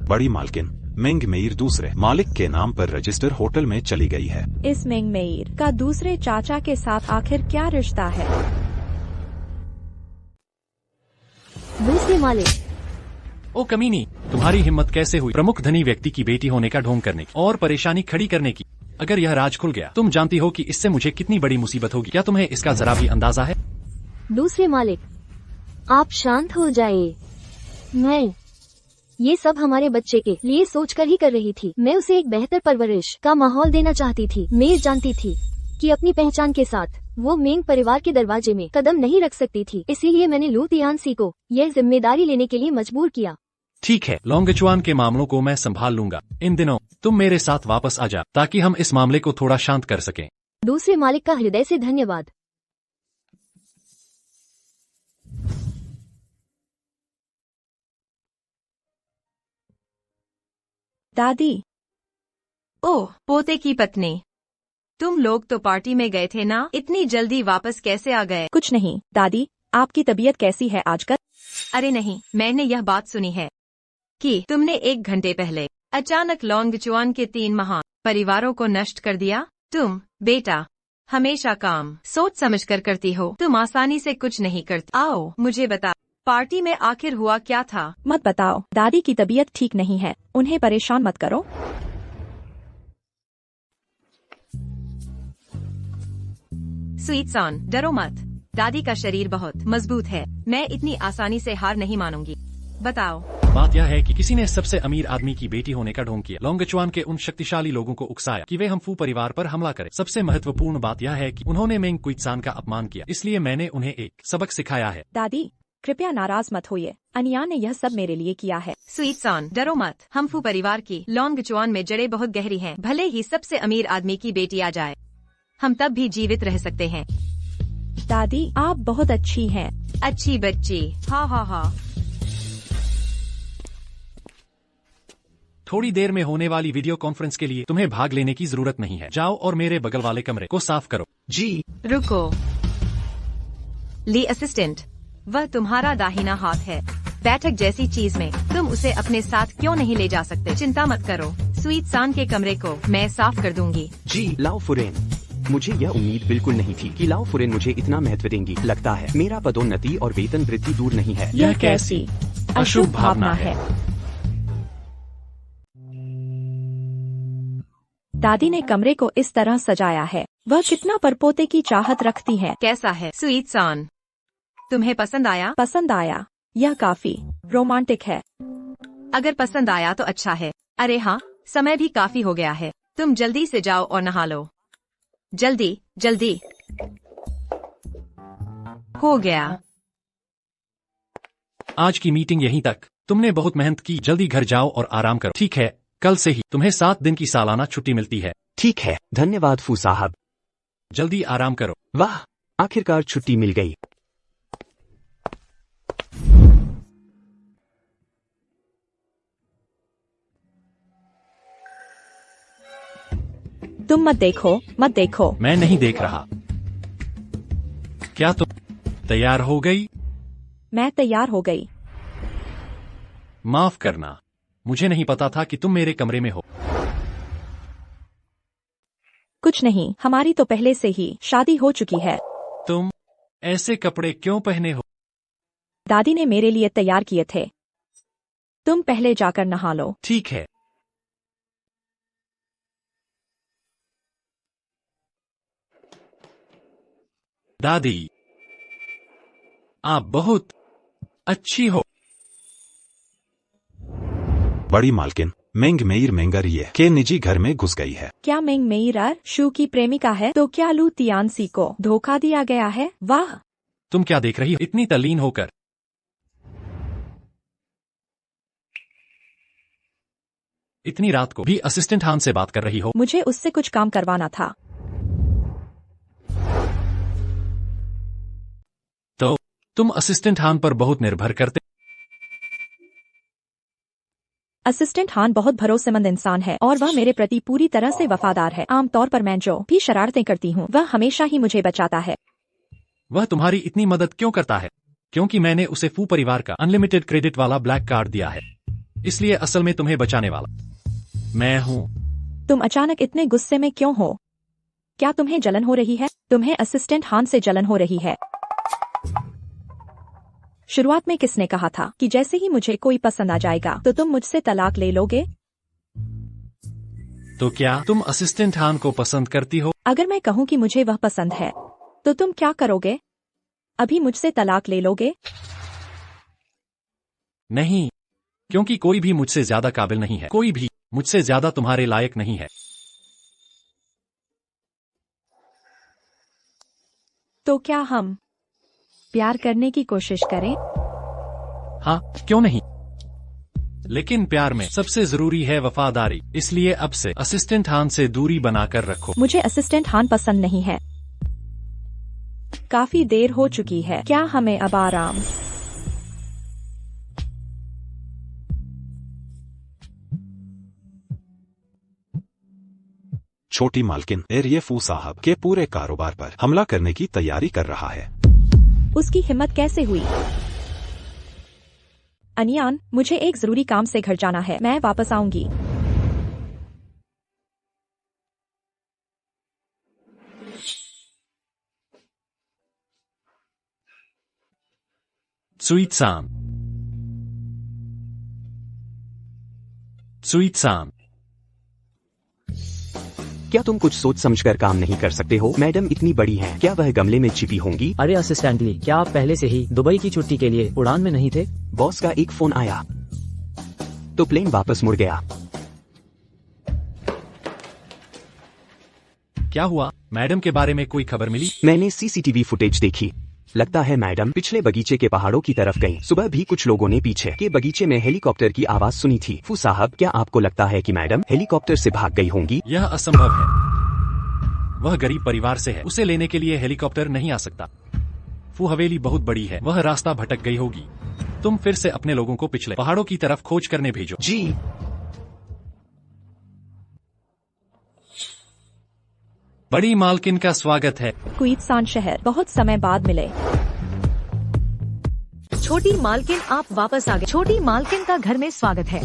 बड़ी मालकिन, मेंग मेईर दूसरे मालिक के नाम पर रजिस्टर होटल में चली गई है। इस मेंग मेईर का दूसरे चाचा के साथ आखिर क्या रिश्ता है? दूसरे मालिक, ओ कमीनी, तुम्हारी हिम्मत कैसे हुई प्रमुख धनी व्यक्ति की बेटी होने का ढोंग करने की और परेशानी खड़ी करने की? अगर यह राज खुल गया, तुम जानती हो कि इससे मुझे कितनी बड़ी मुसीबत होगी। क्या तुम्हें इसका जरा भी अंदाजा है? दूसरे मालिक, आप शांत हो जाइए। मैं ये सब हमारे बच्चे के लिए सोचकर ही कर रही थी। मैं उसे एक बेहतर परवरिश का माहौल देना चाहती थी। मैं जानती थी कि अपनी पहचान के साथ वो मेंग परिवार के दरवाजे में कदम नहीं रख सकती थी। इसीलिए मैंने लू तियानसी को यह जिम्मेदारी लेने के लिए मजबूर किया। ठीक है, लॉन्गचुआन के मामलों को मैं संभाल लूंगा। इन दिनों तुम मेरे साथ वापस आ जा ताकि हम इस मामले को थोड़ा शांत कर सकें। दूसरे मालिक का हृदय से धन्यवाद। दादी, ओह पोते की पत्नी, तुम लोग तो पार्टी में गए थे ना? इतनी जल्दी वापस कैसे आ गए? कुछ नहीं दादी, आपकी तबीयत कैसी है आजकल? अरे नहीं, मैंने यह बात सुनी है कि तुमने 1 घंटे पहले अचानक लॉन्गचुआन के 3 महान परिवारों को नष्ट कर दिया। तुम बेटा हमेशा काम सोच समझकर करती हो, तुम आसानी से कुछ नहीं करती। आओ मुझे बता, पार्टी में आखिर हुआ क्या था? मत बताओ, दादी की तबीयत ठीक नहीं है, उन्हें परेशान मत करो। स्वीटसॉन, डरो मत, दादी का शरीर बहुत मजबूत है, मैं इतनी आसानी से हार नहीं मानूंगी। बताओ। बात यह है कि किसी ने सबसे अमीर आदमी की बेटी होने का ढोंग किया, लॉन्गचुआन के उन शक्तिशाली लोगों को उकसाया कि वे हम फू परिवार पर हमला करें। सबसे महत्वपूर्ण बात यह है कि उन्होंने मेंग कुइत्सान का अपमान किया, इसलिए मैंने उन्हें एक सबक सिखाया है। दादी कृपया नाराज मत होइए, अनिया ने यह सब मेरे लिए किया है। स्वीटसॉन, डरो मत, हम फू परिवार की लॉन्गचुआन में जड़ें बहुत गहरी हैं। भले ही सबसे अमीर आदमी की बेटी आ जाए, हम तब भी जीवित रह सकते हैं। दादी आप बहुत अच्छी हैं। अच्छी बच्ची, हाँ हाँ हाँ। थोड़ी देर में होने वाली वीडियो कॉन्फ्रेंस के लिए तुम्हें भाग लेने की जरूरत नहीं है। जाओ और मेरे बगल वाले कमरे को साफ करो। जी रुको, ली असिस्टेंट, वह तुम्हारा दाहिना हाथ है। बैठक जैसी चीज में तुम उसे अपने साथ क्यों नहीं ले जा सकते? चिंता मत करो, स्वीटसॉन के कमरे को मैं साफ कर दूंगी। जी लाओ फुरेन, मुझे यह उम्मीद बिल्कुल नहीं थी कि लाओ फुरेन मुझे इतना महत्व देंगी। लगता है मेरा पदोन्नति और वेतन वृद्धि दूर नहीं है। यह कैसी? अशुभ भावना है। दादी ने कमरे को इस तरह सजाया है। वह कितना परपोते की चाहत रखती है। कैसा है स्वीट सॉन? तुम्हें पसंद आया? पसंद आया। यह काफी रोमांटिक है। अगर पसंद आया तो अच्छा है। अरे हाँ, समय भी काफी हो गया है। तुम जल्दी से जाओ और नहा लो। जल्दी जल्दी। हो गया। आज की मीटिंग यहीं तक। तुमने बहुत मेहनत की। जल्दी घर जाओ और आराम करो। ठीक है, कल से ही तुम्हें 7 दिन की सालाना छुट्टी मिलती है। ठीक है, धन्यवाद फू साहब। जल्दी आराम करो। वाह, आखिरकार छुट्टी मिल गई। तुम मत देखो, मत देखो। मैं नहीं देख रहा। क्या तुम तैयार हो गई? मैं तैयार हो गई। माफ करना, मुझे नहीं पता था कि तुम मेरे कमरे में हो। कुछ नहीं, हमारी तो पहले से ही शादी हो चुकी है। तुम ऐसे कपड़े क्यों पहने हो? दादी ने मेरे लिए तैयार किए थे। तुम पहले जाकर नहा लो। ठीक है। दादी, आप बहुत अच्छी हो। बड़ी मालकिन मेंग मेयर मेंगरिये के निजी घर में घुस गई है। क्या मेंग मेयर शू की प्रेमिका है? तो क्या लू तियानसी को धोखा दिया गया है? वाह, तुम क्या देख रही हो इतनी तल्लीन होकर? इतनी रात को भी असिस्टेंट हान से बात कर रही हो? मुझे उससे कुछ काम करवाना था। तो तुम असिस्टेंट हान पर बहुत निर्भर करते? असिस्टेंट हान बहुत भरोसेमंद इंसान है और वह मेरे प्रति पूरी तरह से वफादार है। आमतौर पर मैं जो भी शरारतें करती हूँ वह हमेशा ही मुझे बचाता है। वह तुम्हारी इतनी मदद क्यों करता है? क्योंकि मैंने उसे फू परिवार का अनलिमिटेड क्रेडिट वाला ब्लैक कार्ड दिया है, इसलिए असल में तुम्हें बचाने वाला मैं हूँ। तुम अचानक इतने गुस्से में क्यों हो? क्या तुम्हें जलन हो रही है? तुम्हें असिस्टेंट हान से जलन हो रही है? शुरुआत में किसने कहा था कि जैसे ही मुझे कोई पसंद आ जाएगा तो तुम मुझसे तलाक ले लोगे? तो क्या तुम असिस्टेंट हान को पसंद करती हो? अगर मैं कहूँ कि मुझे वह पसंद है तो तुम क्या करोगे? अभी मुझसे तलाक ले लोगे? नहीं, क्योंकि कोई भी मुझसे ज्यादा काबिल नहीं है। कोई भी मुझसे ज्यादा तुम्हारे लायक नहीं है। तो क्या हम प्यार करने की कोशिश करें? हाँ, क्यों नहीं? लेकिन प्यार में सबसे जरूरी है वफादारी, इसलिए अब से असिस्टेंट हान से दूरी बनाकर रखो। मुझे असिस्टेंट हान पसंद नहीं है। काफी देर हो चुकी है। क्या हमें अब आराम? छोटी मालकिन एरिये फू साहब के पूरे कारोबार पर हमला करने की तैयारी कर रहा है। उसकी हिम्मत कैसे हुई? अनियान, मुझे एक जरूरी काम से घर जाना है। मैं वापस आऊंगी। स्वीट सान, स्वीट सान, क्या तुम कुछ सोच समझकर काम नहीं कर सकते हो? मैडम इतनी बड़ी हैं, क्या वह गमले में छिपी होंगी? अरे असिस्टेंट ली, क्या आप पहले से ही दुबई की छुट्टी के लिए उड़ान में नहीं थे? बॉस का एक फोन आया तो प्लेन वापस मुड़ गया। क्या हुआ? मैडम के बारे में कोई खबर मिली? मैंने सीसीटीवी फुटेज देखी। लगता है मैडम पिछले बगीचे के पहाड़ों की तरफ गईं। सुबह भी कुछ लोगों ने पीछे के बगीचे में हेलीकॉप्टर की आवाज सुनी थी। फू साहब, क्या आपको लगता है कि मैडम हेलीकॉप्टर से भाग गई होंगी? यह असंभव है। वह गरीब परिवार से है, उसे लेने के लिए हेलीकॉप्टर नहीं आ सकता। फू हवेली बहुत बड़ी है, वह रास्ता भटक गई होगी। तुम फिर से अपने लोगों को पिछले पहाड़ों की तरफ खोज करने भेजो। जी। बड़ी मालकिन का स्वागत है। क्वींसलैंड शहर, बहुत समय बाद मिले। छोटी मालकिन, आप वापस आ गए। छोटी मालकिन का घर में स्वागत है।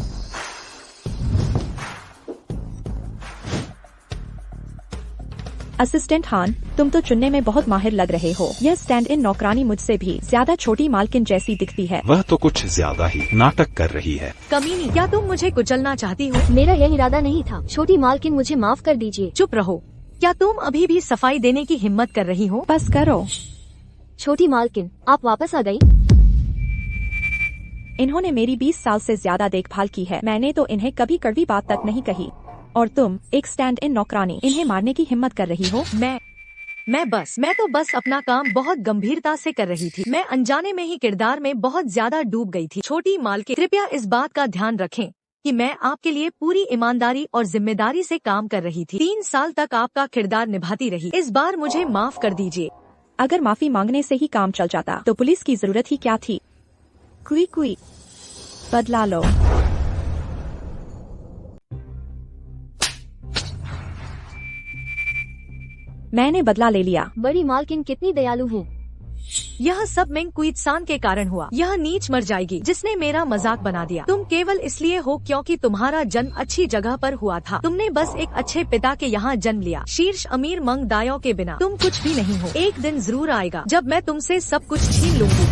असिस्टेंट हान, तुम तो चुनने में बहुत माहिर लग रहे हो। यह स्टैंड इन नौकरानी मुझसे भी ज्यादा छोटी मालकिन जैसी दिखती है। वह तो कुछ ज्यादा ही नाटक कर रही है। कमीनी, क्या तुम मुझे कुचलना चाहती हो? मेरा यह इरादा नहीं था। छोटी मालकिन, मुझे माफ कर दीजिए। चुप रहो। क्या तुम अभी भी सफाई देने की हिम्मत कर रही हो? बस करो। छोटी मालकिन, आप वापस आ गई। इन्होंने मेरी 20 साल से ज्यादा देखभाल की है। मैंने तो इन्हें कभी कड़वी बात तक नहीं कही, और तुम एक स्टैंड इन नौकरानी इन्हें मारने की हिम्मत कर रही हो। मैं तो बस अपना काम बहुत गंभीरता से कर रही थी। मैं अनजाने में ही किरदार में बहुत ज्यादा डूब गई थी। छोटी मालकिन, कृपया इस बात का ध्यान रखें कि मैं आपके लिए पूरी ईमानदारी और जिम्मेदारी से काम कर रही थी। 3 साल तक आपका किरदार निभाती रही। इस बार मुझे माफ कर दीजिए। अगर माफी मांगने से ही काम चल जाता तो पुलिस की जरूरत ही क्या थी। कुई बदला लो। मैंने बदला ले लिया। बड़ी मालकिन कितनी दयालु हैं। यह सब मेंग कुइत्सान के कारण हुआ। यह नीच मर जाएगी जिसने मेरा मजाक बना दिया। तुम केवल इसलिए हो क्योंकि तुम्हारा जन्म अच्छी जगह पर हुआ था। तुमने बस एक अच्छे पिता के यहाँ जन्म लिया। शीर्ष अमीर मंग दायो के बिना तुम कुछ भी नहीं हो। एक दिन जरूर आएगा जब मैं तुमसे सब कुछ छीन लूंगी।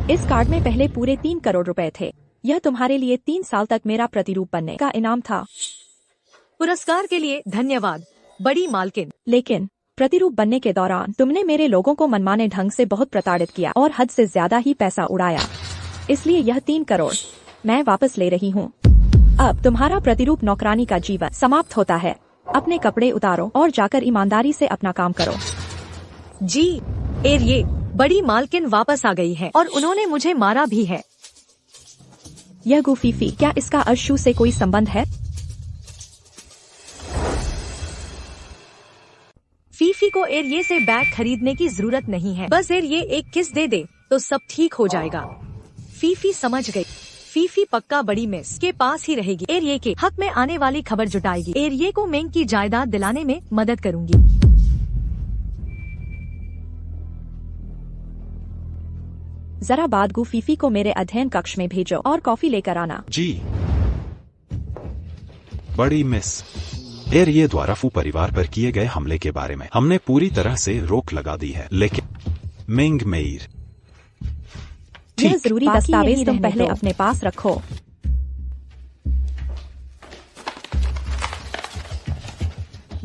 इस कार्ड में पहले पूरे 3 करोड़ रुपए थे। यह तुम्हारे लिए 3 साल तक मेरा प्रतिरूप बनने का इनाम था। पुरस्कार के लिए धन्यवाद बड़ी मालकिन। लेकिन प्रतिरूप बनने के दौरान तुमने मेरे लोगों को मनमाने ढंग से बहुत प्रताड़ित किया और हद से ज्यादा ही पैसा उड़ाया। इसलिए यह 3 करोड़ मैं वापस ले रही हूँ। अब तुम्हारा प्रतिरूप नौकरानी का जीवन समाप्त होता है। अपने कपड़े उतारो और जाकर ईमानदारी से अपना काम करो। जी एरिये, बड़ी मालकिन वापस आ गई है और उन्होंने मुझे मारा भी है। यह गुफीफी, क्या इसका अर्शु से कोई संबंध है? फीफी को एरिये से बैग खरीदने की जरूरत नहीं है। बस एरिये एक किस दे दे तो सब ठीक हो जाएगा। फीफी समझ गई। फीफी पक्का बड़ी मिस के पास ही रहेगी। एरिये के हक में आने वाली खबर जुटाएगी। एरिये को मेंग की जायदाद दिलाने में मदद करूंगी। जरा बाद गुफीफी को मेरे अध्ययन कक्ष में भेजो और कॉफी लेकर आना। जी। बड़ी मिस, एरिये द्वारा फू परिवार पर किए गए हमले के बारे में हमने पूरी तरह से रोक लगा दी है, लेकिन मिंग मेयर, यह जरूरी दस्तावेज तुम पहले अपने पास रखो।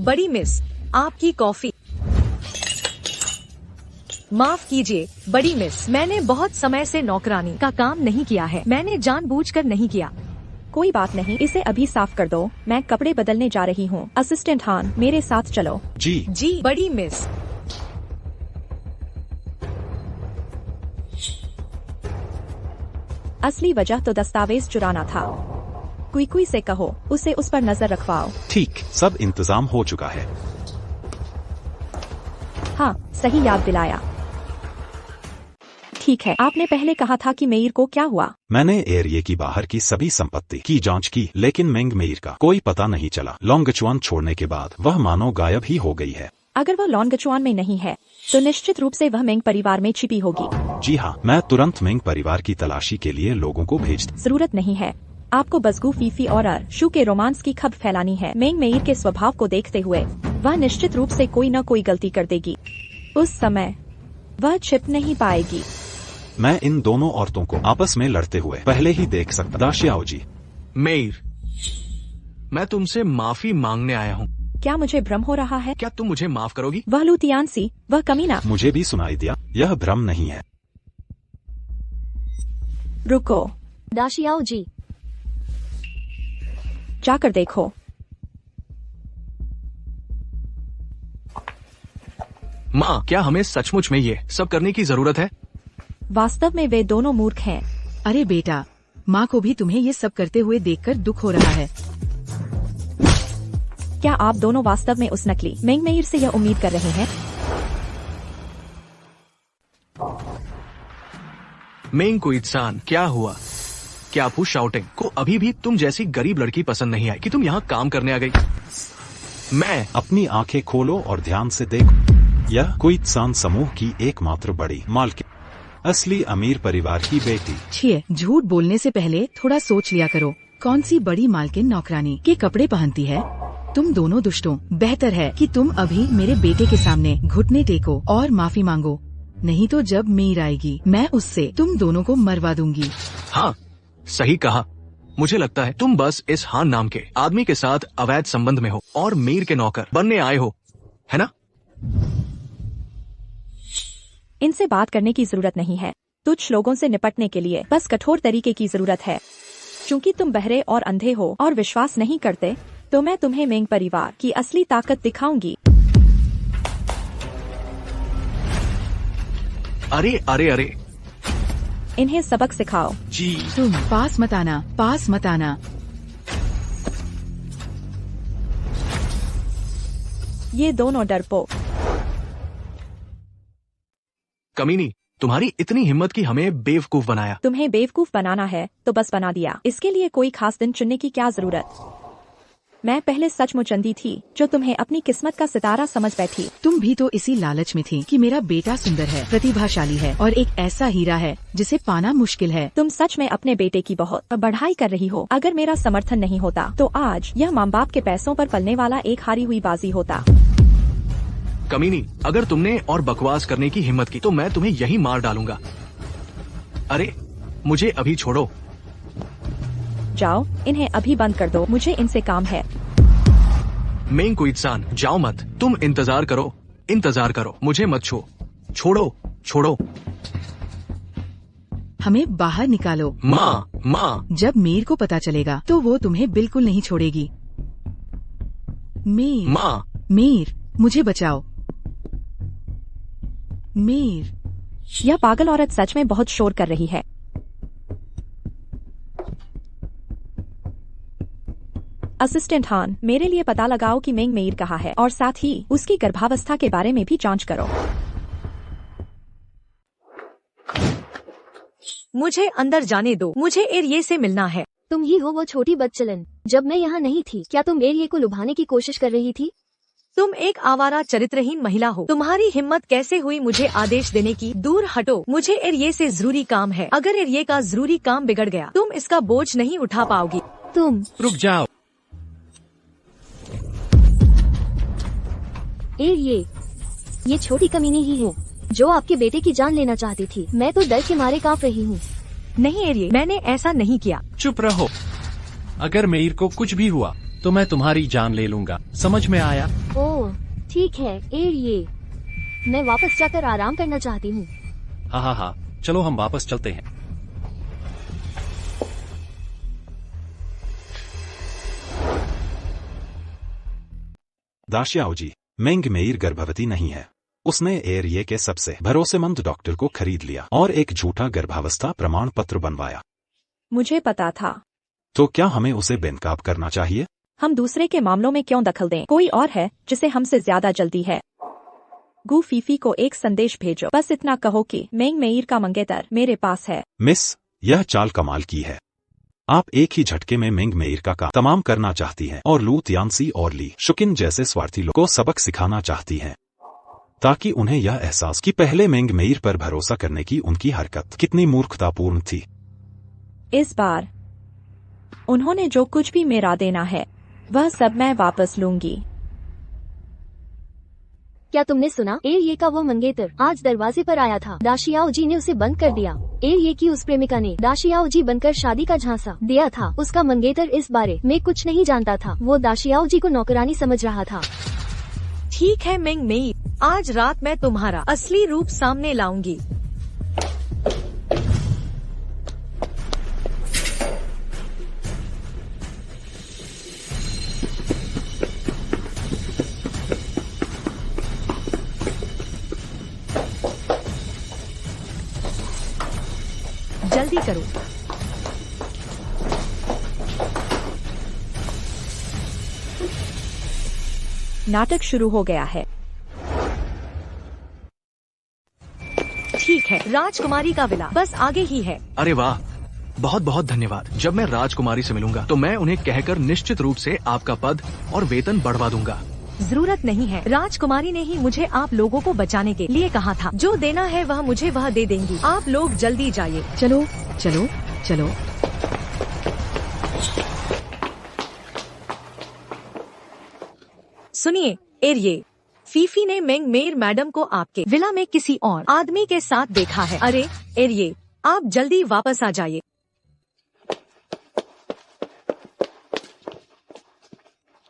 बड़ी मिस, आपकी कॉफी। माफ कीजिए बड़ी मिस, मैंने बहुत समय से नौकरानी का काम नहीं किया है। मैंने जानबूझकर नहीं किया। कोई बात नहीं, इसे अभी साफ कर दो। मैं कपड़े बदलने जा रही हूँ। असिस्टेंट हान, मेरे साथ चलो। जी बड़ी मिस। असली वजह तो दस्तावेज चुराना था। कुई से कहो उसे उस पर नजर रखवाओ। ठीक, सब इंतजाम हो चुका है। हाँ, सही याद दिलाया। ठीक है, आपने पहले कहा था कि मेयर को क्या हुआ? मैंने एरिये की बाहर की सभी संपत्ति की जांच की, लेकिन मेंग मेयर का कोई पता नहीं चला। लॉन्गचुआन छोड़ने के बाद वह मानो गायब ही हो गई है। अगर वह लॉन्गचुआन में नहीं है तो निश्चित रूप से वह मेंग परिवार में छिपी होगी। जी हाँ, मैं तुरंत मेंग परिवार की तलाशी के लिए लोगों को भेज। जरूरत नहीं है, आपको बसगू फीफी और अर्शु के रोमांस की खबर फैलानी है। मेंग मेयर के स्वभाव को देखते हुए वह निश्चित रूप से कोई न कोई गलती कर देगी। उस समय वह छिप नहीं पाएगी। मैं इन दोनों औरतों को आपस में लड़ते हुए पहले ही देख सकता। दाशियाओ जी। मेयर, मैं तुमसे माफी मांगने आया हूँ। क्या मुझे भ्रम हो रहा है? क्या तुम मुझे माफ करोगी? वह लू तियानसी, वह कमीना। मुझे भी सुनाई दिया, यह भ्रम नहीं है। रुको। दाशियाओ जी, जाकर देखो। माँ, क्या हमें सचमुच में ये सब करने की जरूरत है? वास्तव में वे दोनों मूर्ख हैं। अरे बेटा, माँ को भी तुम्हें ये सब करते हुए देखकर दुख हो रहा है। क्या आप दोनों वास्तव में उस नकली मेंग मेयर से यह उम्मीद कर रहे हैं? मेंग कुइत्सान, क्या हुआ? क्या फू शाओटिंग को अभी भी तुम जैसी गरीब लड़की पसंद नहीं आई कि तुम यहाँ काम करने आ गई? मैं अपनी आंखें खोलो और ध्यान से देखो। यह कुइत्सान समूह की एकमात्र बड़ी मालकिन, असली अमीर परिवार की बेटी। छिए, झूठ बोलने से पहले थोड़ा सोच लिया करो। कौन सी बड़ी मालकिन नौकरानी के कपड़े पहनती है? तुम दोनों दुष्टों, बेहतर है कि तुम अभी मेरे बेटे के सामने घुटने टेको और माफी मांगो, नहीं तो जब मीर आएगी मैं उससे तुम दोनों को मरवा दूंगी। हाँ, सही कहा। मुझे लगता है तुम बस इस हान नाम के आदमी के साथ अवैध संबंध में हो और मीर के नौकर बनने आए हो, है ना? इनसे बात करने की जरूरत नहीं है। तुच्छ लोगों से निपटने के लिए बस कठोर तरीके की जरूरत है। चूंकि तुम बहरे और अंधे हो और विश्वास नहीं करते, तो मैं तुम्हें मेंग परिवार की असली ताकत दिखाऊंगी। अरे अरे अरे, इन्हें सबक सिखाओ। जी। तुम पास मत आना, पास मत आना। ये दोनों डरपोक। कमीनी, तुम्हारी इतनी हिम्मत कि हमें बेवकूफ बनाया। तुम्हें बेवकूफ बनाना है तो बस बना दिया। इसके लिए कोई खास दिन चुनने की क्या जरूरत? मैं पहले सचमुच अंधी थी जो तुम्हें अपनी किस्मत का सितारा समझ बैठी। तुम भी तो इसी लालच में थी कि मेरा बेटा सुंदर है, प्रतिभाशाली है और एक ऐसा हीरा है जिसे पाना मुश्किल है। तुम सच में अपने बेटे की बहुत बढ़ाई कर रही हो। अगर मेरा समर्थन नहीं होता तो आज यह माँ बाप के पैसों पर पलने वाला एक हारी हुई बाजी होता। कमीनी, अगर तुमने और बकवास करने की हिम्मत की तो मैं तुम्हें यहीं मार डालूंगा। अरे, मुझे अभी छोड़ो। जाओ, इन्हें अभी बंद कर दो, मुझे इनसे काम है। मेंग कुइत्सान, जाओ मत। तुम इंतजार करो, मुझे मत छोड़ो। हमें बाहर निकालो। माँ। जब मीर को पता चलेगा तो वो तुम्हें बिल्कुल नहीं छोड़ेगी। मीर, मुझे बचाओ। मीर। यह पागल औरत सच में बहुत शोर कर रही है। असिस्टेंट हान, मेरे लिए पता लगाओ कि मेंग मेयर कहाँ है और साथ ही उसकी गर्भावस्था के बारे में भी जांच करो। मुझे अंदर जाने दो, मुझे एरिये से मिलना है। तुम ही हो वो छोटी बदचलन। जब मैं यहाँ नहीं थी, क्या तुम एरिये को लुभाने की कोशिश कर रही थी? तुम एक आवारा चरित्रहीन महिला हो। तुम्हारी हिम्मत कैसे हुई मुझे आदेश देने की? दूर हटो, मुझे एरिये से जरूरी काम है। अगर एरिये का जरूरी काम बिगड़ गया, तुम इसका बोझ नहीं उठा पाओगी। तुम रुक जाओ। एरिये, ये छोटी कमीनी ही है जो आपके बेटे की जान लेना चाहती थी। मैं तो डर के मारे कांप रही हूँ। नहीं एरिये, मैंने ऐसा नहीं किया। चुप रहो। अगर मेयर को कुछ भी हुआ तो मैं तुम्हारी जान ले लूंगा, समझ में आया? ओह, ठीक है एरिये, मैं वापस जाकर आराम करना चाहती हूँ। हाँ, चलो हम वापस चलते हैं। दाशियाओ जी, मेंग मेयर गर्भवती नहीं है। उसने एरिये के सबसे भरोसेमंद डॉक्टर को खरीद लिया और एक झूठा गर्भावस्था प्रमाण पत्र बनवाया। मुझे पता था। तो क्या हमें उसे बेनकाब करना चाहिए? हम दूसरे के मामलों में क्यों दखल दें? कोई और है जिसे हमसे ज्यादा जल्दी है। गू फीफी को एक संदेश भेजो, बस इतना कहो कि मेंग मेयर का मंगेतर मेरे पास है। मिस, यह चाल कमाल की है। आप एक ही झटके में मेंग मेयर का काम तमाम करना चाहती हैं और लू तियानसी और ली शुकिन जैसे स्वार्थी लोगों को सबक सिखाना चाहती हैं, ताकि उन्हें यह एहसास कि पहले मेंग मेयर पर भरोसा करने की उनकी हरकत कितनी मूर्खतापूर्ण थी। इस बार उन्होंने जो कुछ भी मेरा देना है वह सब मैं वापस लूंगी। क्या तुमने सुना? एरिये का वो मंगेतर आज दरवाजे पर आया था। दाशियाओ जी ने उसे बंद कर दिया। एरिये की उस प्रेमिका ने दाशियाओ जी बनकर शादी का झांसा दिया था। उसका मंगेतर इस बारे में कुछ नहीं जानता था। वो दाशियाओ जी को नौकरानी समझ रहा था। ठीक है मेंग मेयर, आज रात मैं तुम्हारा असली रूप सामने लाऊंगी। जल्दी करो। नाटक शुरू हो गया है। ठीक है, राजकुमारी का विला बस आगे ही है। अरे वाह, बहुत बहुत धन्यवाद। जब मैं राजकुमारी से मिलूंगा तो मैं उन्हें कहकर निश्चित रूप से आपका पद और वेतन बढ़वा दूंगा। जरूरत नहीं है, राजकुमारी ने ही मुझे आप लोगों को बचाने के लिए कहा था। जो देना है वह मुझे वह दे देंगी। आप लोग जल्दी जाइए। चलो चलो चलो। सुनिए एरिये, फीफी ने मेंग मेयर मैडम को आपके विला में किसी और आदमी के साथ देखा है। अरे एरिये, आप जल्दी वापस आ जाइए।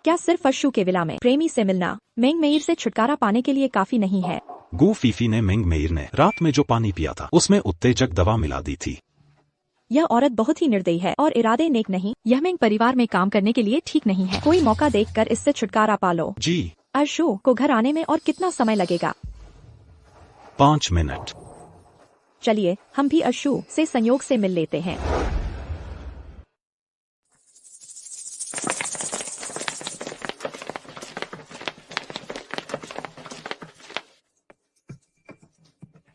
क्या सिर्फ अशु के विला में प्रेमी से मिलना मेंग मेयर से छुटकारा पाने के लिए काफी नहीं है? गु फीफी ने मेंग मेयर ने रात में जो पानी पिया था उसमें उत्तेजक दवा मिला दी थी। यह औरत बहुत ही निर्दयी है और इरादे नेक नहीं। यह मेंग परिवार में काम करने के लिए ठीक नहीं है। कोई मौका देखकर इससे छुटकारा पालो। जी। अशु को घर आने में और कितना समय लगेगा? 5 मिनट। चलिए हम भी अशु से संयोग से मिल लेते हैं।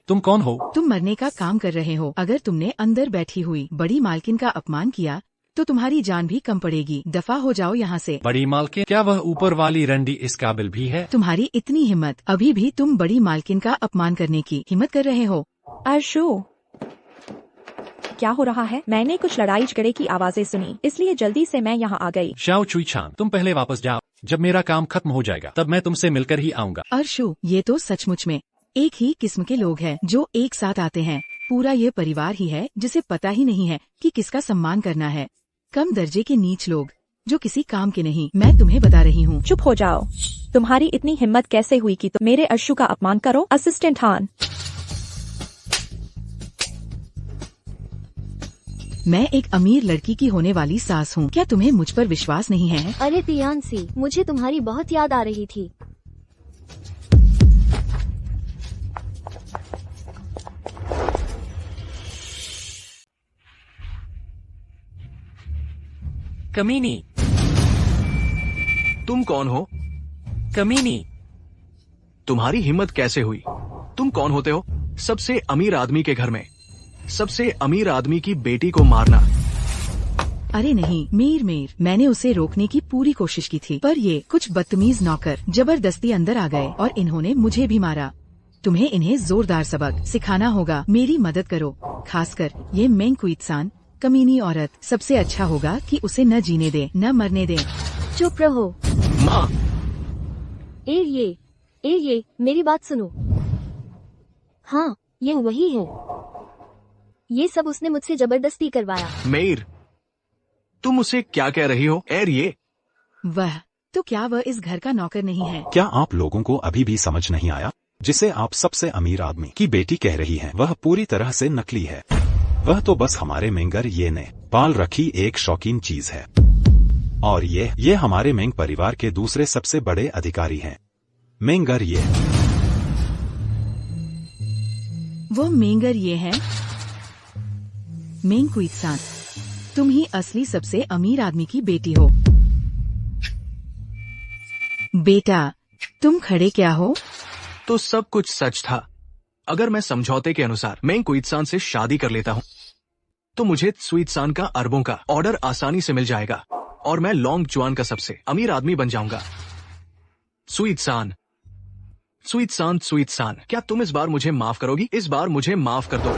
तुम कौन हो? तुम मरने का काम कर रहे हो। अगर तुमने अंदर बैठी हुई बड़ी मालकिन का अपमान किया तो तुम्हारी जान भी कम पड़ेगी। दफा हो जाओ यहाँ से। बड़ी मालकिन? क्या वह ऊपर वाली रंडी इस काबिल भी है? तुम्हारी इतनी हिम्मत, अभी भी तुम बड़ी मालकिन का अपमान करने की हिम्मत कर रहे हो? अशु, क्या हो रहा है? मैंने कुछ लड़ाई झगड़े की आवाजें सुनी, इसलिए जल्दी से मैं यहाँ आ गई। शाओ चुई छान, तुम पहले वापस जाओ। जब मेरा काम खत्म हो जाएगा तब मैं तुमसे मिलकर ही आऊँगा। अर्शु, ये तो सचमुच में एक ही किस्म के लोग हैं जो एक साथ आते हैं। पूरा ये परिवार ही है जिसे पता ही नहीं है कि किसका सम्मान करना है। कम दर्जे के नीच लोग जो किसी काम के नहीं। मैं तुम्हें बता रही हूँ। चुप हो जाओ। तुम्हारी इतनी हिम्मत कैसे हुई कि तुम मेरे अशु का अपमान करो? असिस्टेंट हान, मैं एक अमीर लड़की की होने वाली सास हूँ। क्या तुम्हें मुझ पर विश्वास नहीं है? अरे तियानसी, मुझे तुम्हारी बहुत याद आ रही थी। कमीनी। तुम कौन हो? कमीनी। तुम्हारी हिम्मत कैसे हुई? तुम कौन होते हो? सबसे अमीर आदमी के घर में सबसे अमीर आदमी की बेटी को मारना। अरे नहीं मीर, मैंने उसे रोकने की पूरी कोशिश की थी, पर ये कुछ बदतमीज नौकर जबरदस्ती अंदर आ गए और इन्होंने मुझे भी मारा। तुम्हें इन्हें जोरदार सबक सिखाना होगा। मेरी मदद करो, खासकर ये मेंग क्वित्सान कमीनी औरत। सबसे अच्छा होगा कि उसे न जीने दे न मरने दे। चुप रहो। माँ, ये मेरी बात सुनो। हाँ, ये वही है। ये सब उसने मुझसे जबरदस्ती करवाया। मेयर, तुम उसे क्या कह रही हो? ये वह तो क्या वह इस घर का नौकर नहीं है? क्या आप लोगों को अभी भी समझ नहीं आया? जिसे आप सबसे अमीर आदमी की बेटी कह रही हैं, वह पूरी तरह से नकली है। वह तो बस हमारे मेंगर ये ने पाल रखी एक शौकीन चीज है। और ये हमारे मेंग परिवार के दूसरे सबसे बड़े अधिकारी हैं। मेंगर ये। वो मेंगर ये है? मेंग क्वित्सान, तुम ही असली सबसे अमीर आदमी की बेटी हो। बेटा, तुम खड़े क्या हो? तो सब कुछ सच था। अगर मैं समझौते के अनुसार मेंग क्वित्सान से शादी कर लेता हूँ तो मुझे क्वित्सान का अरबों का ऑर्डर आसानी से मिल जाएगा और मैं लॉन्ग जुआन का सबसे अमीर आदमी बन जाऊंगा। क्वित्सान, क्या तुम इस बार मुझे माफ करोगी? इस बार मुझे माफ कर दो।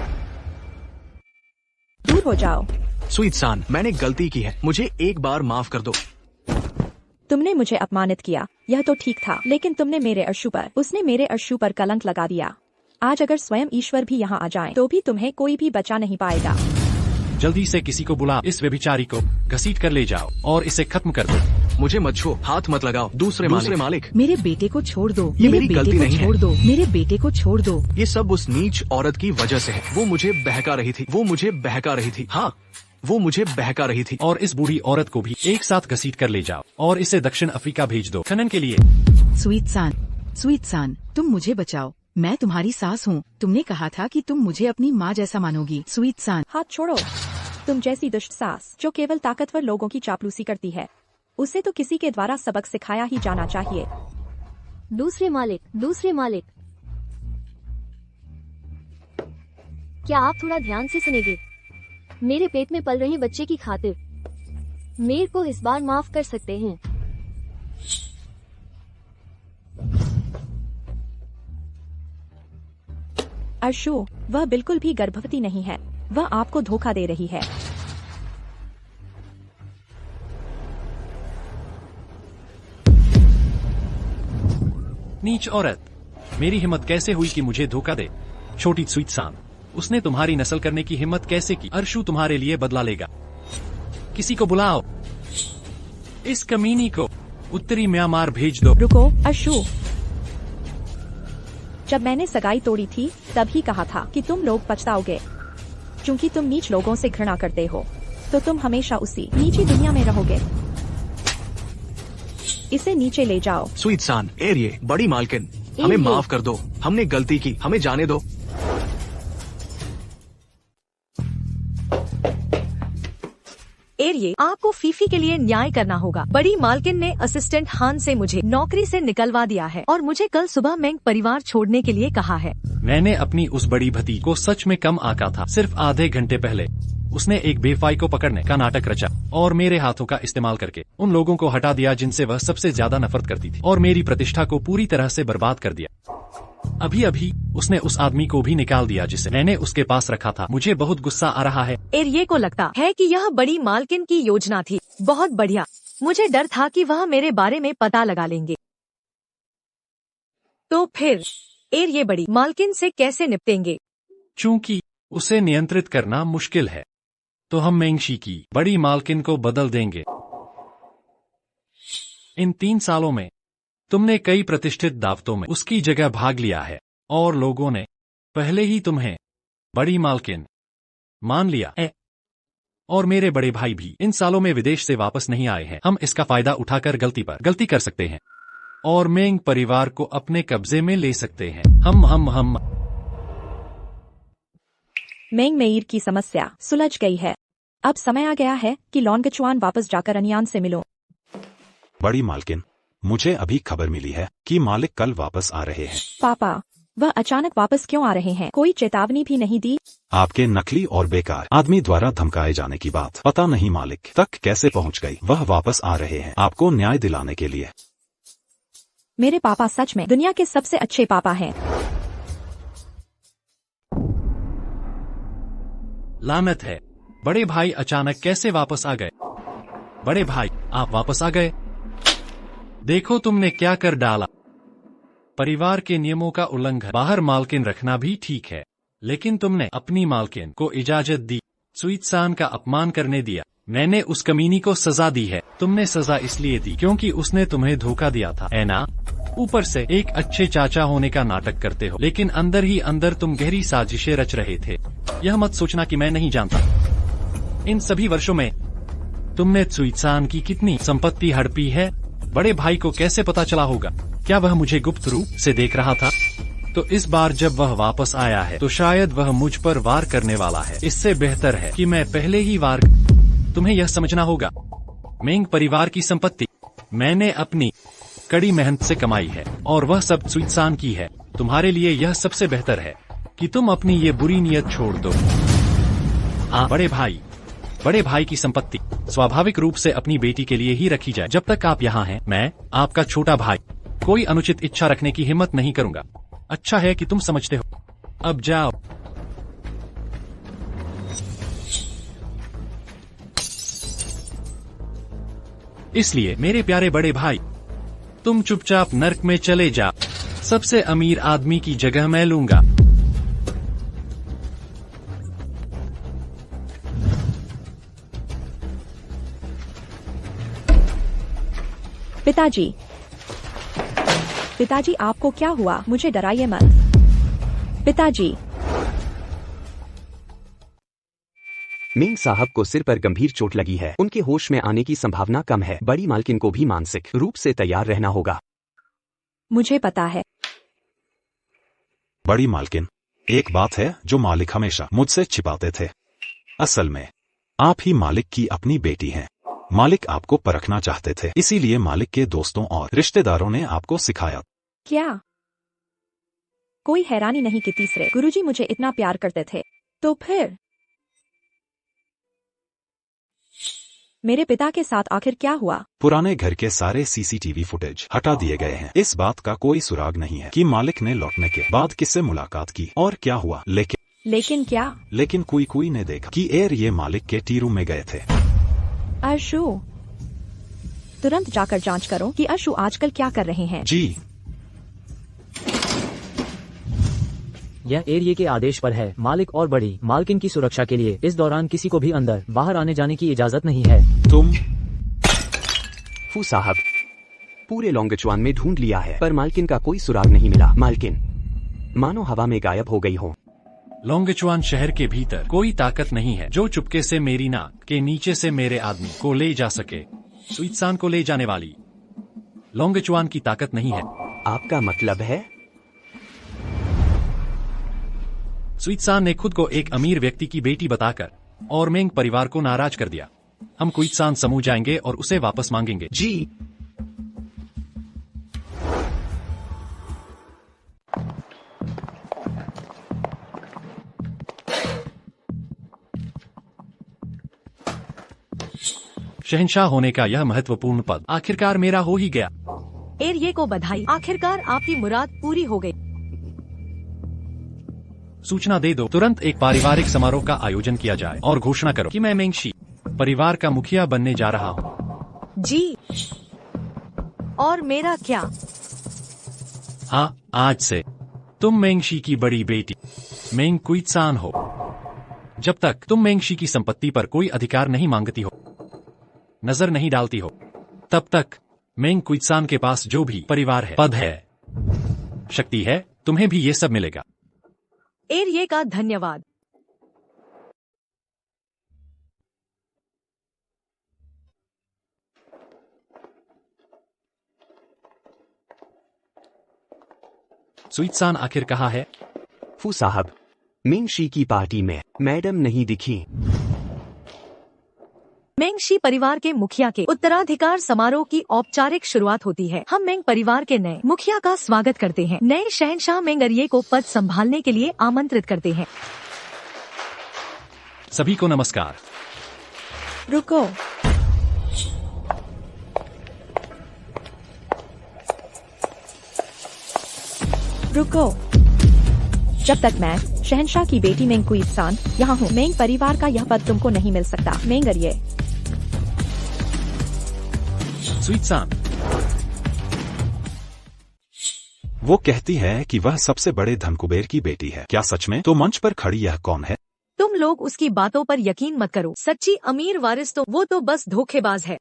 दूर हो जाओ। क्वित्सान, मैंने गलती की है, मुझे एक बार माफ कर दो। तुमने मुझे अपमानित किया, यह तो ठीक था, लेकिन तुमने मेरे उसने मेरे अशु पर कलंक लगा दिया। आज अगर स्वयं ईश्वर भी यहाँ आ जाए तो भी तुम्हें कोई भी बचा नहीं पाएगा। जल्दी से किसी को बुला इस व्यभिचारी को घसीट कर ले जाओ और इसे खत्म कर दो। मुझे मत छुओ, हाथ मत लगाओ। दूसरे मालिक, मेरे बेटे को छोड़ दो। ये मेरी गलती नहीं है। मेरे बेटे को छोड़ दो। ये सब उस नीच औरत की वजह से है। वो मुझे बहका रही थी। हाँ, वो मुझे बहका रही थी। और इस बूढ़ी औरत को भी एक साथ घसीट कर ले जाओ और इसे दक्षिण अफ्रीका भेज दो खनन के लिए। क्वित्सान, तुम मुझे बचाओ। मैं तुम्हारी सास हूँ। तुमने कहा था कि तुम मुझे अपनी माँ जैसा मानोगी। क्वित्सान, हाथ छोड़ो। तुम जैसी दुष्ट सास जो केवल ताकतवर लोगों की चापलूसी करती है, उसे तो किसी के द्वारा सबक सिखाया ही जाना चाहिए। दूसरे मालिक, क्या आप थोड़ा ध्यान से सुनेंगे? मेरे पेट में पल रहे बच्चे की खातिर मेरे को इस बार माफ कर सकते हैं। अशु, वह बिल्कुल भी गर्भवती नहीं है। वह आपको धोखा दे रही है। नीच औरत, मेरी हिम्मत कैसे हुई कि मुझे धोखा दे? छोटी सुइत्सान, उसने तुम्हारी नस्ल करने की हिम्मत कैसे की? अर्शु तुम्हारे लिए बदला लेगा। किसी को बुलाओ, इस कमीनी को उत्तरी म्यांमार भेज दो। रुको अशु, जब मैंने सगाई तोड़ी थी तभी कहा था कि तुम लोग पछताओगे। क्योंकि तुम नीच लोगों से घृणा करते हो तो तुम हमेशा उसी नीची दुनिया में रहोगे। इसे नीचे ले जाओ। सुइत्सान, एरिये, बड़ी मालकिन, हमें एरिये। माफ कर दो, हमने गलती की, हमें जाने दो। एरिये, आपको फीफी के लिए न्याय करना होगा। बड़ी मालकिन ने असिस्टेंट हान से मुझे नौकरी से निकलवा दिया है और मुझे कल सुबह मेंग परिवार छोड़ने के लिए कहा है। मैंने अपनी उस बड़ी भतीजी को सच में कम आंका था। सिर्फ आधे घंटे पहले उसने एक बेवफाई को पकड़ने का नाटक रचा और मेरे हाथों का इस्तेमाल करके उन लोगों को हटा दिया जिनसे वह सबसे ज्यादा नफरत करती थी और मेरी प्रतिष्ठा को पूरी तरह से बर्बाद कर दिया। अभी अभी उसने उस आदमी को भी निकाल दिया जिसे मैंने उसके पास रखा था। मुझे बहुत गुस्सा आ रहा है। एरिये को लगता है कि यह बड़ी मालकिन की योजना थी। बहुत बढ़िया, मुझे डर था कि वह मेरे बारे में पता लगा लेंगे। तो फिर एरिये बड़ी मालकिन से कैसे निपटेंगे? चूंकि उसे नियंत्रित करना मुश्किल है तो हम मेंगशी की बड़ी मालकिन को बदल देंगे। इन 3 सालों में तुमने कई प्रतिष्ठित दावतों में उसकी जगह भाग लिया है और लोगों ने पहले ही तुम्हें बड़ी मालकिन मान लिया है। और मेरे बड़े भाई भी इन सालों में विदेश से वापस नहीं आए हैं। हम इसका फायदा उठाकर गलती पर गलती कर सकते हैं और मेंग परिवार को अपने कब्जे में ले सकते हैं। हम मेंग मेयर की समस्या सुलझ गई है। अब समय आ गया है कि लॉन्गचुआन वापस जाकर अनियान से मिलो। बड़ी मालकिन, मुझे अभी खबर मिली है कि मालिक कल वापस आ रहे हैं। पापा, वह अचानक वापस क्यों आ रहे हैं? कोई चेतावनी भी नहीं दी? आपके नकली और बेकार आदमी द्वारा धमकाए जाने की बात पता नहीं मालिक तक कैसे पहुंच गई। वह वापस आ रहे हैं आपको न्याय दिलाने के लिए। मेरे पापा सच में दुनिया के सबसे अच्छे पापा हैं। लानत है, बड़े भाई अचानक कैसे वापस आ गए? बड़े भाई, आप वापस आ गए। देखो तुमने क्या कर डाला। परिवार के नियमों का उल्लंघन, बाहर मालकिन रखना भी ठीक है, लेकिन तुमने अपनी मालकिन को इजाजत दी सुइत्सान का अपमान करने दिया। मैंने उस कमीनी को सजा दी है। तुमने सजा इसलिए दी क्योंकि उसने तुम्हें धोखा दिया था, है ना? ऊपर से एक अच्छे चाचा होने का नाटक करते हो, लेकिन अंदर ही अंदर तुम गहरी साजिशें रच रहे थे। यह मत सोचना कि मैं नहीं जानता। इन सभी वर्षों में तुमने सुइत्सान की कितनी संपत्ति हड़पी है। बड़े भाई को कैसे पता चला होगा? क्या वह मुझे गुप्त रूप से देख रहा था? तो इस बार जब वह वापस आया है तो शायद वह मुझ पर वार करने वाला है। इससे बेहतर है कि मैं पहले ही वार। तुम्हें यह समझना होगा, मेंग परिवार की संपत्ति मैंने अपनी कड़ी मेहनत से कमाई है और वह सब सुइत्सान की है। तुम्हारे लिए यह सबसे बेहतर है कि तुम अपनी ये बुरी नीयत छोड़ दो। बड़े भाई की संपत्ति स्वाभाविक रूप से अपनी बेटी के लिए ही रखी जाए। जब तक आप यहाँ हैं, मैं आपका छोटा भाई कोई अनुचित इच्छा रखने की हिम्मत नहीं करूंगा। अच्छा है कि तुम समझते हो। अब जाओ। इसलिए मेरे प्यारे बड़े भाई, तुम चुपचाप नर्क में चले जा। सबसे अमीर आदमी की जगह मैं लूंगा। पिताजी, आपको क्या हुआ? मुझे डराइए मत। पिताजी। मेंग साहब को सिर पर गंभीर चोट लगी है। उनके होश में आने की संभावना कम है। बड़ी मालकिन को भी मानसिक रूप से तैयार रहना होगा। मुझे पता है। बड़ी मालकिन, एक बात है जो मालिक हमेशा मुझसे छिपाते थे। असल में आप ही मालिक की अपनी बेटी हैं। मालिक आपको परखना चाहते थे, इसीलिए मालिक के दोस्तों और रिश्तेदारों ने आपको सिखाया। क्या? कोई हैरानी नहीं कि तीसरे गुरुजी मुझे इतना प्यार करते थे। तो फिर मेरे पिता के साथ आखिर क्या हुआ? पुराने घर के सारे सीसीटीवी फुटेज हटा दिए गए हैं। इस बात का कोई सुराग नहीं है कि मालिक ने लौटने के बाद किससे मुलाकात की और क्या हुआ। लेकिन क्या? लेकिन कोई ने देखा कि ये मालिक के टी रूम में गए थे। अशु, तुरंत जाकर जांच करो कि अशु आजकल क्या कर रहे हैं। जी। यह एरिया के आदेश पर है। मालिक और बड़ी मालकिन की सुरक्षा के लिए इस दौरान किसी को भी अंदर बाहर आने जाने की इजाजत नहीं है। तुम फू साहब, पूरे लॉन्गचुआन में ढूंढ लिया है पर मालकिन का कोई सुराग नहीं मिला। मालकिन मानो हवा में गायब हो गई हो। लॉन्गचुआन शहर के भीतर कोई ताकत नहीं है जो चुपके से मेरी नाक के नीचे से मेरे आदमी को ले जा सके। सुइत्सान को ले जाने वाली लॉन्गचुआन की ताकत नहीं है। आपका मतलब है? सुइत्सान ने खुद को एक अमीर व्यक्ति की बेटी बताकर और मेंग परिवार को नाराज कर दिया। हम कुइत्सान समूह जाएंगे और उसे वापस मांगेंगे। जी। शहंशाह होने का यह महत्वपूर्ण पद आखिरकार मेरा हो ही गया। एरिये को बधाई, आखिरकार आपकी मुराद पूरी हो गई। सूचना दे दो, तुरंत एक पारिवारिक समारोह का आयोजन किया जाए और घोषणा करो कि मैं मेंगशी परिवार का मुखिया बनने जा रहा हूँ। जी। और मेरा क्या? हाँ, आज से तुम मेंगशी की बड़ी बेटी मेंग कुइत्सान हो। जब तक तुम मेंगशी की संपत्ति पर कोई अधिकार नहीं मांगती हो, नजर नहीं डालती हो, तब तक मेंग कुइत्सान के पास जो भी परिवार है, पद है, शक्ति है, तुम्हें भी ये सब मिलेगा। एरिये का धन्यवाद। सुइत्सान आखिर कहाँ है? फू साहब, मिंगशी की पार्टी में मैडम नहीं दिखी। मेंगशी परिवार के मुखिया के उत्तराधिकार समारोह की औपचारिक शुरुआत होती है। हम मेंग परिवार के नए मुखिया का स्वागत करते हैं। नए शहंशाह मेंग एरिये को पद संभालने के लिए आमंत्रित करते हैं। सभी को नमस्कार। रुको, रुको। जब तक मैं शहंशाह की बेटी मेंग कुइत्सान यहाँ हूँ, मेंग परिवार का यह पद तुमको नहीं मिल सकता। मेंग एरिये। सुइत्सान, वो कहती है कि वह सबसे बड़े धनकुबेर की बेटी है। क्या सच में? तो मंच पर खड़ी यह कौन है? तुम लोग उसकी बातों पर यकीन मत करो। सच्ची अमीर वारिस तो वो तो बस धोखेबाज है।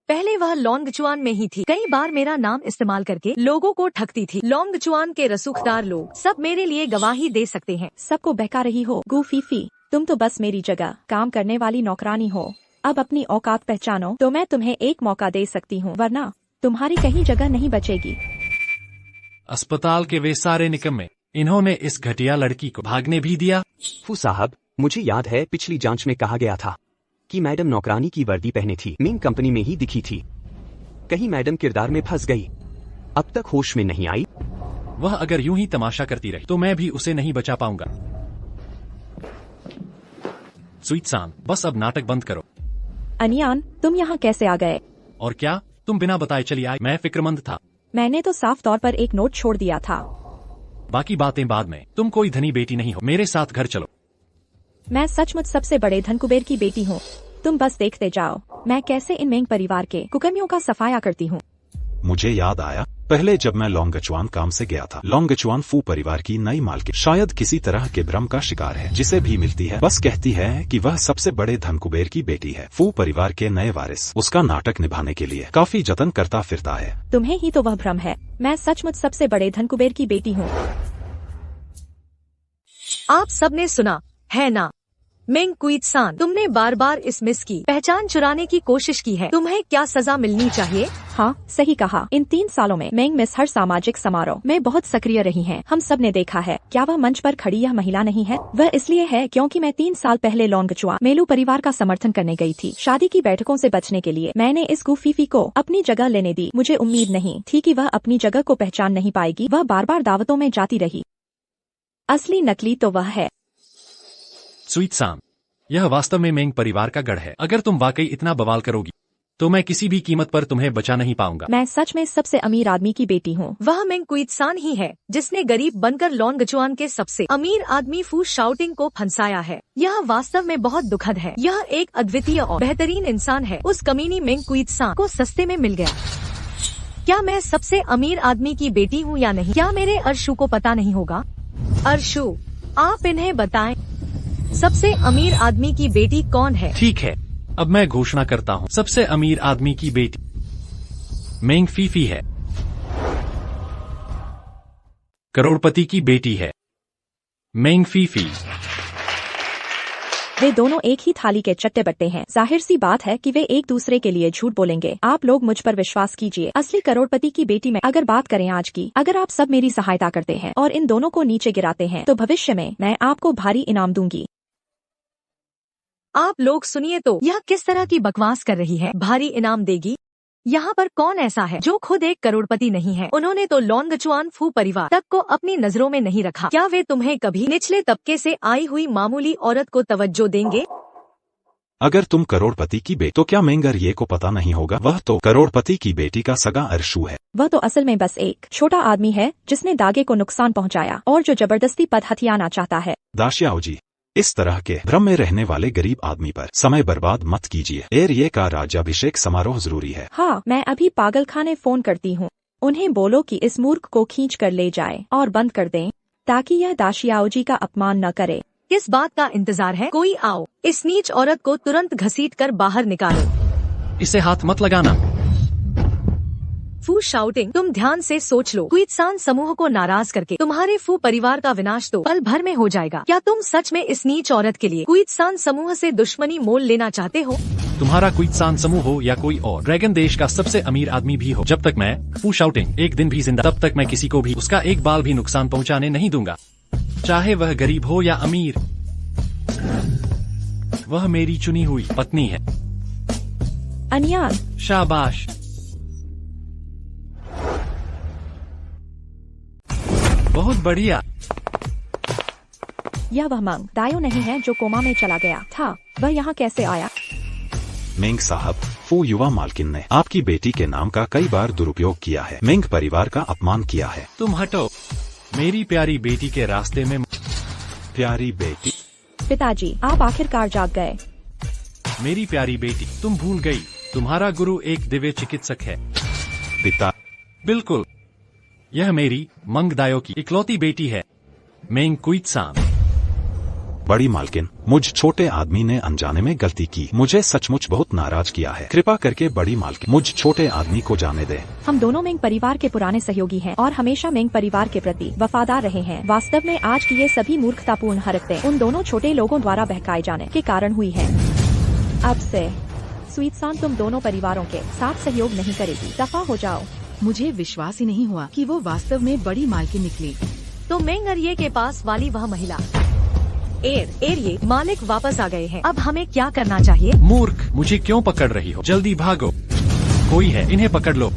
पहले वह लॉन्गचुआन में ही थी। कई बार मेरा नाम इस्तेमाल करके लोगों को ठगती थी। लॉन्गचुआन के रसूखदार लोग सब मेरे लिए गवाही दे सकते हैं। सबको बहका रही हो गुफीफी। तुम तो बस मेरी जगह काम करने वाली नौकरानी हो। अब अपनी औकात पहचानो तो मैं तुम्हें एक मौका दे सकती हूँ, वरना तुम्हारी कहीं जगह नहीं बचेगी। अस्पताल के वे सारे निकम्मे, इन्होंने इस घटिया लड़की को भागने भी दिया। फू साहब, मुझे याद है पिछली जांच में कहा गया था कि मैडम नौकरानी की वर्दी पहने थी। मिंग कंपनी में ही दिखी थी। कहीं मैडम किरदार में फंस गई। अब तक होश में नहीं आई। वह अगर यूं ही तमाशा करती रही तो मैं भी उसे नहीं बचा पाऊंगा। सुइत्सान, बस अब नाटक बंद करो। अनियान, तुम यहाँ कैसे आ गए? और क्या तुम बिना बताए चली आई? मैं फिक्रमंद था। मैंने तो साफ तौर पर एक नोट छोड़ दिया था। बाकी बातें बाद में। तुम कोई धनी बेटी नहीं हो। मेरे साथ घर चलो। मैं सचमुच सबसे बड़े धनकुबेर की बेटी हूँ। तुम बस देखते जाओ मैं कैसे इन मेंग परिवार के कुकर्मियों का सफाया करती हूँ। मुझे याद आया, पहले जब मैं लॉन्गचुआन काम से गया था, लॉन्गचुआन फू परिवार की नई मालकिन शायद किसी तरह के भ्रम का शिकार है, जिसे भी मिलती है बस कहती है कि वह सबसे बड़े धनकुबेर की बेटी है। फू परिवार के नए वारिस उसका नाटक निभाने के लिए काफी जतन करता फिरता है। तुम्हें ही तो वह भ्रम है। मैं सचमुच सबसे बड़े धनकुबेर की बेटी हूँ। आप सबने सुना है ना? मेंग कुइत्सान, तुमने बार बार इस मिस की पहचान चुराने की कोशिश की है। तुम्हें क्या सजा मिलनी चाहिए? हाँ, सही कहा। इन 3 सालों में मेंग मिस हर सामाजिक समारोह में बहुत सक्रिय रही हैं। हम सब ने देखा है। क्या वह मंच पर खड़ी यह महिला नहीं है? वह इसलिए है क्योंकि मैं 3 साल पहले लॉन्गचुआन मेलू परिवार का समर्थन करने गई थी। शादी की बैठकों से बचने के लिए मैंने इस गुफीफी को अपनी जगह लेने दी। मुझे उम्मीद नहीं थी कि वह अपनी जगह को पहचान नहीं पाएगी। वह बार बार दावतों में जाती रही। असली नकली तो वह है। सुइत्सान, यह वास्तव में मेंग परिवार का गढ़ है। अगर तुम वाकई इतना बवाल करोगी तो मैं किसी भी कीमत पर तुम्हें बचा नहीं पाऊंगा। मैं सच में सबसे अमीर आदमी की बेटी हूँ। वह मेंग कुइत्सान ही है जिसने गरीब बनकर लॉन्गचुआन के सबसे अमीर आदमी फू शाउटिंग को फंसाया है। यह वास्तव में बहुत दुखद है। यह एक अद्वितीय और बेहतरीन इंसान है। उस कमीनी मेंग कुइत्सान को सस्ते में मिल गया। क्या मैं सबसे अमीर आदमी की बेटी हूँ या नहीं? क्या मेरे अर्शु को पता नहीं होगा? अर्शु, आप इन्हें बताएं, सबसे अमीर आदमी की बेटी कौन है? ठीक है, अब मैं घोषणा करता हूँ, सबसे अमीर आदमी की बेटी मेंग फीफी है। करोड़पति की बेटी है मेंग फीफी। वे दोनों एक ही थाली के चट्टे बट्टे हैं। जाहिर सी बात है कि वे एक दूसरे के लिए झूठ बोलेंगे। आप लोग मुझ पर विश्वास कीजिए। असली करोड़पति की बेटी में अगर बात करें आज की, अगर आप सब मेरी सहायता करते हैं और इन दोनों को नीचे गिराते हैं तो भविष्य में मैं आपको भारी इनाम दूंगी। आप लोग सुनिए तो, यह किस तरह की बकवास कर रही है? भारी इनाम देगी? यहाँ पर कौन ऐसा है जो खुद एक करोड़पति नहीं है? उन्होंने तो लोंगचुआन फू परिवार तक को अपनी नजरों में नहीं रखा। क्या वे तुम्हें कभी निचले तबके से आई हुई मामूली औरत को तवज्जो देंगे? अगर तुम करोड़पति की बेटी, तो क्या मेंगर ये को पता नहीं होगा? वह तो करोड़पति की बेटी का सगा अरशू है। वह तो असल में बस एक छोटा आदमी है जिसने दागे को नुकसान पहुंचाया और जो जबरदस्ती पद हथियाना चाहता है। दाशियाओ जी, इस तरह के भ्रम में रहने वाले गरीब आदमी पर समय बर्बाद मत कीजिए। एरिये का राज्याभिषेक समारोह जरूरी है। हाँ, मैं अभी पागलखाने फोन करती हूँ। उन्हें बोलो कि इस मूर्ख को खींच कर ले जाए और बंद कर दें ताकि यह दाशियाओ जी का अपमान न करे। किस बात का इंतजार है? कोई आओ, इस नीच औरत को तुरंत घसीट कर बाहर निकालो। इसे हाथ मत लगाना। फू शाउटिंग, तुम ध्यान से सोच लो। क्वित्सान समूह को नाराज करके तुम्हारे फू परिवार का विनाश तो पल भर में हो जाएगा। क्या तुम सच में इस नीच औरत के लिए क्वित्सान समूह से दुश्मनी मोल लेना चाहते हो? तुम्हारा क्वित्सान समूह हो या कोई और ड्रैगन देश का सबसे अमीर आदमी भी हो, जब तक मैं फू शाउटिंग एक दिन भी जिंदा, तब तक मैं किसी को भी उसका एक बाल भी नुकसान पहुंचाने नहीं दूंगा, चाहे वह गरीब हो या अमीर। वह मेरी चुनी हुई पत्नी है। अनियान, शाबाश। बहुत बढ़िया। यह वह मंग दायो नहीं है जो कोमा में चला गया था। वह यहाँ कैसे आया? मेंग साहब, फू युवा मालकिन ने आपकी बेटी के नाम का कई बार दुरुपयोग किया है। मेंग परिवार का अपमान किया है। तुम हटो मेरी प्यारी बेटी के रास्ते में। प्यारी बेटी? पिताजी, आप आखिरकार जाग गए। मेरी प्यारी बेटी, तुम भूल गई, तुम्हारा गुरु एक दिव्य चिकित्सक है। पिता? बिल्कुल, यह मेरी मंग दायो की इकलौती बेटी है, मेंग क्वित्सान। बड़ी मालकिन, मुझ छोटे आदमी ने अनजाने में गलती की। मुझे सचमुच बहुत नाराज किया है। कृपा करके बड़ी मालकिन मुझ छोटे आदमी को जाने दे। हम दोनों मेंग परिवार के पुराने सहयोगी हैं और हमेशा मेंग परिवार के प्रति वफादार रहे हैं। वास्तव में आज की ये सभी मूर्खतापूर्ण हरकतें उन दोनों छोटे लोगों द्वारा बहकाए जाने के कारण हुई है। अब से क्वित्सान तुम दोनों परिवारों के साथ सहयोग नहीं करेगी। दफा हो जाओ। मुझे विश्वास ही नहीं हुआ कि वो वास्तव में बड़ी मालकिन निकली। तो मेंगरिये के पास वाली वह महिला एरिये मालिक वापस आ गए हैं। अब हमें क्या करना चाहिए? मूर्ख, मुझे क्यों पकड़ रही हो? जल्दी भागो। कोई है, इन्हें पकड़ लो।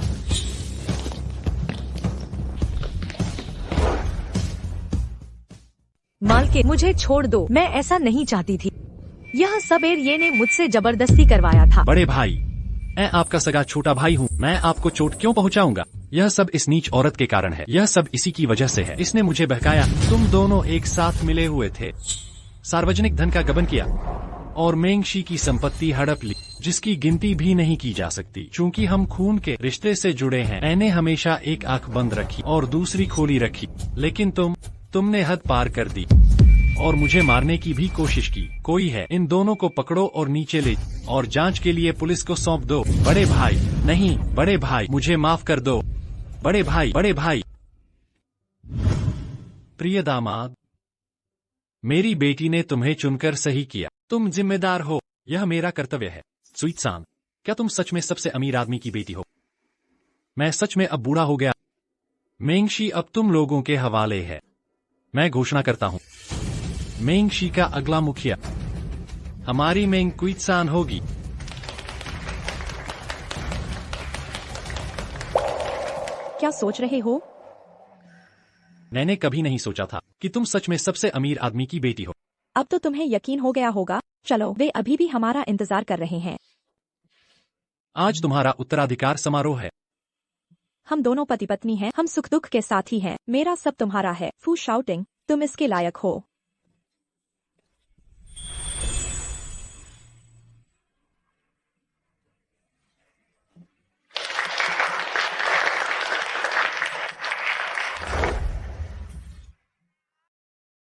मालकिन, मुझे छोड़ दो, मैं ऐसा नहीं चाहती थी। यह सब एरिये ने मुझसे जबरदस्ती करवाया था। बड़े भाई, मैं आपका सगा छोटा भाई हूँ। मैं आपको चोट क्यों पहुँचाऊंगा? यह सब इस नीच औरत के कारण है। यह सब इसी की वजह से है। इसने मुझे बहकाया। तुम दोनों एक साथ मिले हुए थे, सार्वजनिक धन का गबन किया और मेंगशी की संपत्ति हड़प ली, जिसकी गिनती भी नहीं की जा सकती। चूंकि हम खून के रिश्ते से जुड़े हैं, मैंने हमेशा एक आंख बंद रखी और दूसरी खोली रखी। लेकिन तुमने हद पार कर दी और मुझे मारने की भी कोशिश की। कोई है, इन दोनों को पकड़ो और नीचे ले और जांच के लिए पुलिस को सौंप दो। बड़े भाई, नहीं बड़े भाई, मुझे माफ कर दो। बड़े भाई, बड़े भाई। प्रिय दामाद, मेरी बेटी ने तुम्हें चुनकर सही किया। तुम जिम्मेदार हो। यह मेरा कर्तव्य है। क्वित्सान, क्या तुम सच में सबसे अमीर आदमी की बेटी हो? मैं सच में अब बूढ़ा हो गया। मेंगशी अब तुम लोगों के हवाले है। मैं घोषणा करता हूँ, मेंगशी का अगला मुखिया हमारी मेंग क्वित्सान होगी। क्या सोच रहे हो? मैंने कभी नहीं सोचा था कि तुम सच में सबसे अमीर आदमी की बेटी हो। अब तो तुम्हें यकीन हो गया होगा। चलो, वे अभी भी हमारा इंतजार कर रहे हैं। आज तुम्हारा उत्तराधिकार समारोह है। हम दोनों पति पत्नी हैं। हम सुख दुख के साथी हैं। मेरा सब तुम्हारा है। फू शाउटिंग, तुम इसके लायक हो।